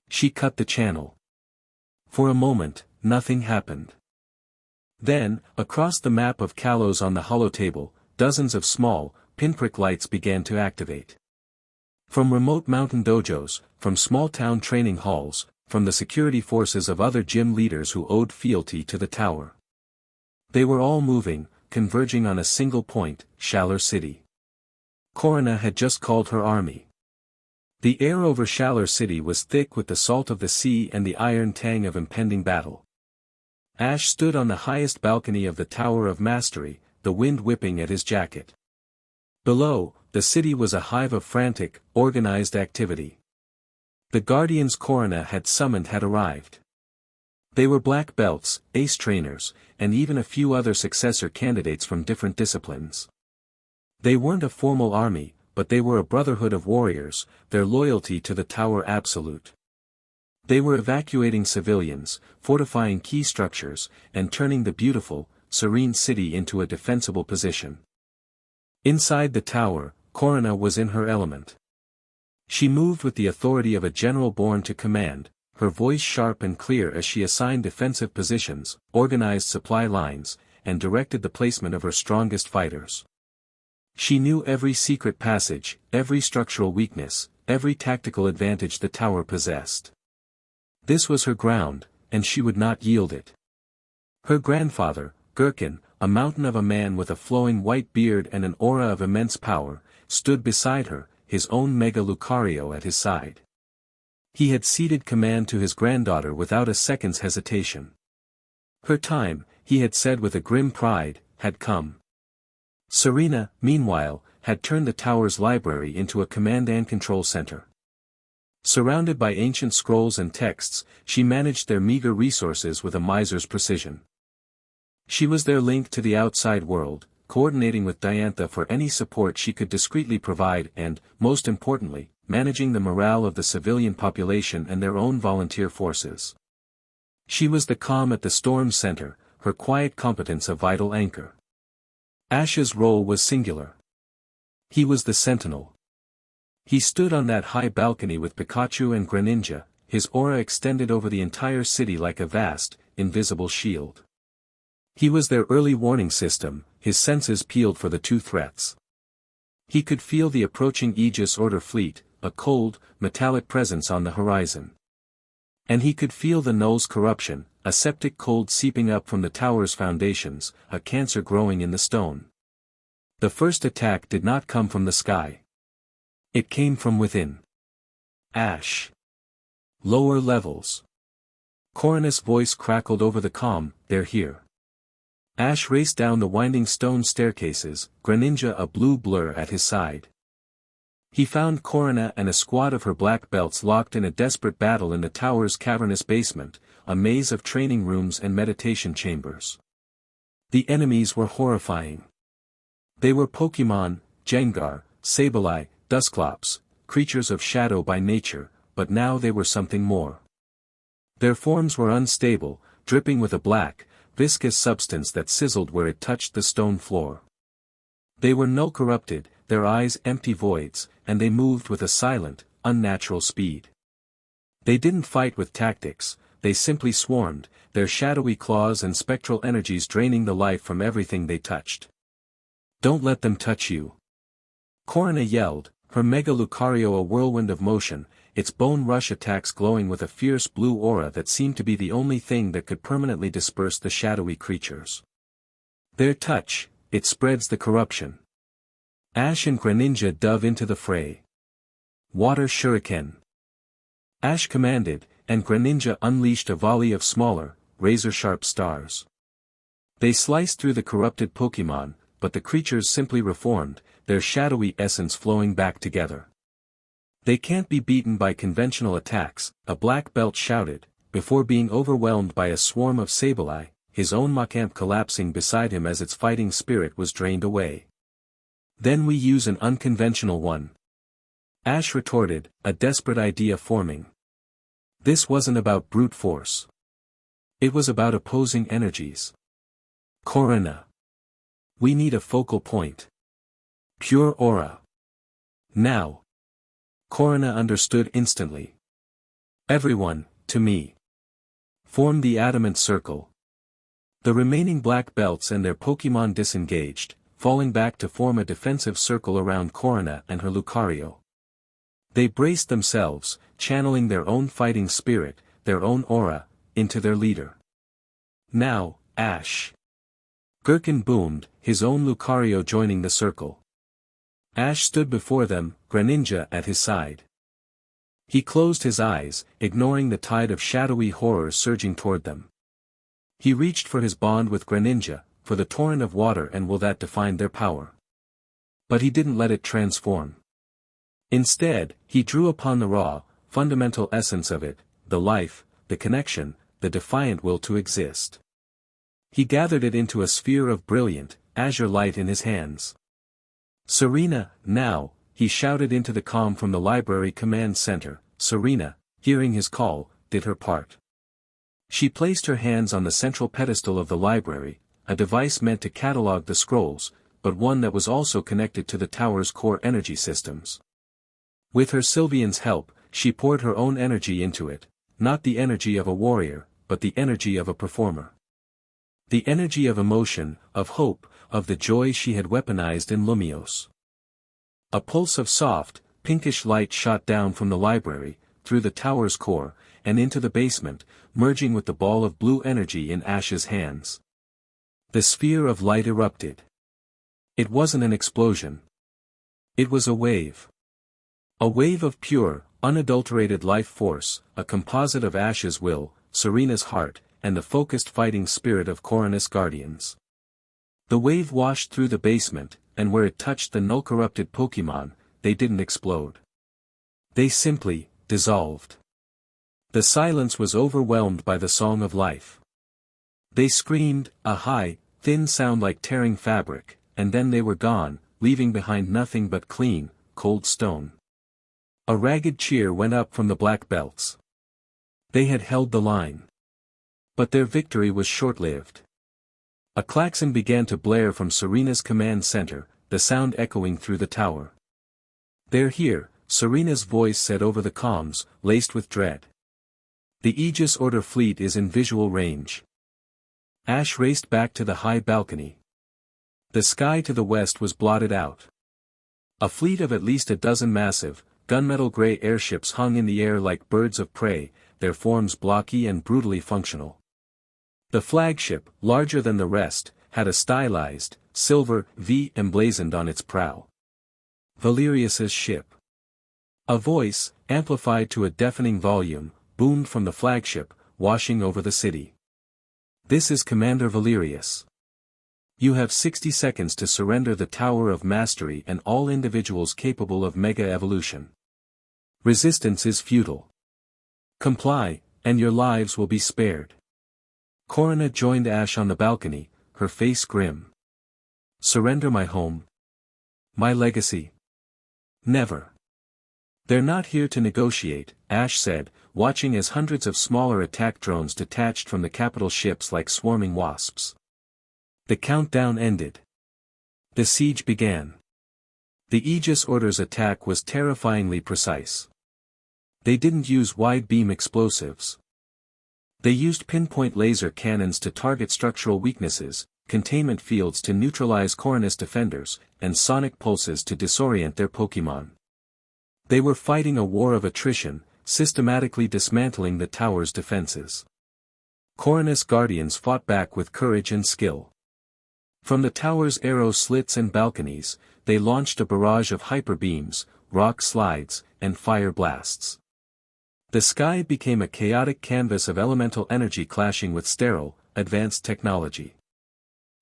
She cut the channel. For a moment, nothing happened. Then, across the map of Kalos on the holotable, dozens of small, pinprick lights began to activate. From remote mountain dojos, from small-town training halls, from the security forces of other gym leaders who owed fealty to the tower. They were all moving, converging on a single point, Shalar City. Korrina had just called her army. The air over Shalar City was thick with the salt of the sea and the iron tang of impending battle. Ash stood on the highest balcony of the Tower of Mastery, the wind whipping at his jacket. Below, the city was a hive of frantic, organized activity. The guardians Korrina had summoned had arrived. They were black belts, ace trainers, and even a few other successor candidates from different disciplines. They weren't a formal army, but they were a brotherhood of warriors, their loyalty to the tower absolute. They were evacuating civilians, fortifying key structures, and turning the beautiful, serene city into a defensible position. Inside the tower, Korrina was in her element. She moved with the authority of a general born to command, her voice sharp and clear as she assigned defensive positions, organized supply lines, and directed the placement of her strongest fighters. She knew every secret passage, every structural weakness, every tactical advantage the tower possessed. This was her ground, and she would not yield it. Her grandfather, Gherkin, a mountain of a man with a flowing white beard and an aura of immense power, stood beside her, his own Mega Lucario at his side. He had ceded command to his granddaughter without a second's hesitation. Her time, he had said with a grim pride, had come. Serena, meanwhile, had turned the tower's library into a command and control center. Surrounded by ancient scrolls and texts, she managed their meager resources with a miser's precision. She was their link to the outside world, coordinating with Diantha for any support she could discreetly provide and, most importantly, managing the morale of the civilian population and their own volunteer forces. She was the calm at the storm's center, her quiet competence a vital anchor. Ash's role was singular. He was the sentinel. He stood on that high balcony with Pikachu and Greninja, his aura extended over the entire city like a vast, invisible shield. He was their early warning system, his senses peeled for the two threats. He could feel the approaching Aegis Order fleet, a cold, metallic presence on the horizon. And he could feel the null's corruption, a septic cold seeping up from the tower's foundations, a cancer growing in the stone. The first attack did not come from the sky. It came from within. Ash. Lower levels. Korrina's voice crackled over the calm, "They're here." Ash raced down the winding stone staircases, Greninja a blue blur at his side. He found Korrina and a squad of her black belts locked in a desperate battle in the tower's cavernous basement, a maze of training rooms and meditation chambers. The enemies were horrifying. They were Pokémon, Gengar, Sableye, Dusclops, creatures of shadow by nature, but now they were something more. Their forms were unstable, dripping with a black, viscous substance that sizzled where it touched the stone floor. They were null-corrupted, their eyes empty voids, and they moved with a silent, unnatural speed. They didn't fight with tactics, they simply swarmed, their shadowy claws and spectral energies draining the life from everything they touched. "Don't let them touch you!" Korrina yelled, her Mega Lucario a whirlwind of motion, its bone rush attacks glowing with a fierce blue aura that seemed to be the only thing that could permanently disperse the shadowy creatures. Their touch, it spreads the corruption. Ash and Greninja dove into the fray. Water Shuriken. Ash commanded, and Greninja unleashed a volley of smaller, razor-sharp stars. They sliced through the corrupted Pokémon, but the creatures simply reformed, their shadowy essence flowing back together. "They can't be beaten by conventional attacks," a black belt shouted, before being overwhelmed by a swarm of Sableye, his own Machamp collapsing beside him as its fighting spirit was drained away. Then we use an unconventional one. Ash retorted, a desperate idea forming. This wasn't about brute force. It was about opposing energies. Korrina. We need a focal point. Pure aura. Now. Korrina understood instantly. Everyone, to me. Form the adamant circle. The remaining black belts and their Pokémon disengaged, falling back to form a defensive circle around Korrina and her Lucario. They braced themselves, channeling their own fighting spirit, their own aura, into their leader. Now, Ash. Gherkin boomed, his own Lucario joining the circle. Ash stood before them, Greninja at his side. He closed his eyes, ignoring the tide of shadowy horrors surging toward them. He reached for his bond with Greninja, for the torrent of water and will that defined their power. But he didn't let it transform. Instead, he drew upon the raw, fundamental essence of it, the life, the connection, the defiant will to exist. He gathered it into a sphere of brilliant, azure light in his hands. Serena, now, he shouted into the calm from the library command center. Serena, hearing his call, did her part. She placed her hands on the central pedestal of the library, a device meant to catalog the scrolls, but one that was also connected to the tower's core energy systems. With her Sylvian's help, she poured her own energy into it, not the energy of a warrior, but the energy of a performer. The energy of emotion, of hope, of the joy she had weaponized in Lumiose. A pulse of soft, pinkish light shot down from the library, through the tower's core, and into the basement, merging with the ball of blue energy in Ash's hands. The sphere of light erupted. It wasn't an explosion. It was a wave. A wave of pure, unadulterated life force, a composite of Ash's will, Serena's heart, and the focused fighting spirit of Korrina's guardians. The wave washed through the basement, and where it touched the null-corrupted Pokémon, they didn't explode. They simply dissolved. The silence was overwhelmed by the song of life. They screamed, a high, thin sound like tearing fabric, and then they were gone, leaving behind nothing but clean, cold stone. A ragged cheer went up from the black belts. They had held the line. But their victory was short-lived. A klaxon began to blare from Serena's command center, the sound echoing through the tower. "They're here," Serena's voice said over the comms, laced with dread. "The Aegis Order fleet is in visual range." Ash raced back to the high balcony. The sky to the west was blotted out. A fleet of at least a dozen massive, gunmetal gray airships hung in the air like birds of prey, their forms blocky and brutally functional. The flagship, larger than the rest, had a stylized, silver V emblazoned on its prow. Valerius's ship. A voice, amplified to a deafening volume, boomed from the flagship, washing over the city. "This is Commander Valerius. You have 60 seconds to surrender the Tower of Mastery and all individuals capable of Mega Evolution. Resistance is futile. Comply, and your lives will be spared." Korrina joined Ash on the balcony, her face grim. "Surrender my home? My legacy? Never." "They're not here to negotiate," Ash said, watching as hundreds of smaller attack drones detached from the capital ships like swarming wasps. The countdown ended. The siege began. The Aegis Order's attack was terrifyingly precise. They didn't use wide-beam explosives. They used pinpoint laser cannons to target structural weaknesses, containment fields to neutralize Korrina's defenders, and sonic pulses to disorient their Pokémon. They were fighting a war of attrition, systematically dismantling the tower's defenses. Korrina's guardians fought back with courage and skill. From the tower's arrow slits and balconies, they launched a barrage of hyper beams, rock slides, and fire blasts. The sky became a chaotic canvas of elemental energy clashing with sterile, advanced technology.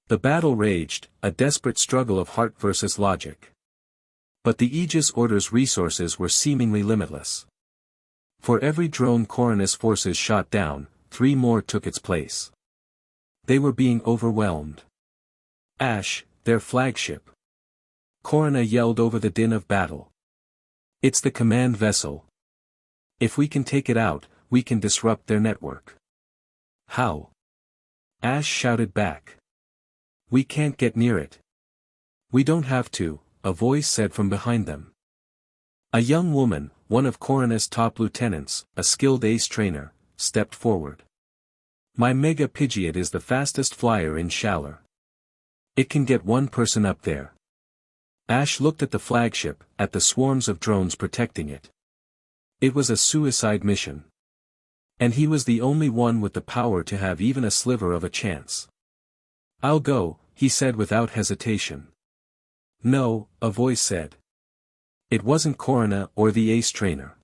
The battle raged, a desperate struggle of heart versus logic. But the Aegis Order's resources were seemingly limitless. For every drone Korrina's forces shot down, 3 more took its place. They were being overwhelmed. Ash, their flagship. Korrina yelled over the din of battle. It's the command vessel. If we can take it out, we can disrupt their network. How? Ash shouted back. We can't get near it. We don't have to, a voice said from behind them. A young woman, one of Korrina's top lieutenants, a skilled ace trainer, stepped forward. My Mega Pidgeot is the fastest flyer in Shalar. It can get one person up there. Ash looked at the flagship, at the swarms of drones protecting it. It was a suicide mission. And he was the only one with the power to have even a sliver of a chance. I'll go, he said without hesitation. No, a voice said. It wasn't Korrina or the ace trainer.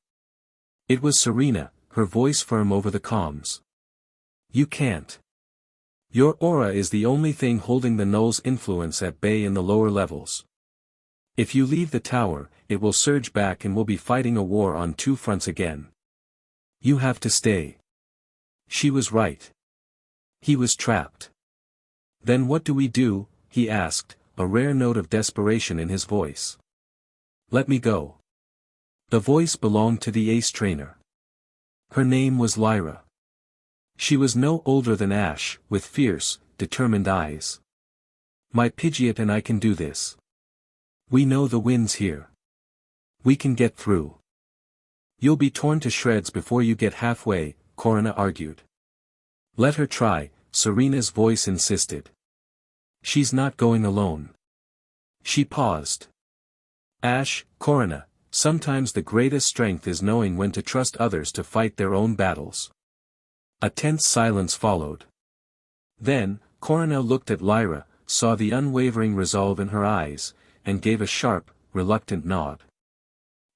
It was Serena, her voice firm over the comms. You can't. Your aura is the only thing holding the null's influence at bay in the lower levels. If you leave the tower, it will surge back and we'll be fighting a war on two fronts again. You have to stay. She was right. He was trapped. Then what do we do? He asked, a rare note of desperation in his voice. Let me go. The voice belonged to the ace trainer. Her name was Lyra. She was no older than Ash, with fierce, determined eyes. My Pidgeot and I can do this. We know the wind's here. We can get through. You'll be torn to shreds before you get halfway, Korrina argued. Let her try, Serena's voice insisted. She's not going alone. She paused. Ash, Korrina, sometimes the greatest strength is knowing when to trust others to fight their own battles. A tense silence followed. Then, Korrina looked at Lyra, saw the unwavering resolve in her eyes, and gave a sharp, reluctant nod.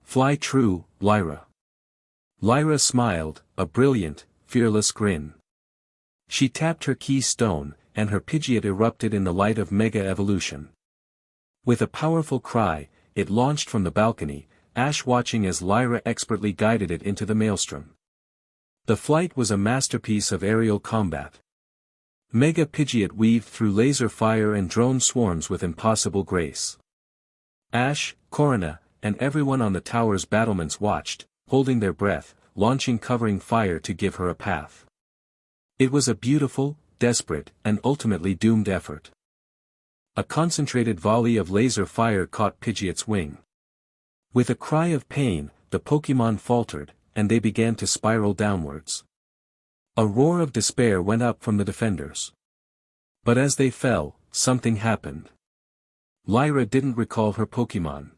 Fly true, Lyra. Lyra smiled, a brilliant, fearless grin. She tapped her key stone, and her Pidgeot erupted in the light of Mega Evolution. With a powerful cry, it launched from the balcony, Ash watching as Lyra expertly guided it into the maelstrom. The flight was a masterpiece of aerial combat. Mega Pidgeot weaved through laser fire and drone swarms with impossible grace. Ash, Korrina, and everyone on the tower's battlements watched, holding their breath, launching covering fire to give her a path. It was a beautiful, desperate, and ultimately doomed effort. A concentrated volley of laser fire caught Pidgeot's wing. With a cry of pain, the Pokémon faltered, and they began to spiral downwards. A roar of despair went up from the defenders. But as they fell, something happened. Lyra didn't recall her Pokémon.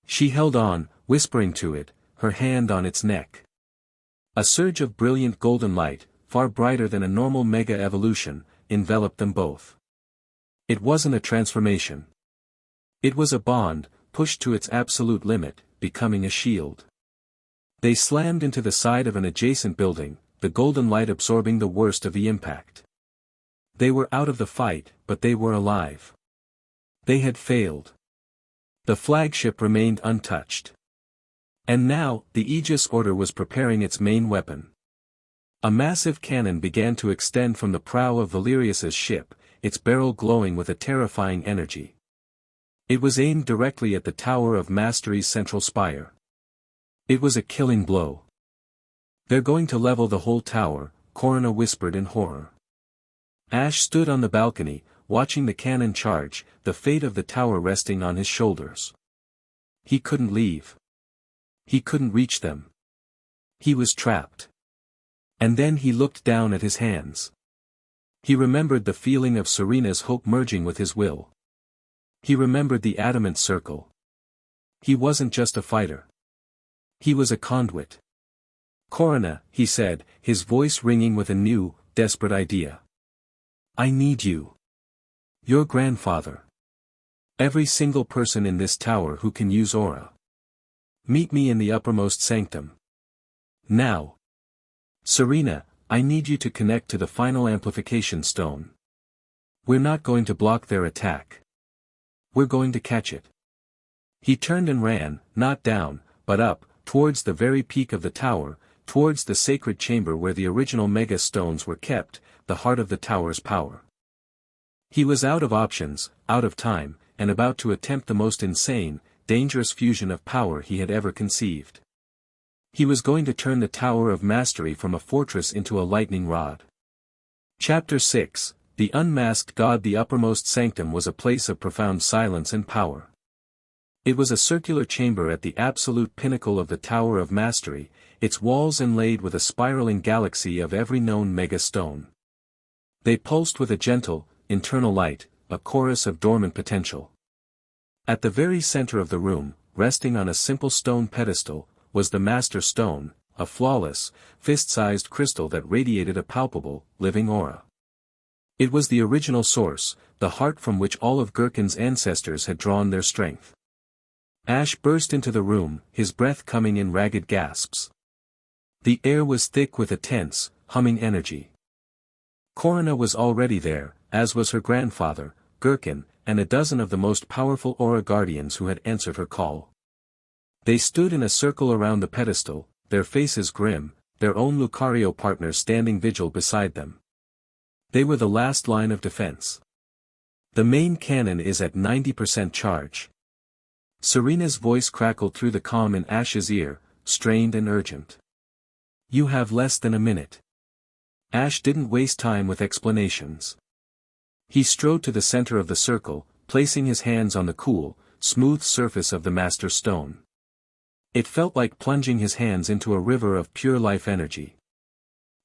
She held on, whispering to it, her hand on its neck. A surge of brilliant golden light, far brighter than a normal Mega Evolution, enveloped them both. It wasn't a transformation. It was a bond, pushed to its absolute limit, becoming a shield. They slammed into the side of an adjacent building, the golden light absorbing the worst of the impact. They were out of the fight, but they were alive. They had failed. The flagship remained untouched. And now, the Aegis Order was preparing its main weapon. A massive cannon began to extend from the prow of Valerius's ship, its barrel glowing with a terrifying energy. It was aimed directly at the Tower of Mastery's central spire. It was a killing blow. They're going to level the whole tower, Korrina whispered in horror. Ash stood on the balcony, watching the cannon charge, the fate of the tower resting on his shoulders. He couldn't leave. He couldn't reach them. He was trapped. And then he looked down at his hands. He remembered the feeling of Serena's hope merging with his will. He remembered the adamant circle. He wasn't just a fighter. He was a conduit. Korrina, he said, his voice ringing with a new, desperate idea. I need you. Your grandfather. Every single person in this tower who can use aura. Meet me in the uppermost sanctum. Now. Serena, I need you to connect to the final amplification stone. We're not going to block their attack. We're going to catch it. He turned and ran, not down, but up, towards the very peak of the tower, towards the sacred chamber where the original mega stones were kept, the heart of the tower's power. He was out of options, out of time, and about to attempt the most insane, dangerous fusion of power he had ever conceived. He was going to turn the Tower of Mastery from a fortress into a lightning rod. Chapter 6, The Unmasked God. The uppermost sanctum was a place of profound silence and power. It was a circular chamber at the absolute pinnacle of the Tower of Mastery, its walls inlaid with a spiraling galaxy of every known mega-stone. They pulsed with a gentle, internal light, a chorus of dormant potential. At the very center of the room, resting on a simple stone pedestal, was the Master Stone, a flawless, fist-sized crystal that radiated a palpable, living aura. It was the original source, the heart from which all of Gurken's ancestors had drawn their strength. Ash burst into the room, his breath coming in ragged gasps. The air was thick with a tense, humming energy. Korrina was already there, as was her grandfather, Gurken, and a dozen of the most powerful aura guardians who had answered her call. They stood in a circle around the pedestal, their faces grim, their own Lucario partners standing vigil beside them. They were the last line of defense. The main cannon is at 90% charge. Serena's voice crackled through the calm in Ash's ear, strained and urgent. You have less than a minute. Ash didn't waste time with explanations. He strode to the center of the circle, placing his hands on the cool, smooth surface of the Master Stone. It felt like plunging his hands into a river of pure life energy.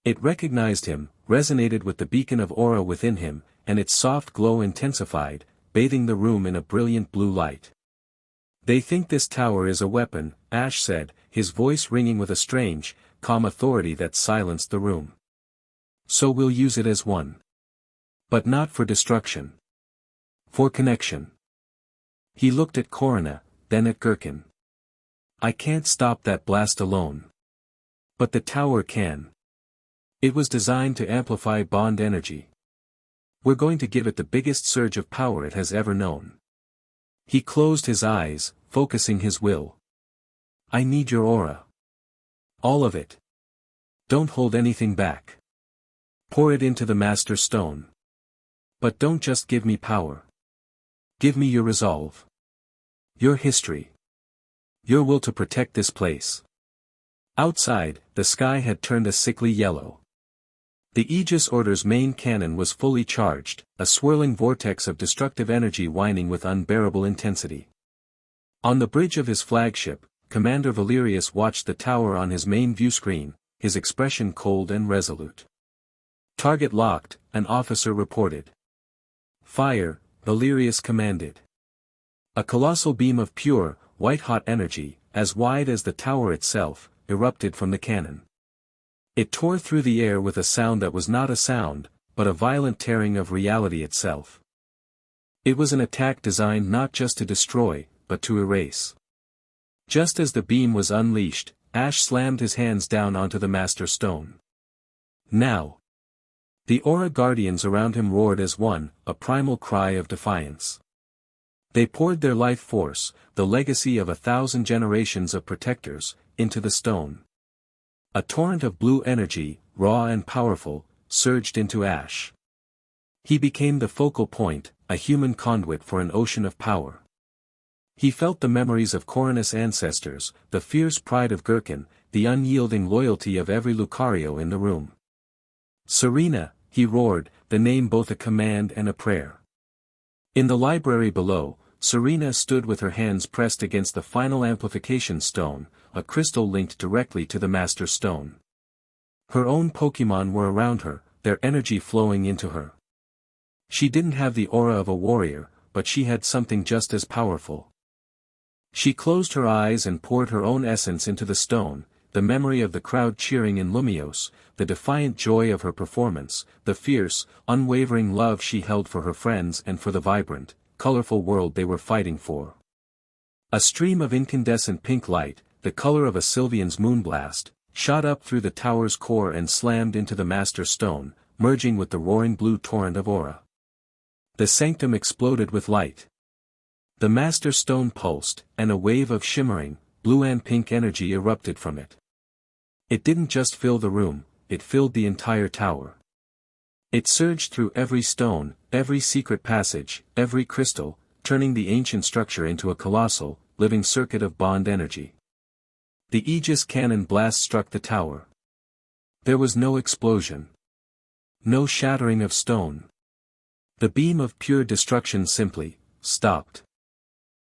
It recognized him, resonated with the beacon of aura within him, and its soft glow intensified, bathing the room in a brilliant blue light. They think this tower is a weapon, Ash said, his voice ringing with a strange, calm authority that silenced the room. So we'll use it as one. But not for destruction. For connection. He looked at Korrina, then at Gurken. I can't stop that blast alone. But the tower can. It was designed to amplify bond energy. We're going to give it the biggest surge of power it has ever known. He closed his eyes, focusing his will. I need your aura. All of it. Don't hold anything back. Pour it into the Master Stone. But don't just give me power. Give me your resolve. Your history. Your will to protect this place. Outside, the sky had turned a sickly yellow. The Aegis Order's main cannon was fully charged, a swirling vortex of destructive energy whining with unbearable intensity. On the bridge of his flagship, Commander Valerius watched the tower on his main view screen, his expression cold and resolute. Target locked, an officer reported. Fire, Valerius commanded. A colossal beam of pure, white-hot energy, as wide as the tower itself, erupted from the cannon. It tore through the air with a sound that was not a sound, but a violent tearing of reality itself. It was an attack designed not just to destroy, but to erase. Just as the beam was unleashed, Ash slammed his hands down onto the Master Stone. Now. The Aura Guardians around him roared as one, a primal cry of defiance. They poured their life force, the legacy of 1,000 generations of protectors, into the stone. A torrent of blue energy, raw and powerful, surged into Ash. He became the focal point, a human conduit for an ocean of power. He felt the memories of Korrina's ancestors, the fierce pride of Gurken, the unyielding loyalty of every Lucario in the room. Serena, he roared, the name both a command and a prayer. In the library below, Serena stood with her hands pressed against the final amplification stone, a crystal linked directly to the Master Stone. Her own Pokémon were around her, their energy flowing into her. She didn't have the aura of a warrior, but she had something just as powerful. She closed her eyes and poured her own essence into the stone, the memory of the crowd cheering in Lumiose, the defiant joy of her performance, the fierce, unwavering love she held for her friends and for the vibrant, colorful world they were fighting for. A stream of incandescent pink light, the color of a Sylvian's moonblast, shot up through the tower's core and slammed into the Master Stone, merging with the roaring blue torrent of aura. The sanctum exploded with light. The Master Stone pulsed, and a wave of shimmering, blue and pink energy erupted from it. It didn't just fill the room, it filled the entire tower. It surged through every stone, every secret passage, every crystal, turning the ancient structure into a colossal, living circuit of bond energy. The Aegis cannon blast struck the tower. There was no explosion. No shattering of stone. The beam of pure destruction simply stopped.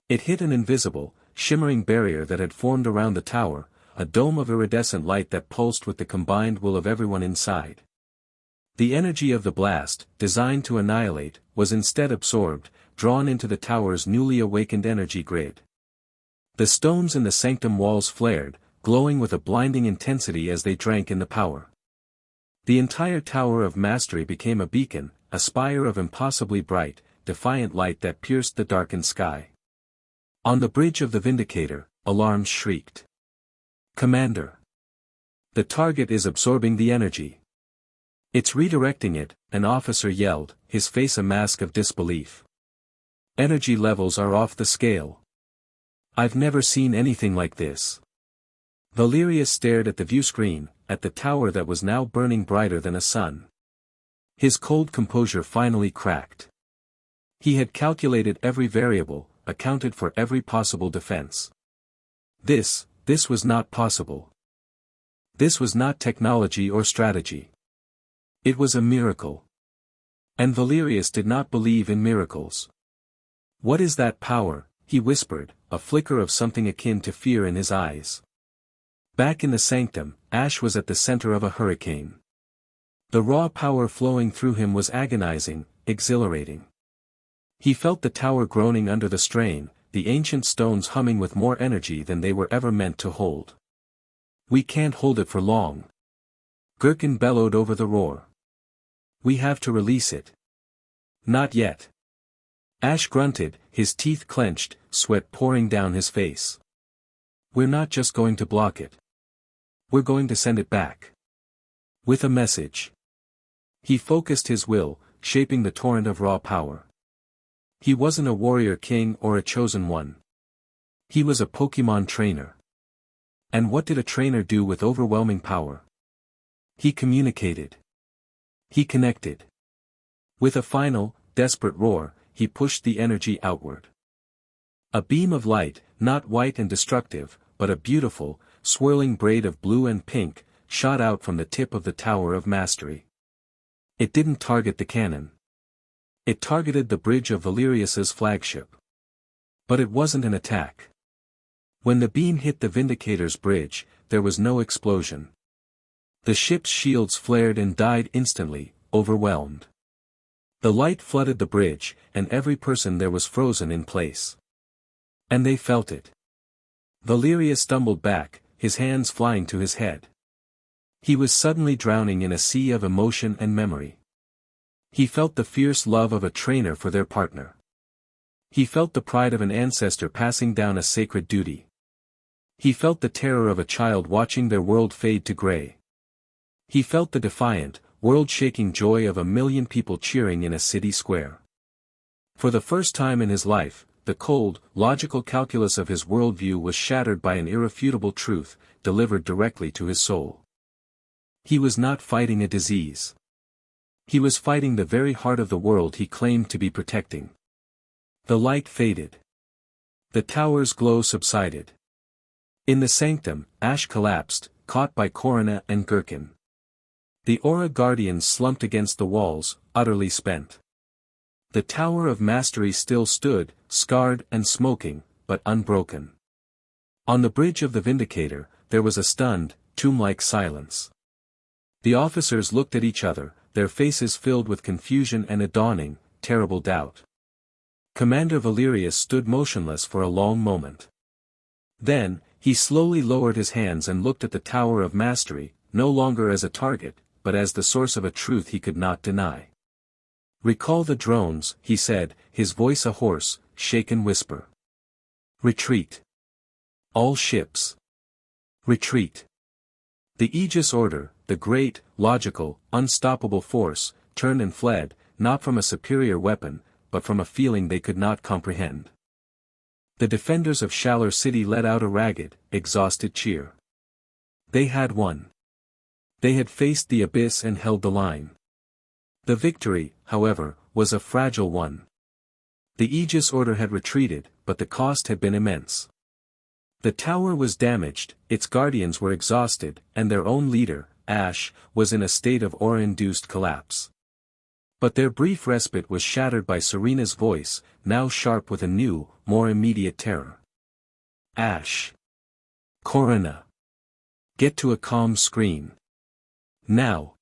It hit an invisible, shimmering barrier that had formed around the tower, a dome of iridescent light that pulsed with the combined will of everyone inside. The energy of the blast, designed to annihilate, was instead absorbed, drawn into the tower's newly awakened energy grid. The stones in the sanctum walls flared, glowing with a blinding intensity as they drank in the power. The entire Tower of Mastery became a beacon, a spire of impossibly bright, defiant light that pierced the darkened sky. On the bridge of the Vindicator, alarms shrieked. "Commander! The target is absorbing the energy. It's redirecting it," an officer yelled, his face a mask of disbelief. "Energy levels are off the scale. I've never seen anything like this." Valerius stared at the viewscreen, at the tower that was now burning brighter than a sun. His cold composure finally cracked. He had calculated every variable, accounted for every possible defense. This was not possible. This was not technology or strategy. It was a miracle. And Valerius did not believe in miracles. "What is that power?" he whispered, a flicker of something akin to fear in his eyes. Back in the sanctum, Ash was at the center of a hurricane. The raw power flowing through him was agonizing, exhilarating. He felt the tower groaning under the strain, the ancient stones humming with more energy than they were ever meant to hold. "We can't hold it for long," Gherkin bellowed over the roar. "We have to release it." "Not yet." Ash grunted, his teeth clenched, sweat pouring down his face. "We're not just going to block it. We're going to send it back. With a message." He focused his will, shaping the torrent of raw power. He wasn't a warrior king or a chosen one. He was a Pokemon trainer. And what did a trainer do with overwhelming power? He communicated. He connected. With a final, desperate roar, he pushed the energy outward. A beam of light, not white and destructive, but a beautiful, swirling braid of blue and pink, shot out from the tip of the Tower of Mastery. It didn't target the cannon. It targeted the bridge of Valerius's flagship. But it wasn't an attack. When the beam hit the Vindicator's bridge, there was no explosion. The ship's shields flared and died instantly, overwhelmed. The light flooded the bridge, and every person there was frozen in place. And they felt it. Valerius stumbled back, his hands flying to his head. He was suddenly drowning in a sea of emotion and memory. He felt the fierce love of a trainer for their partner. He felt the pride of an ancestor passing down a sacred duty. He felt the terror of a child watching their world fade to gray. He felt the defiant, world-shaking joy of 1,000,000 people cheering in a city square. For the first time in his life, the cold, logical calculus of his worldview was shattered by an irrefutable truth, delivered directly to his soul. He was not fighting a disease. He was fighting the very heart of the world he claimed to be protecting. The light faded. The tower's glow subsided. In the sanctum, Ash collapsed, caught by Korrina and Gherkin. The Aura Guardians slumped against the walls, utterly spent. The Tower of Mastery still stood, scarred and smoking, but unbroken. On the bridge of the Vindicator, there was a stunned, tomb-like silence. The officers looked at each other, their faces filled with confusion and a dawning, terrible doubt. Commander Valerius stood motionless for a long moment. Then, he slowly lowered his hands and looked at the Tower of Mastery, no longer as a target, but as the source of a truth he could not deny. "Recall the drones," he said, his voice a hoarse, shaken whisper. "Retreat. All ships. Retreat." The Aegis Order, the great, logical, unstoppable force, turned and fled, not from a superior weapon, but from a feeling they could not comprehend. The defenders of Shalor City let out a ragged, exhausted cheer. They had won. They had faced the abyss and held the line. The victory, however, was a fragile one. The Aegis Order had retreated, but the cost had been immense. The tower was damaged, its guardians were exhausted, and their own leader, Ash, was in a state of aura-induced collapse. But their brief respite was shattered by Serena's voice, now sharp with a new, more immediate terror. Ash. Korrina. Get to a calm screen. Now.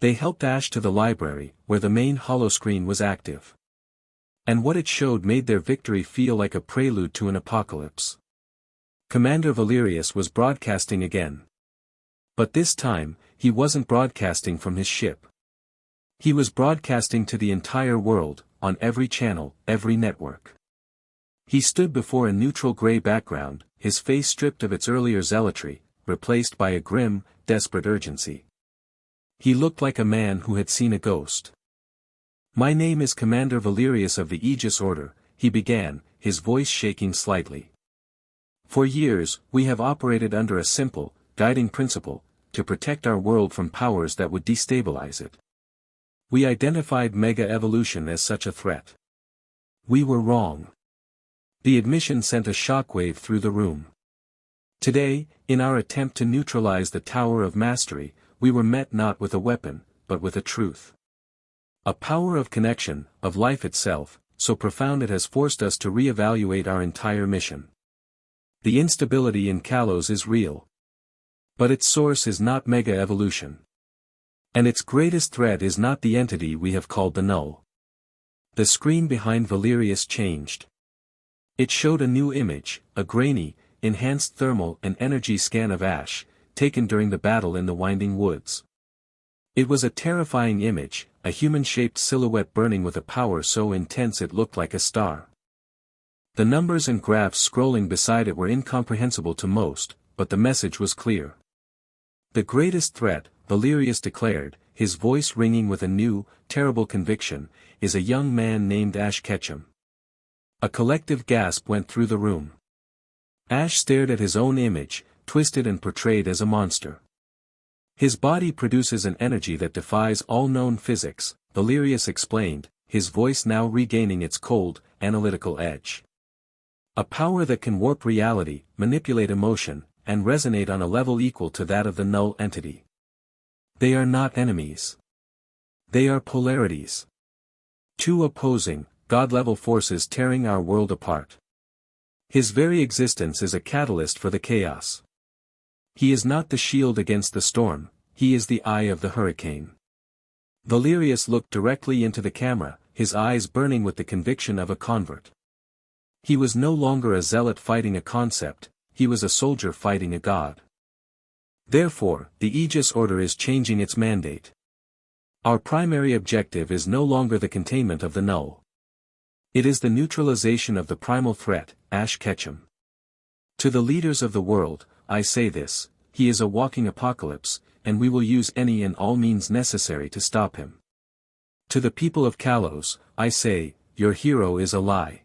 They helped Ash to the library, where the main holoscreen was active. And what it showed made their victory feel like a prelude to an apocalypse. Commander Valerius was broadcasting again. But this time, he wasn't broadcasting from his ship. He was broadcasting to the entire world, on every channel, every network. He stood before a neutral gray background, his face stripped of its earlier zealotry, replaced by a grim, desperate urgency. He looked like a man who had seen a ghost. "My name is Commander Valerius of the Aegis Order," he began, his voice shaking slightly. "For years, we have operated under a simple, guiding principle, to protect our world from powers that would destabilize it. We identified mega-evolution as such a threat. We were wrong." The admission sent a shockwave through the room. Today, in our attempt to neutralize the Tower of Mastery, we were met not with a weapon, but with a truth. A power of connection, of life itself, so profound it has forced us to re-evaluate our entire mission. The instability in Kalos is real. But its source is not mega-evolution. And its greatest threat is not the entity we have called the Null. The screen behind Valerius changed. It showed a new image, a grainy, enhanced thermal and energy scan of Ash, taken during the battle in the Winding Woods. It was a terrifying image, a human-shaped silhouette burning with a power so intense it looked like a star. The numbers and graphs scrolling beside it were incomprehensible to most, but the message was clear. The greatest threat, Valerius declared, his voice ringing with a new, terrible conviction, is a young man named Ash Ketchum. A collective gasp went through the room. Ash stared at his own image, twisted and portrayed as a monster. His body produces an energy that defies all known physics, Valerius explained, his voice now regaining its cold, analytical edge. A power that can warp reality, manipulate emotion, and resonate on a level equal to that of the null entity. They are not enemies. They are polarities. Two opposing, God-level forces tearing our world apart. His very existence is a catalyst for the chaos. He is not the shield against the storm, he is the eye of the hurricane. Valerius looked directly into the camera, his eyes burning with the conviction of a convert. He was no longer a zealot fighting a concept, he was a soldier fighting a god. Therefore, the Aegis Order is changing its mandate. Our primary objective is no longer the containment of the null. It is the neutralization of the primal threat, Ash Ketchum. To the leaders of the world, I say this, he is a walking apocalypse, and we will use any and all means necessary to stop him. To the people of Kalos, I say, your hero is a lie.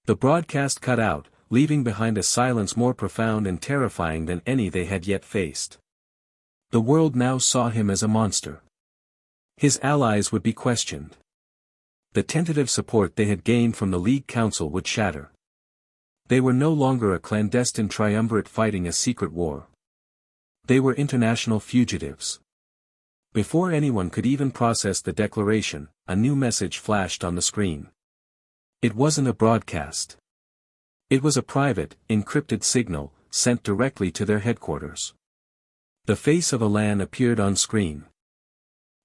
The broadcast cut out, leaving behind a silence more profound and terrifying than any they had yet faced. The world now saw him as a monster. His allies would be questioned. The tentative support they had gained from the League Council would shatter. They were no longer a clandestine triumvirate fighting a secret war. They were international fugitives. Before anyone could even process the declaration, a new message flashed on the screen. It wasn't a broadcast. It was a private, encrypted signal, sent directly to their headquarters. The face of Alan appeared on screen.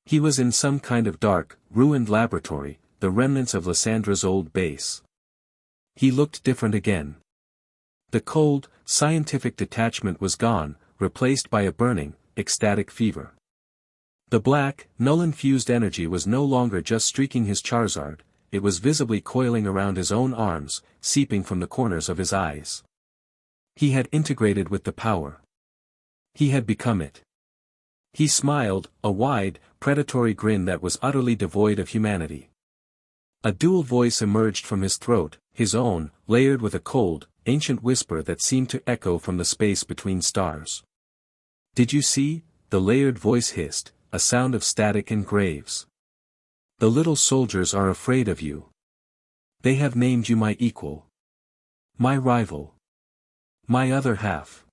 He was in some kind of dark, ruined laboratory, the remnants of Lyssandra's old base. He looked different again. The cold, scientific detachment was gone, replaced by a burning, ecstatic fever. The black, null-infused energy was no longer just streaking his Charizard, it was visibly coiling around his own arms, seeping from the corners of his eyes. He had integrated with the power. He had become it. He smiled, a wide, predatory grin that was utterly devoid of humanity. A dual voice emerged from his throat, his own, layered with a cold, ancient whisper that seemed to echo from the space between stars. "Did you see?" the layered voice hissed, a sound of static and graves. "The little soldiers are afraid of you. They have named you my equal. My rival. My other half.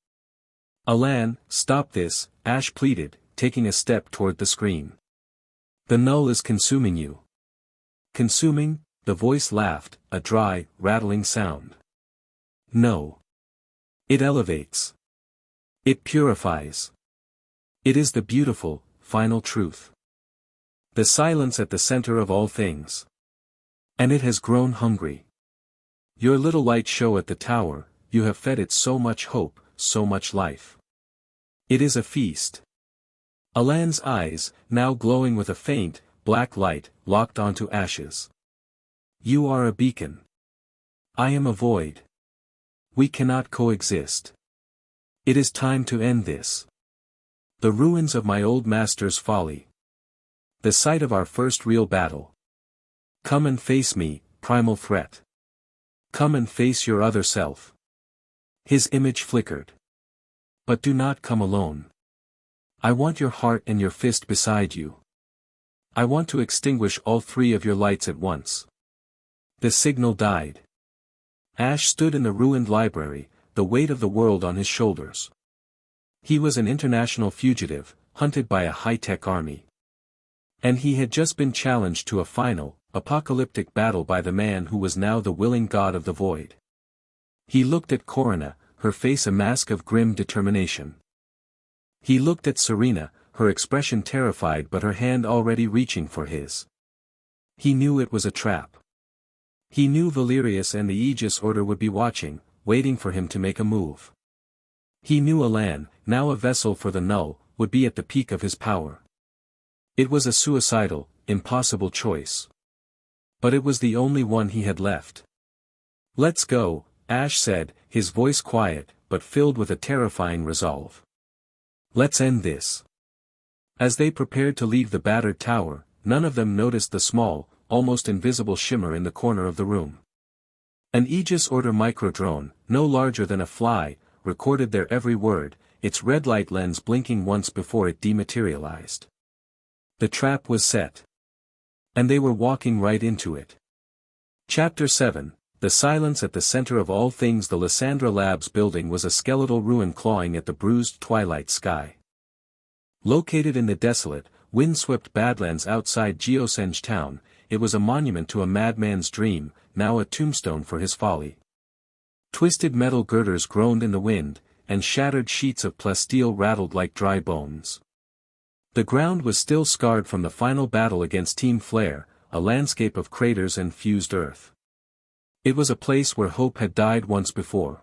Alan, stop this, Ash pleaded, taking a step toward the screen. The null is consuming you. Consuming? The voice laughed, a dry, rattling sound. No. It elevates. It purifies. It is the beautiful, final truth. The silence at the center of all things. And it has grown hungry. Your little light show at the tower, you have fed it so much hope, so much life. It is a feast. Alan's eyes, now glowing with a faint, black light, locked onto Ash's. You are a beacon. I am a void. We cannot coexist. It is time to end this. The ruins of my old master's folly. The site of our first real battle. Come and face me, primal threat. Come and face your other self. His image flickered. But do not come alone. I want your heart and your fist beside you. I want to extinguish all three of your lights at once. The signal died. Ash stood in the ruined library, the weight of the world on his shoulders. He was an international fugitive, hunted by a high-tech army. And he had just been challenged to a final, apocalyptic battle by the man who was now the willing god of the void. He looked at Korrina, her face a mask of grim determination. He looked at Serena, her expression terrified but her hand already reaching for his. He knew it was a trap. He knew Valerius and the Aegis Order would be watching, waiting for him to make a move. He knew Alan, now a vessel for the null, would be at the peak of his power. It was a suicidal, impossible choice. But it was the only one he had left. Let's go, Ash said, his voice quiet, but filled with a terrifying resolve. Let's end this. As they prepared to leave the battered tower, none of them noticed the small, almost invisible shimmer in the corner of the room. An Aegis Order microdrone, no larger than a fly, recorded their every word, its red light lens blinking once before it dematerialized. The trap was set. And they were walking right into it. Chapter 7. The silence at the center of all things. The Lysandra Labs building was a skeletal ruin clawing at the bruised twilight sky. Located in the desolate, windswept badlands outside Geosenge town, it was a monument to a madman's dream, now a tombstone for his folly. Twisted metal girders groaned in the wind, and shattered sheets of plasteel rattled like dry bones. The ground was still scarred from the final battle against Team Flare, a landscape of craters and fused earth. It was a place where hope had died once before.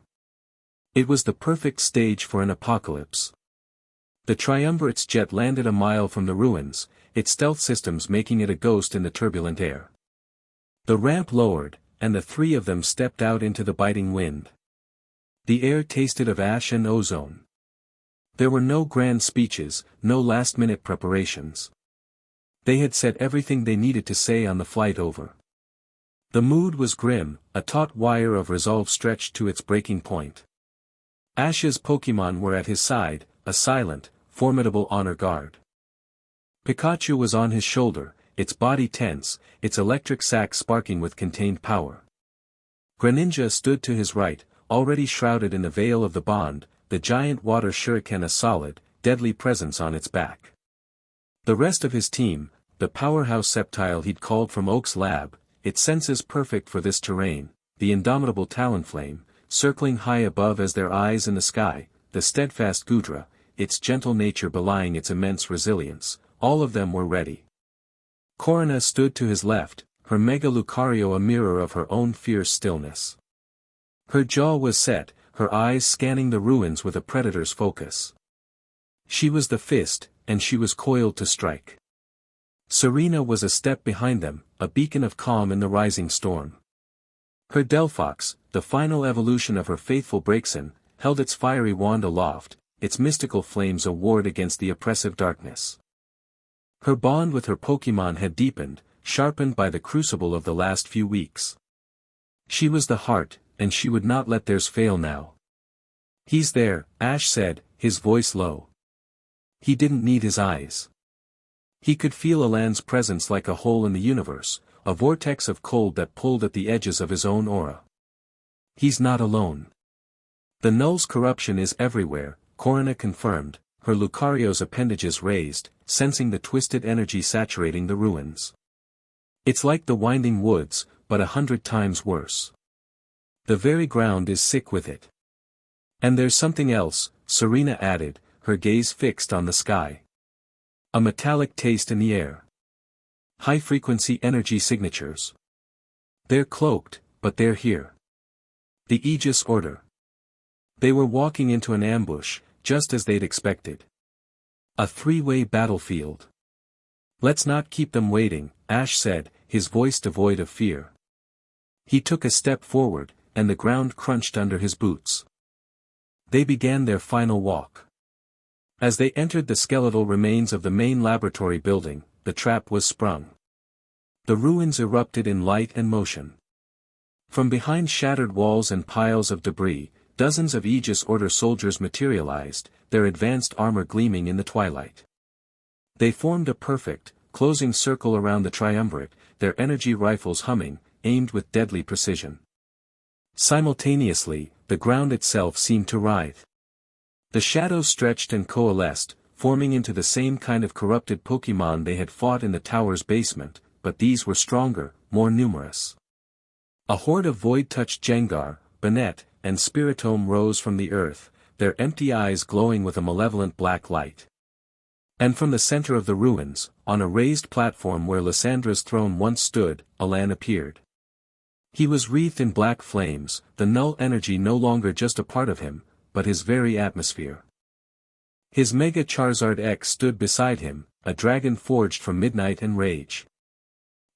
It was the perfect stage for an apocalypse. The Triumvirate's jet landed a mile from the ruins, its stealth systems making it a ghost in the turbulent air. The ramp lowered, and the three of them stepped out into the biting wind. The air tasted of ash and ozone. There were no grand speeches, no last-minute preparations. They had said everything they needed to say on the flight over. The mood was grim, a taut wire of resolve stretched to its breaking point. Ash's Pokémon were at his side, a silent, formidable honor guard. Pikachu was on his shoulder, its body tense, its electric sac sparking with contained power. Greninja stood to his right, already shrouded in the veil of the bond, the giant water shuriken a solid, deadly presence on its back. The rest of his team, the powerhouse Sceptile he'd called from Oak's lab, its senses perfect for this terrain, the indomitable Talonflame, circling high above as their eyes in the sky, the steadfast Gudra, its gentle nature belying its immense resilience, all of them were ready. Korrina stood to his left, her Mega Lucario a mirror of her own fierce stillness. Her jaw was set, her eyes scanning the ruins with a predator's focus. She was the fist, and she was coiled to strike. Serena was a step behind them, a beacon of calm in the rising storm. Her Delphox, the final evolution of her faithful Braixen, held its fiery wand aloft, its mystical flames a ward against the oppressive darkness. Her bond with her Pokémon had deepened, sharpened by the crucible of the last few weeks. She was the heart, and she would not let theirs fail now. He's there, Ash said, his voice low. He didn't need his eyes. He could feel Alan's presence like a hole in the universe, a vortex of cold that pulled at the edges of his own aura. He's not alone. The null's corruption is everywhere, Korrina confirmed, her Lucario's appendages raised, sensing the twisted energy saturating the ruins. It's like the winding woods, but 100 times worse. The very ground is sick with it. And there's something else, Serena added, her gaze fixed on the sky. A metallic taste in the air. High-frequency energy signatures. They're cloaked, but they're here. The Aegis Order. They were walking into an ambush, just as they'd expected. A three-way battlefield. Let's not keep them waiting, Ash said, his voice devoid of fear. He took a step forward, and the ground crunched under his boots. They began their final walk. As they entered the skeletal remains of the main laboratory building, the trap was sprung. The ruins erupted in light and motion. From behind shattered walls and piles of debris, dozens of Aegis Order soldiers materialized, their advanced armor gleaming in the twilight. They formed a perfect, closing circle around the triumvirate, their energy rifles humming, aimed with deadly precision. Simultaneously, the ground itself seemed to writhe. The shadows stretched and coalesced, forming into the same kind of corrupted Pokémon they had fought in the tower's basement, but these were stronger, more numerous. A horde of void-touched Jengar, Banette, and Spiritome rose from the earth, their empty eyes glowing with a malevolent black light. And from the center of the ruins, on a raised platform where Lyssandra's throne once stood, Alan appeared. He was wreathed in black flames, the null energy no longer just a part of him, but his very atmosphere. His Mega Charizard X stood beside him, a dragon forged from midnight and rage.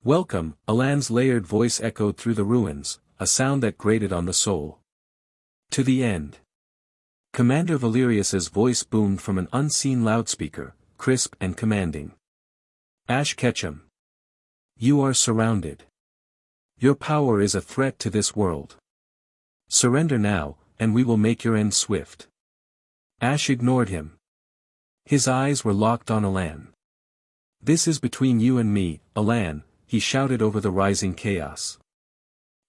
"Welcome," Alan's layered voice echoed through the ruins, a sound that grated on the soul. "To the end." Commander Valerius's voice boomed from an unseen loudspeaker, crisp and commanding. "Ash Ketchum. You are surrounded. Your power is a threat to this world. Surrender now, and we will make your end swift." Ash ignored him. His eyes were locked on Alan. "This is between you and me, Alan," he shouted over the rising chaos.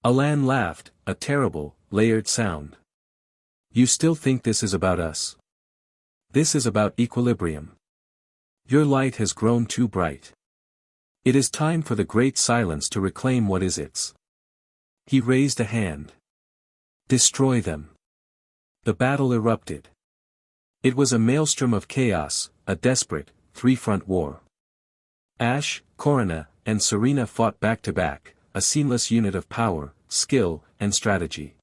Alan laughed, a terrible, layered sound. "You still think this is about us? This is about equilibrium. Your light has grown too bright. It is time for the great silence to reclaim what is its." He raised a hand. "Destroy them." The battle erupted. It was a maelstrom of chaos, a desperate, three-front war. Ash, Korrina, and Serena fought back-to-back, a seamless unit of power, skill, and strategy.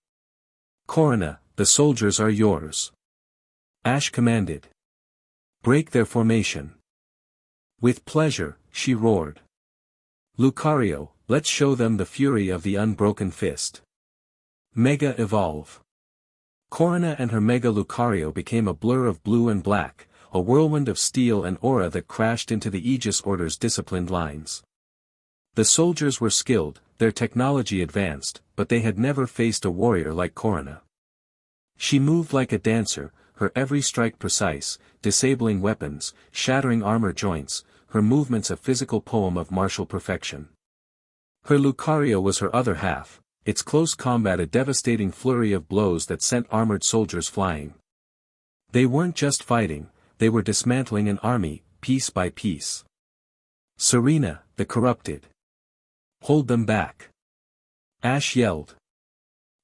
"Korrina, the soldiers are yours," Ash commanded. "Break their formation." "With pleasure," she roared. "Lucario, let's show them the fury of the unbroken fist." Mega Evolve. Korrina and her Mega Lucario became a blur of blue and black, a whirlwind of steel and aura that crashed into the Aegis Order's disciplined lines. The soldiers were skilled, their technology advanced, but they had never faced a warrior like Korrina. She moved like a dancer, her every strike precise, disabling weapons, shattering armor joints, her movements a physical poem of martial perfection. Her Lucario was her other half, its close combat a devastating flurry of blows that sent armored soldiers flying. They weren't just fighting, they were dismantling an army, piece by piece. "Serena, the corrupted. Hold them back." Ash yelled.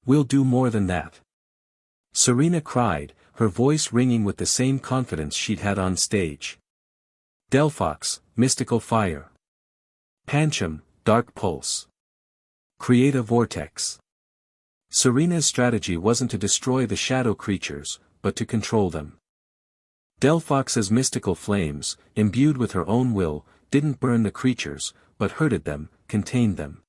"We'll do more than that." Serena cried, her voice ringing with the same confidence she'd had on stage. "Delphox, mystical fire. Pancham, dark pulse. Create a vortex." Serena's strategy wasn't to destroy the shadow creatures, but to control them. Delphox's mystical flames, imbued with her own will, didn't burn the creatures, but herded them, contained them.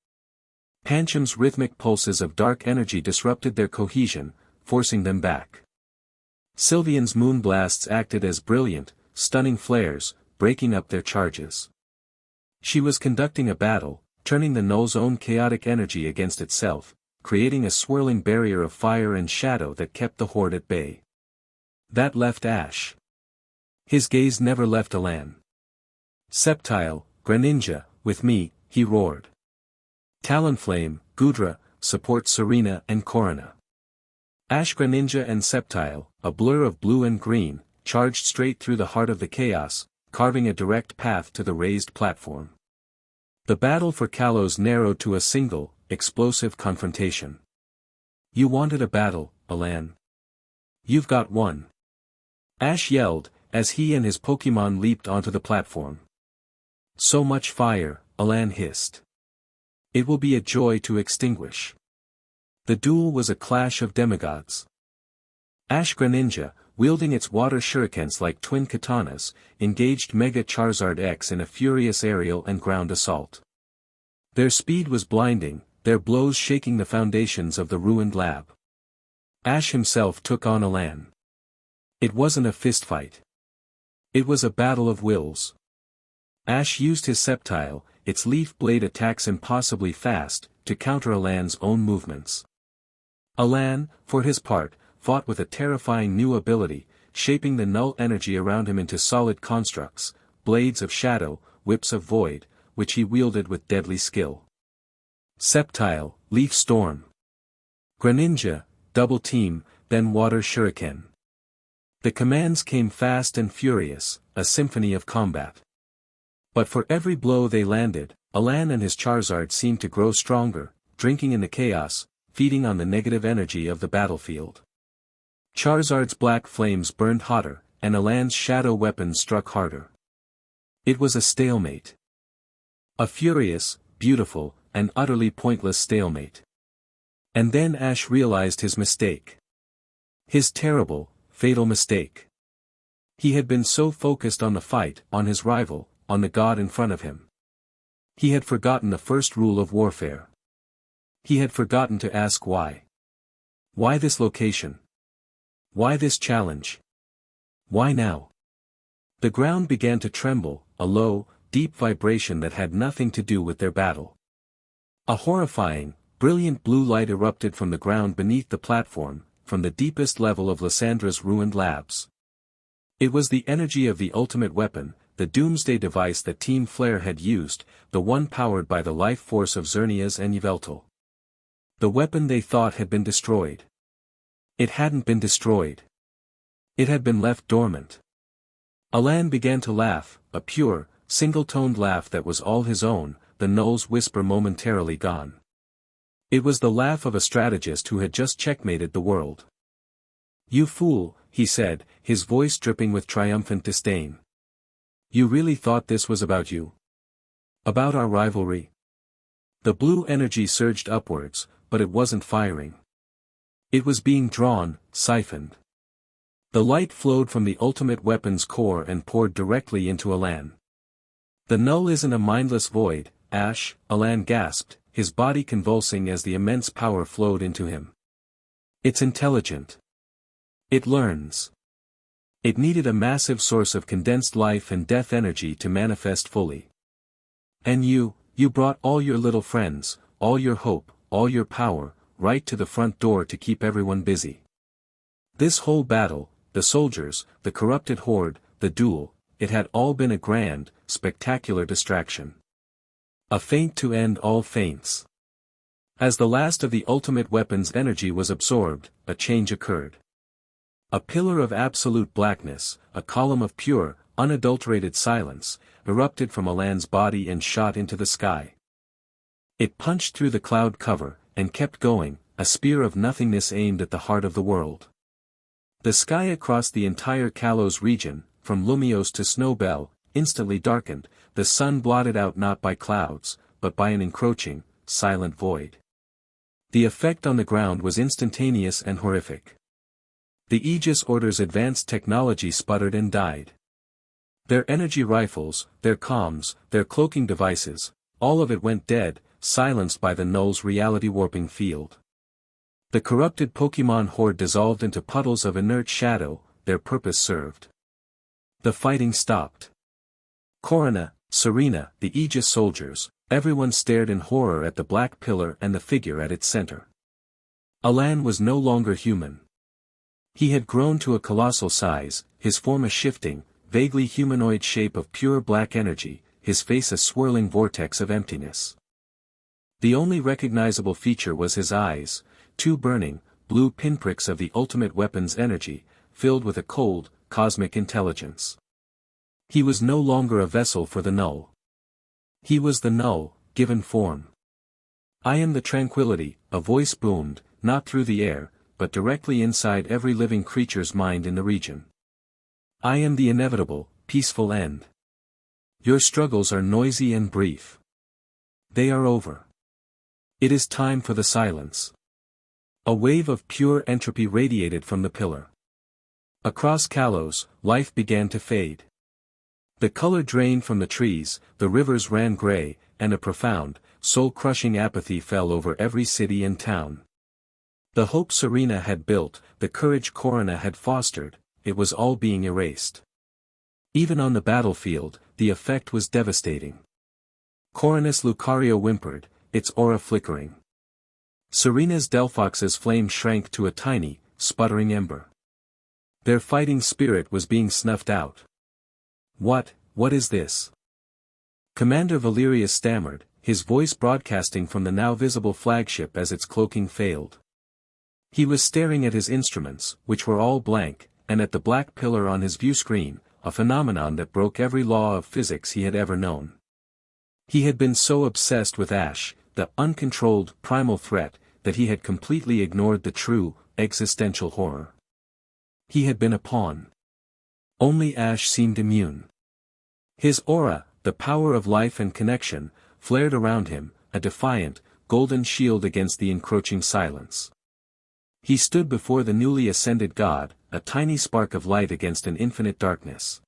Pancham's rhythmic pulses of dark energy disrupted their cohesion, forcing them back. Sylvian's moonblasts acted as brilliant, stunning flares, breaking up their charges. She was conducting a battle, turning the null's own chaotic energy against itself, creating a swirling barrier of fire and shadow that kept the horde at bay. That left Ash. His gaze never left Alan. "Sceptile, Greninja, with me," he roared. Talonflame, Gudra, support Serena and Korrina. Ash Greninja and Sceptile, a blur of blue and green, charged straight through the heart of the chaos, carving a direct path to the raised platform. The battle for Kalos narrowed to a single, explosive confrontation. You wanted a battle, Alan. You've got one. Ash yelled, as he and his Pokémon leaped onto the platform. So much fire, Alan hissed. It will be a joy to extinguish. The duel was a clash of demigods. Ash Greninja, wielding its water shurikens like twin katanas, engaged Mega Charizard X in a furious aerial and ground assault. Their speed was blinding, their blows shaking the foundations of the ruined lab. Ash himself took on Alan. It wasn't a fistfight. It was a battle of wills. Ash used his Sceptile, its leaf blade attacks impossibly fast, to counter Alan's own movements. Alan, for his part, fought with a terrifying new ability, shaping the null energy around him into solid constructs, blades of shadow, whips of void, which he wielded with deadly skill. Sceptile, Leaf Storm. Greninja, Double Team, then Water Shuriken. The commands came fast and furious, a symphony of combat. But for every blow they landed, Alan and his Charizard seemed to grow stronger, drinking in the chaos, feeding on the negative energy of the battlefield. Charizard's black flames burned hotter, and Alan's shadow weapons struck harder. It was a stalemate. A furious, beautiful, and utterly pointless stalemate. And then Ash realized his mistake. His terrible, fatal mistake. He had been so focused on the fight, on his rival, on the god in front of him. He had forgotten the first rule of warfare. He had forgotten to ask why. Why this location? Why this challenge? Why now? The ground began to tremble, a low, deep vibration that had nothing to do with their battle. A horrifying, brilliant blue light erupted from the ground beneath the platform, from the deepest level of Lyssandra's ruined labs. It was the energy of the ultimate weapon, the doomsday device that Team Flare had used, the one powered by the life force of Xerneas and Yveltal. The weapon they thought had been destroyed. It hadn't been destroyed. It had been left dormant. Alan began to laugh, a pure, single-toned laugh that was all his own, the null's whisper momentarily gone. It was the laugh of a strategist who had just checkmated the world. "You fool," he said, his voice dripping with triumphant disdain. "You really thought this was about you? About our rivalry?" The blue energy surged upwards, but it wasn't firing. It was being drawn, siphoned. The light flowed from the ultimate weapon's core and poured directly into Alan. "The null isn't a mindless void, Ash," Alan gasped, his body convulsing as the immense power flowed into him. "It's intelligent. It learns. It needed a massive source of condensed life and death energy to manifest fully. And you brought all your little friends, all your hope, all your power, right to the front door to keep everyone busy. This whole battle, the soldiers, the corrupted horde, the duel, it had all been a grand, spectacular distraction. A feint to end all feints." As the last of the ultimate weapon's energy was absorbed, a change occurred. A pillar of absolute blackness, a column of pure, unadulterated silence, erupted from Alan's body and shot into the sky. It punched through the cloud cover, and kept going, a spear of nothingness aimed at the heart of the world. The sky across the entire Kalos region, from Lumiose to Snowbell, instantly darkened, the sun blotted out not by clouds, but by an encroaching, silent void. The effect on the ground was instantaneous and horrific. The Aegis Order's advanced technology sputtered and died. Their energy rifles, their comms, their cloaking devices, all of it went dead, silenced by the null's reality-warping field. The corrupted Pokémon horde dissolved into puddles of inert shadow, their purpose served. The fighting stopped. Korrina, Serena, the Aegis soldiers, everyone stared in horror at the black pillar and the figure at its center. Alan was no longer human. He had grown to a colossal size, his form a shifting, vaguely humanoid shape of pure black energy, his face a swirling vortex of emptiness. The only recognizable feature was his eyes, two burning, blue pinpricks of the ultimate weapon's energy, filled with a cold, cosmic intelligence. He was no longer a vessel for the null. He was the null, given form. I am the tranquility, a voice boomed, not through the air, but directly inside every living creature's mind in the region. I am the inevitable, peaceful end. Your struggles are noisy and brief. They are over. It is time for the silence. A wave of pure entropy radiated from the pillar. Across Kalos, life began to fade. The color drained from the trees, the rivers ran gray, and a profound, soul-crushing apathy fell over every city and town. The hope Serena had built, the courage Korrina had fostered, it was all being erased. Even on the battlefield, the effect was devastating. Korrina's Lucario whimpered, its aura flickering. Serena's Delphox's flame shrank to a tiny, sputtering ember. Their fighting spirit was being snuffed out. What is this? Commander Valerius stammered, his voice broadcasting from the now visible flagship as its cloaking failed. He was staring at his instruments, which were all blank, and at the black pillar on his view screen, a phenomenon that broke every law of physics he had ever known. He had been so obsessed with Ash, the uncontrolled, primal threat, that he had completely ignored the true, existential horror. He had been a pawn. Only Ash seemed immune. His aura, the power of life and connection, flared around him, a defiant, golden shield against the encroaching silence. He stood before the newly ascended god, a tiny spark of light against an infinite darkness.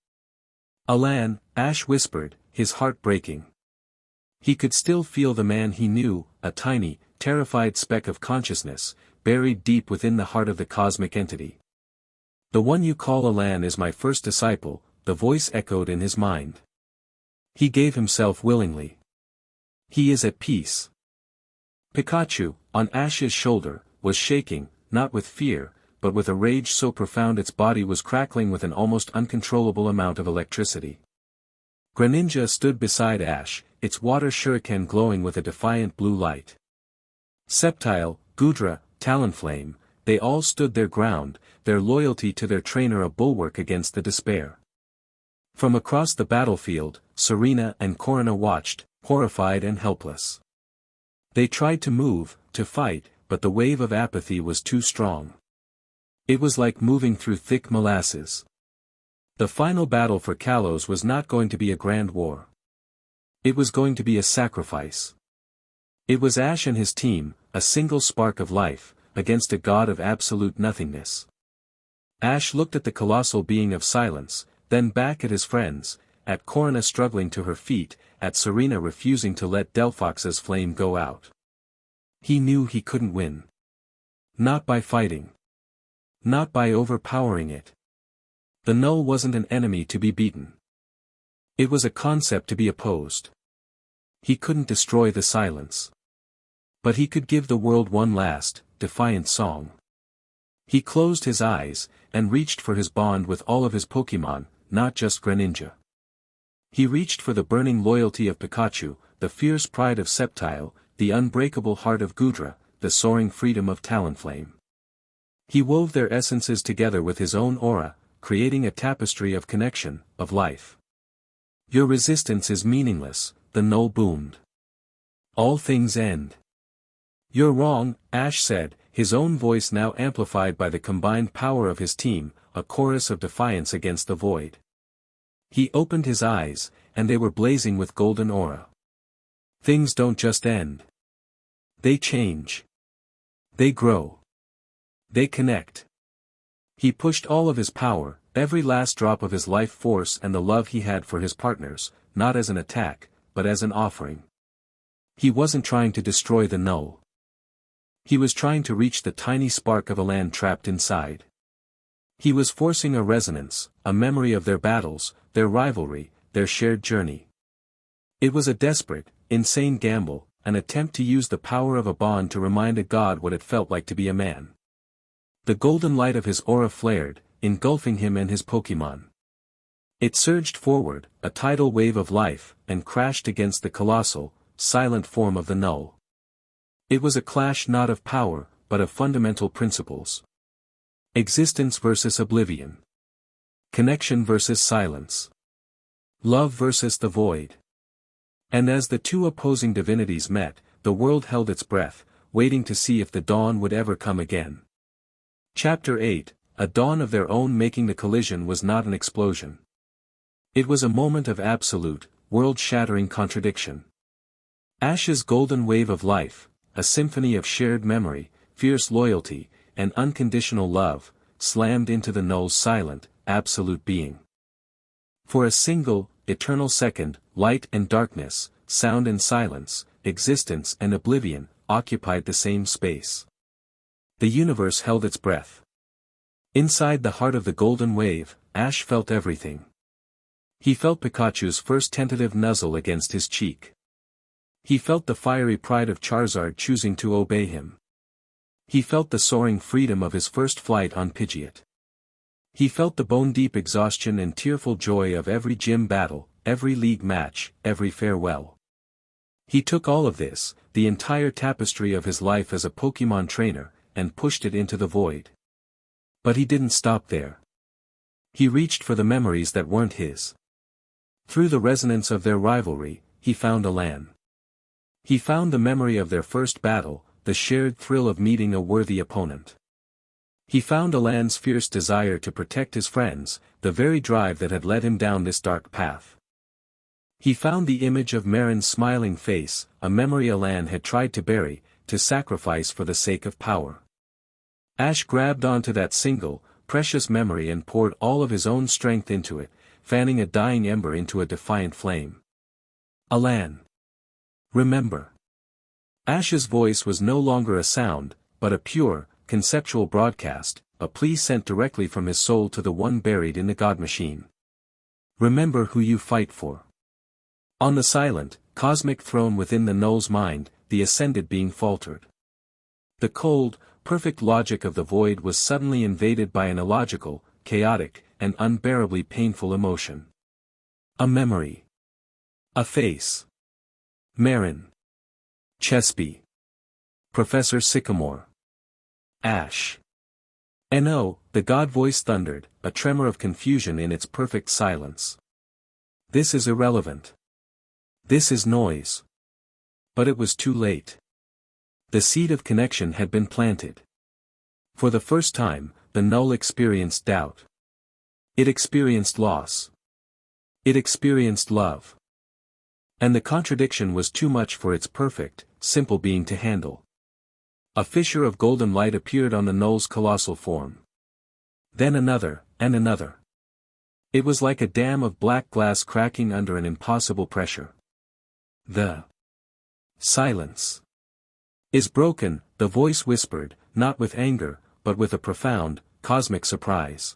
Alan, Ash whispered, his heart breaking. He could still feel the man he knew, a tiny, terrified speck of consciousness, buried deep within the heart of the cosmic entity. The one you call Alan is my first disciple, the voice echoed in his mind. He gave himself willingly. He is at peace. Pikachu, on Ash's shoulder, was shaking, not with fear, but with a rage so profound its body was crackling with an almost uncontrollable amount of electricity. Greninja stood beside Ash, its water shuriken glowing with a defiant blue light. Sceptile, Gudra, Talonflame, they all stood their ground, their loyalty to their trainer a bulwark against the despair. From across the battlefield, Serena and Korrina watched, horrified and helpless. They tried to move, to fight, but the wave of apathy was too strong. It was like moving through thick molasses. The final battle for Kalos was not going to be a grand war. It was going to be a sacrifice. It was Ash and his team, a single spark of life, against a god of absolute nothingness. Ash looked at the colossal being of silence, then back at his friends, at Korrina struggling to her feet, at Serena refusing to let Delphox's flame go out. He knew he couldn't win. Not by fighting. Not by overpowering it. The null wasn't an enemy to be beaten. It was a concept to be opposed. He couldn't destroy the silence. But he could give the world one last, defiant song. He closed his eyes, and reached for his bond with all of his Pokémon, not just Greninja. He reached for the burning loyalty of Pikachu, the fierce pride of Sceptile, the unbreakable heart of Gudra, the soaring freedom of Talonflame. He wove their essences together with his own aura, creating a tapestry of connection, of life. Your resistance is meaningless, the null boomed. All things end. You're wrong, Ash said, his own voice now amplified by the combined power of his team, a chorus of defiance against the void. He opened his eyes, and they were blazing with golden aura. Things don't just end. They change. They grow. They connect. He pushed all of his power, every last drop of his life force and the love he had for his partners, not as an attack, but as an offering. He wasn't trying to destroy the null. He was trying to reach the tiny spark of a land trapped inside. He was forcing a resonance, a memory of their battles, their rivalry, their shared journey. It was a desperate, insane gamble, an attempt to use the power of a bond to remind a god what it felt like to be a man. The golden light of his aura flared, engulfing him and his Pokémon. It surged forward, a tidal wave of life, and crashed against the colossal, silent form of the null. It was a clash not of power, but of fundamental principles. Existence versus oblivion. Connection versus silence. Love versus the void. And as the two opposing divinities met, the world held its breath, waiting to see if the dawn would ever come again. Chapter 8, A dawn of their own. Making the collision was not an explosion. It was a moment of absolute, world-shattering contradiction. Ash's golden wave of life, a symphony of shared memory, fierce loyalty, and unconditional love, slammed into the null's silent, absolute being. For a single, eternal second, light and darkness, sound and silence, existence and oblivion, occupied the same space. The universe held its breath. Inside the heart of the golden wave, Ash felt everything. He felt Pikachu's first tentative nuzzle against his cheek. He felt the fiery pride of Charizard choosing to obey him. He felt the soaring freedom of his first flight on Pidgeot. He felt the bone-deep exhaustion and tearful joy of every gym battle, every league match, every farewell. He took all of this, the entire tapestry of his life as a Pokémon trainer, and pushed it into the void. But he didn't stop there. He reached for the memories that weren't his. Through the resonance of their rivalry, he found Alan. He found the memory of their first battle, the shared thrill of meeting a worthy opponent. He found Alan's fierce desire to protect his friends, the very drive that had led him down this dark path. He found the image of Marin's smiling face, a memory Alan had tried to bury, to sacrifice for the sake of power. Ash grabbed onto that single, precious memory and poured all of his own strength into it, fanning a dying ember into a defiant flame. Alan. Remember. Ash's voice was no longer a sound, but a pure, conceptual broadcast, a plea sent directly from his soul to the one buried in the God Machine. Remember who you fight for. On the silent, cosmic throne within the Null's mind, the Ascended being faltered. The cold, perfect logic of the void was suddenly invaded by an illogical, chaotic, and unbearably painful emotion. A memory. A face. Marin. Chespy. Professor Sycamore. Ash. No, the God voice thundered, a tremor of confusion in its perfect silence. This is irrelevant. This is noise. But it was too late. The seed of connection had been planted. For the first time, the Null experienced doubt. It experienced loss. It experienced love. And the contradiction was too much for its perfect, simple being to handle. A fissure of golden light appeared on the Null's colossal form. Then another, and another. It was like a dam of black glass cracking under an impossible pressure. The silence is broken, the voice whispered, not with anger, but with a profound, cosmic surprise.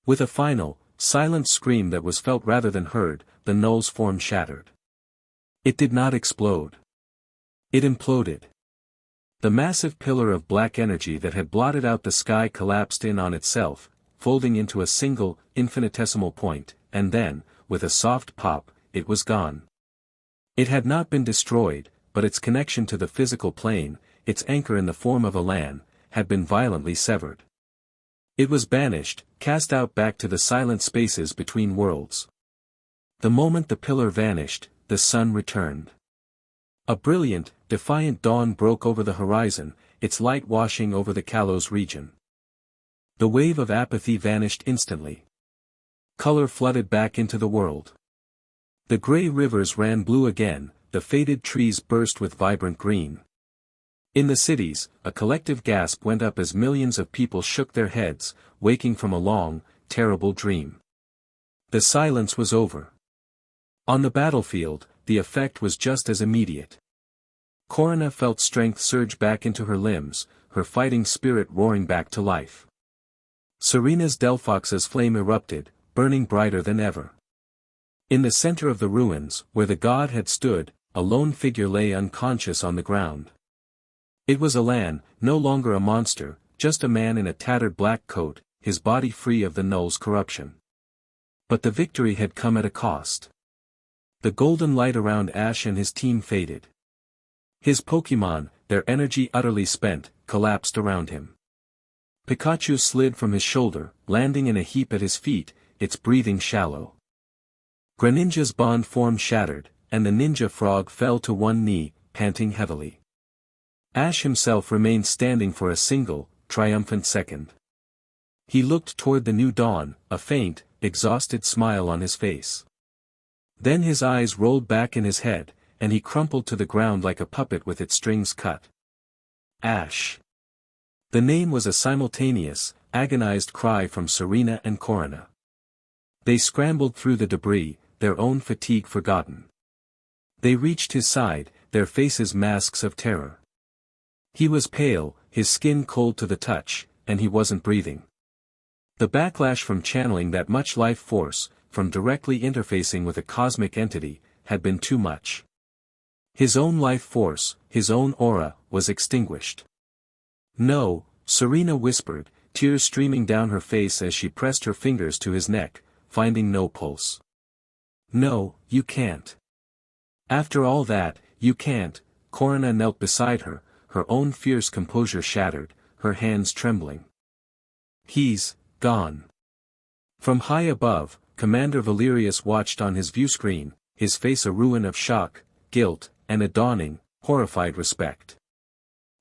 With a final, silent scream that was felt rather than heard, the Null's form shattered. It did not explode. It imploded. The massive pillar of black energy that had blotted out the sky collapsed in on itself, folding into a single, infinitesimal point, and then, with a soft pop, it was gone. It had not been destroyed, but its connection to the physical plane, its anchor in the form of Alan, had been violently severed. It was banished, cast out back to the silent spaces between worlds. The moment the pillar vanished, the sun returned. A brilliant, defiant dawn broke over the horizon, its light washing over the Kalos region. The wave of apathy vanished instantly. Color flooded back into the world. The gray rivers ran blue again, the faded trees burst with vibrant green. In the cities, a collective gasp went up as millions of people shook their heads, waking from a long, terrible dream. The silence was over. On the battlefield, the effect was just as immediate. Korrina felt strength surge back into her limbs, her fighting spirit roaring back to life. Serena's Delphox's flame erupted, burning brighter than ever. In the center of the ruins, where the god had stood, a lone figure lay unconscious on the ground. It was Alan, no longer a monster, just a man in a tattered black coat, his body free of the Null's corruption. But the victory had come at a cost. The golden light around Ash and his team faded. His Pokémon, their energy utterly spent, collapsed around him. Pikachu slid from his shoulder, landing in a heap at his feet, its breathing shallow. Greninja's bond form shattered, and the ninja frog fell to one knee, panting heavily. Ash himself remained standing for a single, triumphant second. He looked toward the new dawn, a faint, exhausted smile on his face. Then his eyes rolled back in his head, and he crumpled to the ground like a puppet with its strings cut. Ash. The name was a simultaneous, agonized cry from Serena and Korrina. They scrambled through the debris, their own fatigue forgotten. They reached his side, their faces masks of terror. He was pale, his skin cold to the touch, and he wasn't breathing. The backlash from channeling that much life force, from directly interfacing with a cosmic entity, had been too much. His own life force, his own aura, was extinguished. No, Serena whispered, tears streaming down her face as she pressed her fingers to his neck, finding no pulse. No, you can't. After all that, you can't. Korrina knelt beside her, her own fierce composure shattered, her hands trembling. He's gone. From high above, Commander Valerius watched on his view screen, his face a ruin of shock, guilt, and a dawning, horrified respect.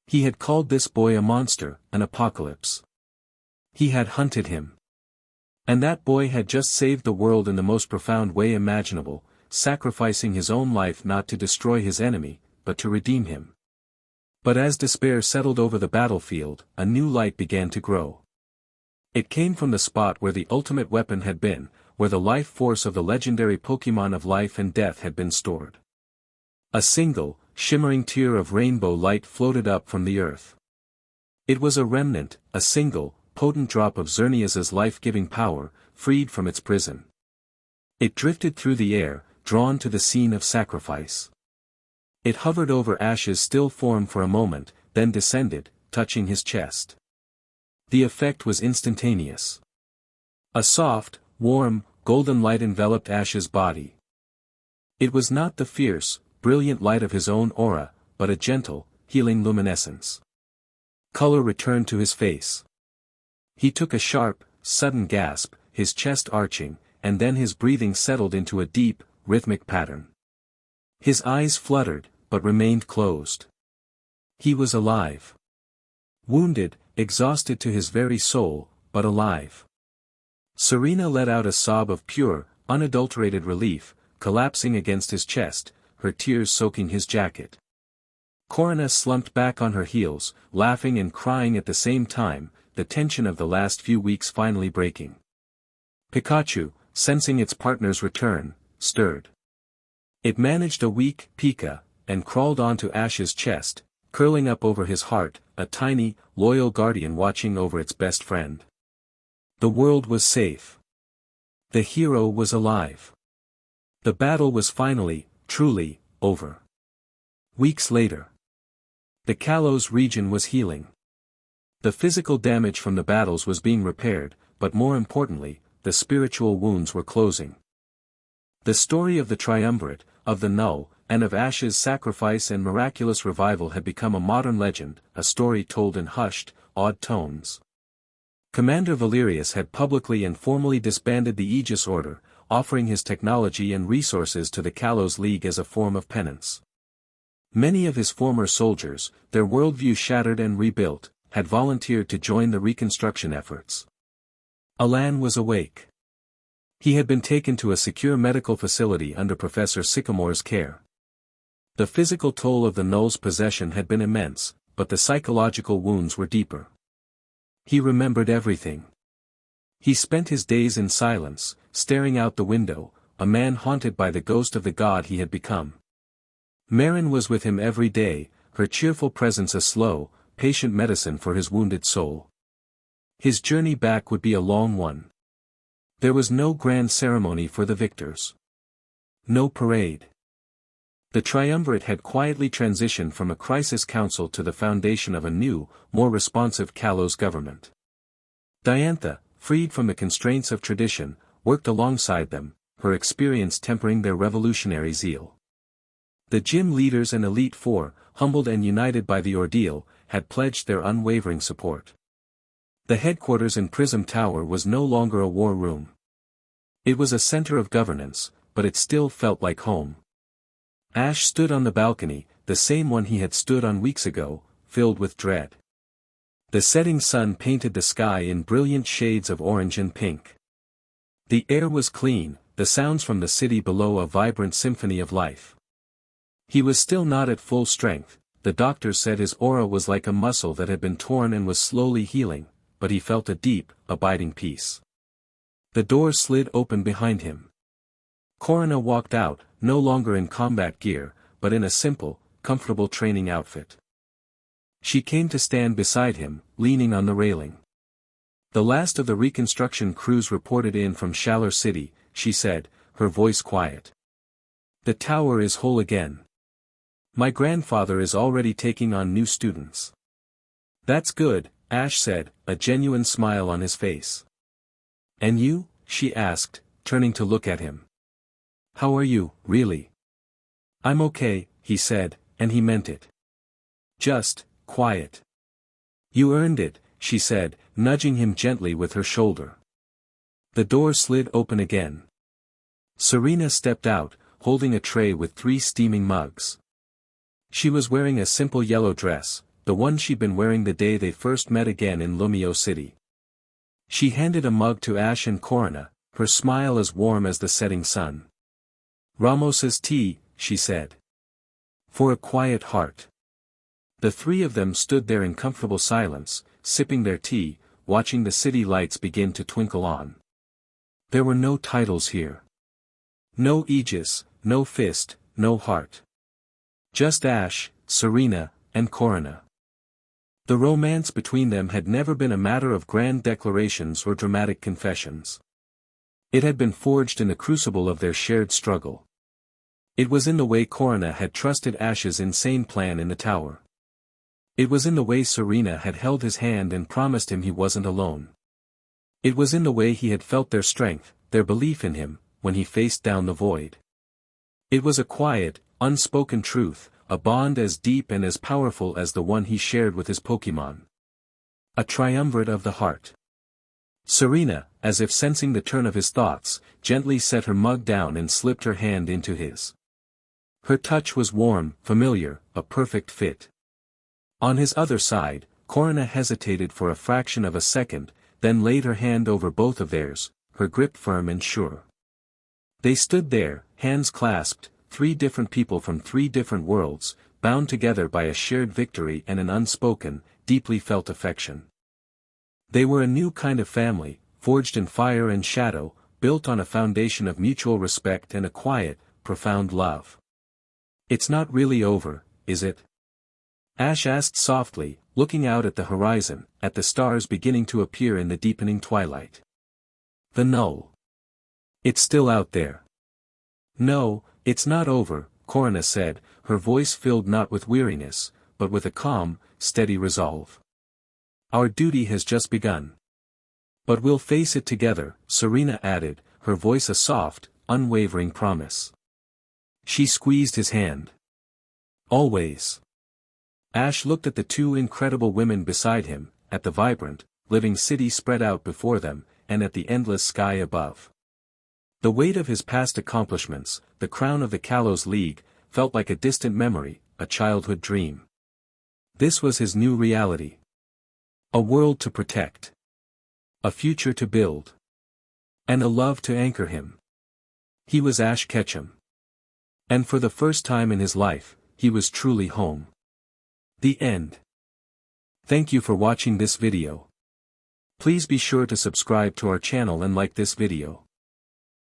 He had called this boy a monster, an apocalypse. He had hunted him. And that boy had just saved the world in the most profound way imaginable, sacrificing his own life not to destroy his enemy, but to redeem him. But as despair settled over the battlefield, a new light began to grow. It came from the spot where the ultimate weapon had been, where the life force of the legendary Pokémon of life and death had been stored. A single, shimmering tear of rainbow light floated up from the earth. It was a remnant, a single, potent drop of Xerneas's life-giving power, freed from its prison. It drifted through the air, drawn to the scene of sacrifice. It hovered over Ash's still form for a moment, then descended, touching his chest. The effect was instantaneous. A soft, warm, golden light enveloped Ash's body. It was not the fierce, brilliant light of his own aura, but a gentle, healing luminescence. Color returned to his face. He took a sharp, sudden gasp, his chest arching, and then his breathing settled into a deep, rhythmic pattern. His eyes fluttered, but remained closed. He was alive. Wounded, exhausted to his very soul, but alive. Serena let out a sob of pure, unadulterated relief, collapsing against his chest, her tears soaking his jacket. Korrina slumped back on her heels, laughing and crying at the same time, the tension of the last few weeks finally breaking. Pikachu, sensing its partner's return, stirred. It managed a weak Pika, and crawled onto Ash's chest, curling up over his heart, a tiny, loyal guardian watching over its best friend. The world was safe. The hero was alive. The battle was finally, truly, over. Weeks later. The Kalos region was healing. The physical damage from the battles was being repaired, but more importantly, the spiritual wounds were closing. The story of the Triumvirate, of the Null, and of Ash's sacrifice and miraculous revival had become a modern legend, a story told in hushed, awed tones. Commander Valerius had publicly and formally disbanded the Aegis Order, offering his technology and resources to the Kalos League as a form of penance. Many of his former soldiers, their worldview shattered and rebuilt, had volunteered to join the reconstruction efforts. Alan was awake. He had been taken to a secure medical facility under Professor Sycamore's care. The physical toll of the Null's possession had been immense, but the psychological wounds were deeper. He remembered everything. He spent his days in silence, staring out the window, a man haunted by the ghost of the god he had become. Marin was with him every day, her cheerful presence a slow, patient medicine for his wounded soul. His journey back would be a long one. There was no grand ceremony for the victors. No parade. The Triumvirate had quietly transitioned from a crisis council to the foundation of a new, more responsive Kalos government. Diantha, freed from the constraints of tradition, worked alongside them, her experience tempering their revolutionary zeal. The gym leaders and Elite Four, humbled and united by the ordeal, had pledged their unwavering support. The headquarters in Prism Tower was no longer a war room. It was a center of governance, but it still felt like home. Ash stood on the balcony, the same one he had stood on weeks ago, filled with dread. The setting sun painted the sky in brilliant shades of orange and pink. The air was clean, the sounds from the city below a vibrant symphony of life. He was still not at full strength, the doctors said his aura was like a muscle that had been torn and was slowly healing, but he felt a deep, abiding peace. The door slid open behind him. Korrina walked out, no longer in combat gear, but in a simple, comfortable training outfit. She came to stand beside him, leaning on the railing. The last of the reconstruction crews reported in from Shalar City, she said, her voice quiet. The tower is whole again. My grandfather is already taking on new students. That's good, Ash said, a genuine smile on his face. And you? She asked, turning to look at him. How are you, really? I'm okay, he said, and he meant it. Just, quiet. You earned it, she said, nudging him gently with her shoulder. The door slid open again. Serena stepped out, holding a tray with 3 steaming mugs. She was wearing a simple yellow dress, the one she'd been wearing the day they first met again in Lumio City. She handed a mug to Ash and Korrina, her smile as warm as the setting sun. Ramos's tea, she said. For a quiet heart. The 3 of them stood there in comfortable silence, sipping their tea, watching the city lights begin to twinkle on. There were no titles here. No aegis, no fist, no heart. Just Ash, Serena, and Korrina. The romance between them had never been a matter of grand declarations or dramatic confessions. It had been forged in the crucible of their shared struggle. It was in the way Korrina had trusted Ash's insane plan in the tower. It was in the way Serena had held his hand and promised him he wasn't alone. It was in the way he had felt their strength, their belief in him, when he faced down the void. It was a quiet, unspoken truth, a bond as deep and as powerful as the one he shared with his Pokémon. A triumvirate of the heart. Serena, as if sensing the turn of his thoughts, gently set her mug down and slipped her hand into his. Her touch was warm, familiar, a perfect fit. On his other side, Korrina hesitated for a fraction of a second, then laid her hand over both of theirs, her grip firm and sure. They stood there, hands clasped, 3 different people from 3 different worlds, bound together by a shared victory and an unspoken, deeply felt affection. They were a new kind of family, forged in fire and shadow, built on a foundation of mutual respect and a quiet, profound love. It's not really over, is it? Ash asked softly, looking out at the horizon, at the stars beginning to appear in the deepening twilight. The null. It's still out there. No, it's not over, Korrina said, her voice filled not with weariness, but with a calm, steady resolve. Our duty has just begun. But we'll face it together, Serena added, her voice a soft, unwavering promise. She squeezed his hand. Always. Ash looked at the 2 incredible women beside him, at the vibrant, living city spread out before them, and at the endless sky above. The weight of his past accomplishments, the crown of the Kalos League, felt like a distant memory, a childhood dream. This was his new reality. A world to protect. A future to build. And a love to anchor him. He was Ash Ketchum. And for the first time in his life, he was truly home. The end. Thank you for watching this video. Please be sure to subscribe to our channel and like this video.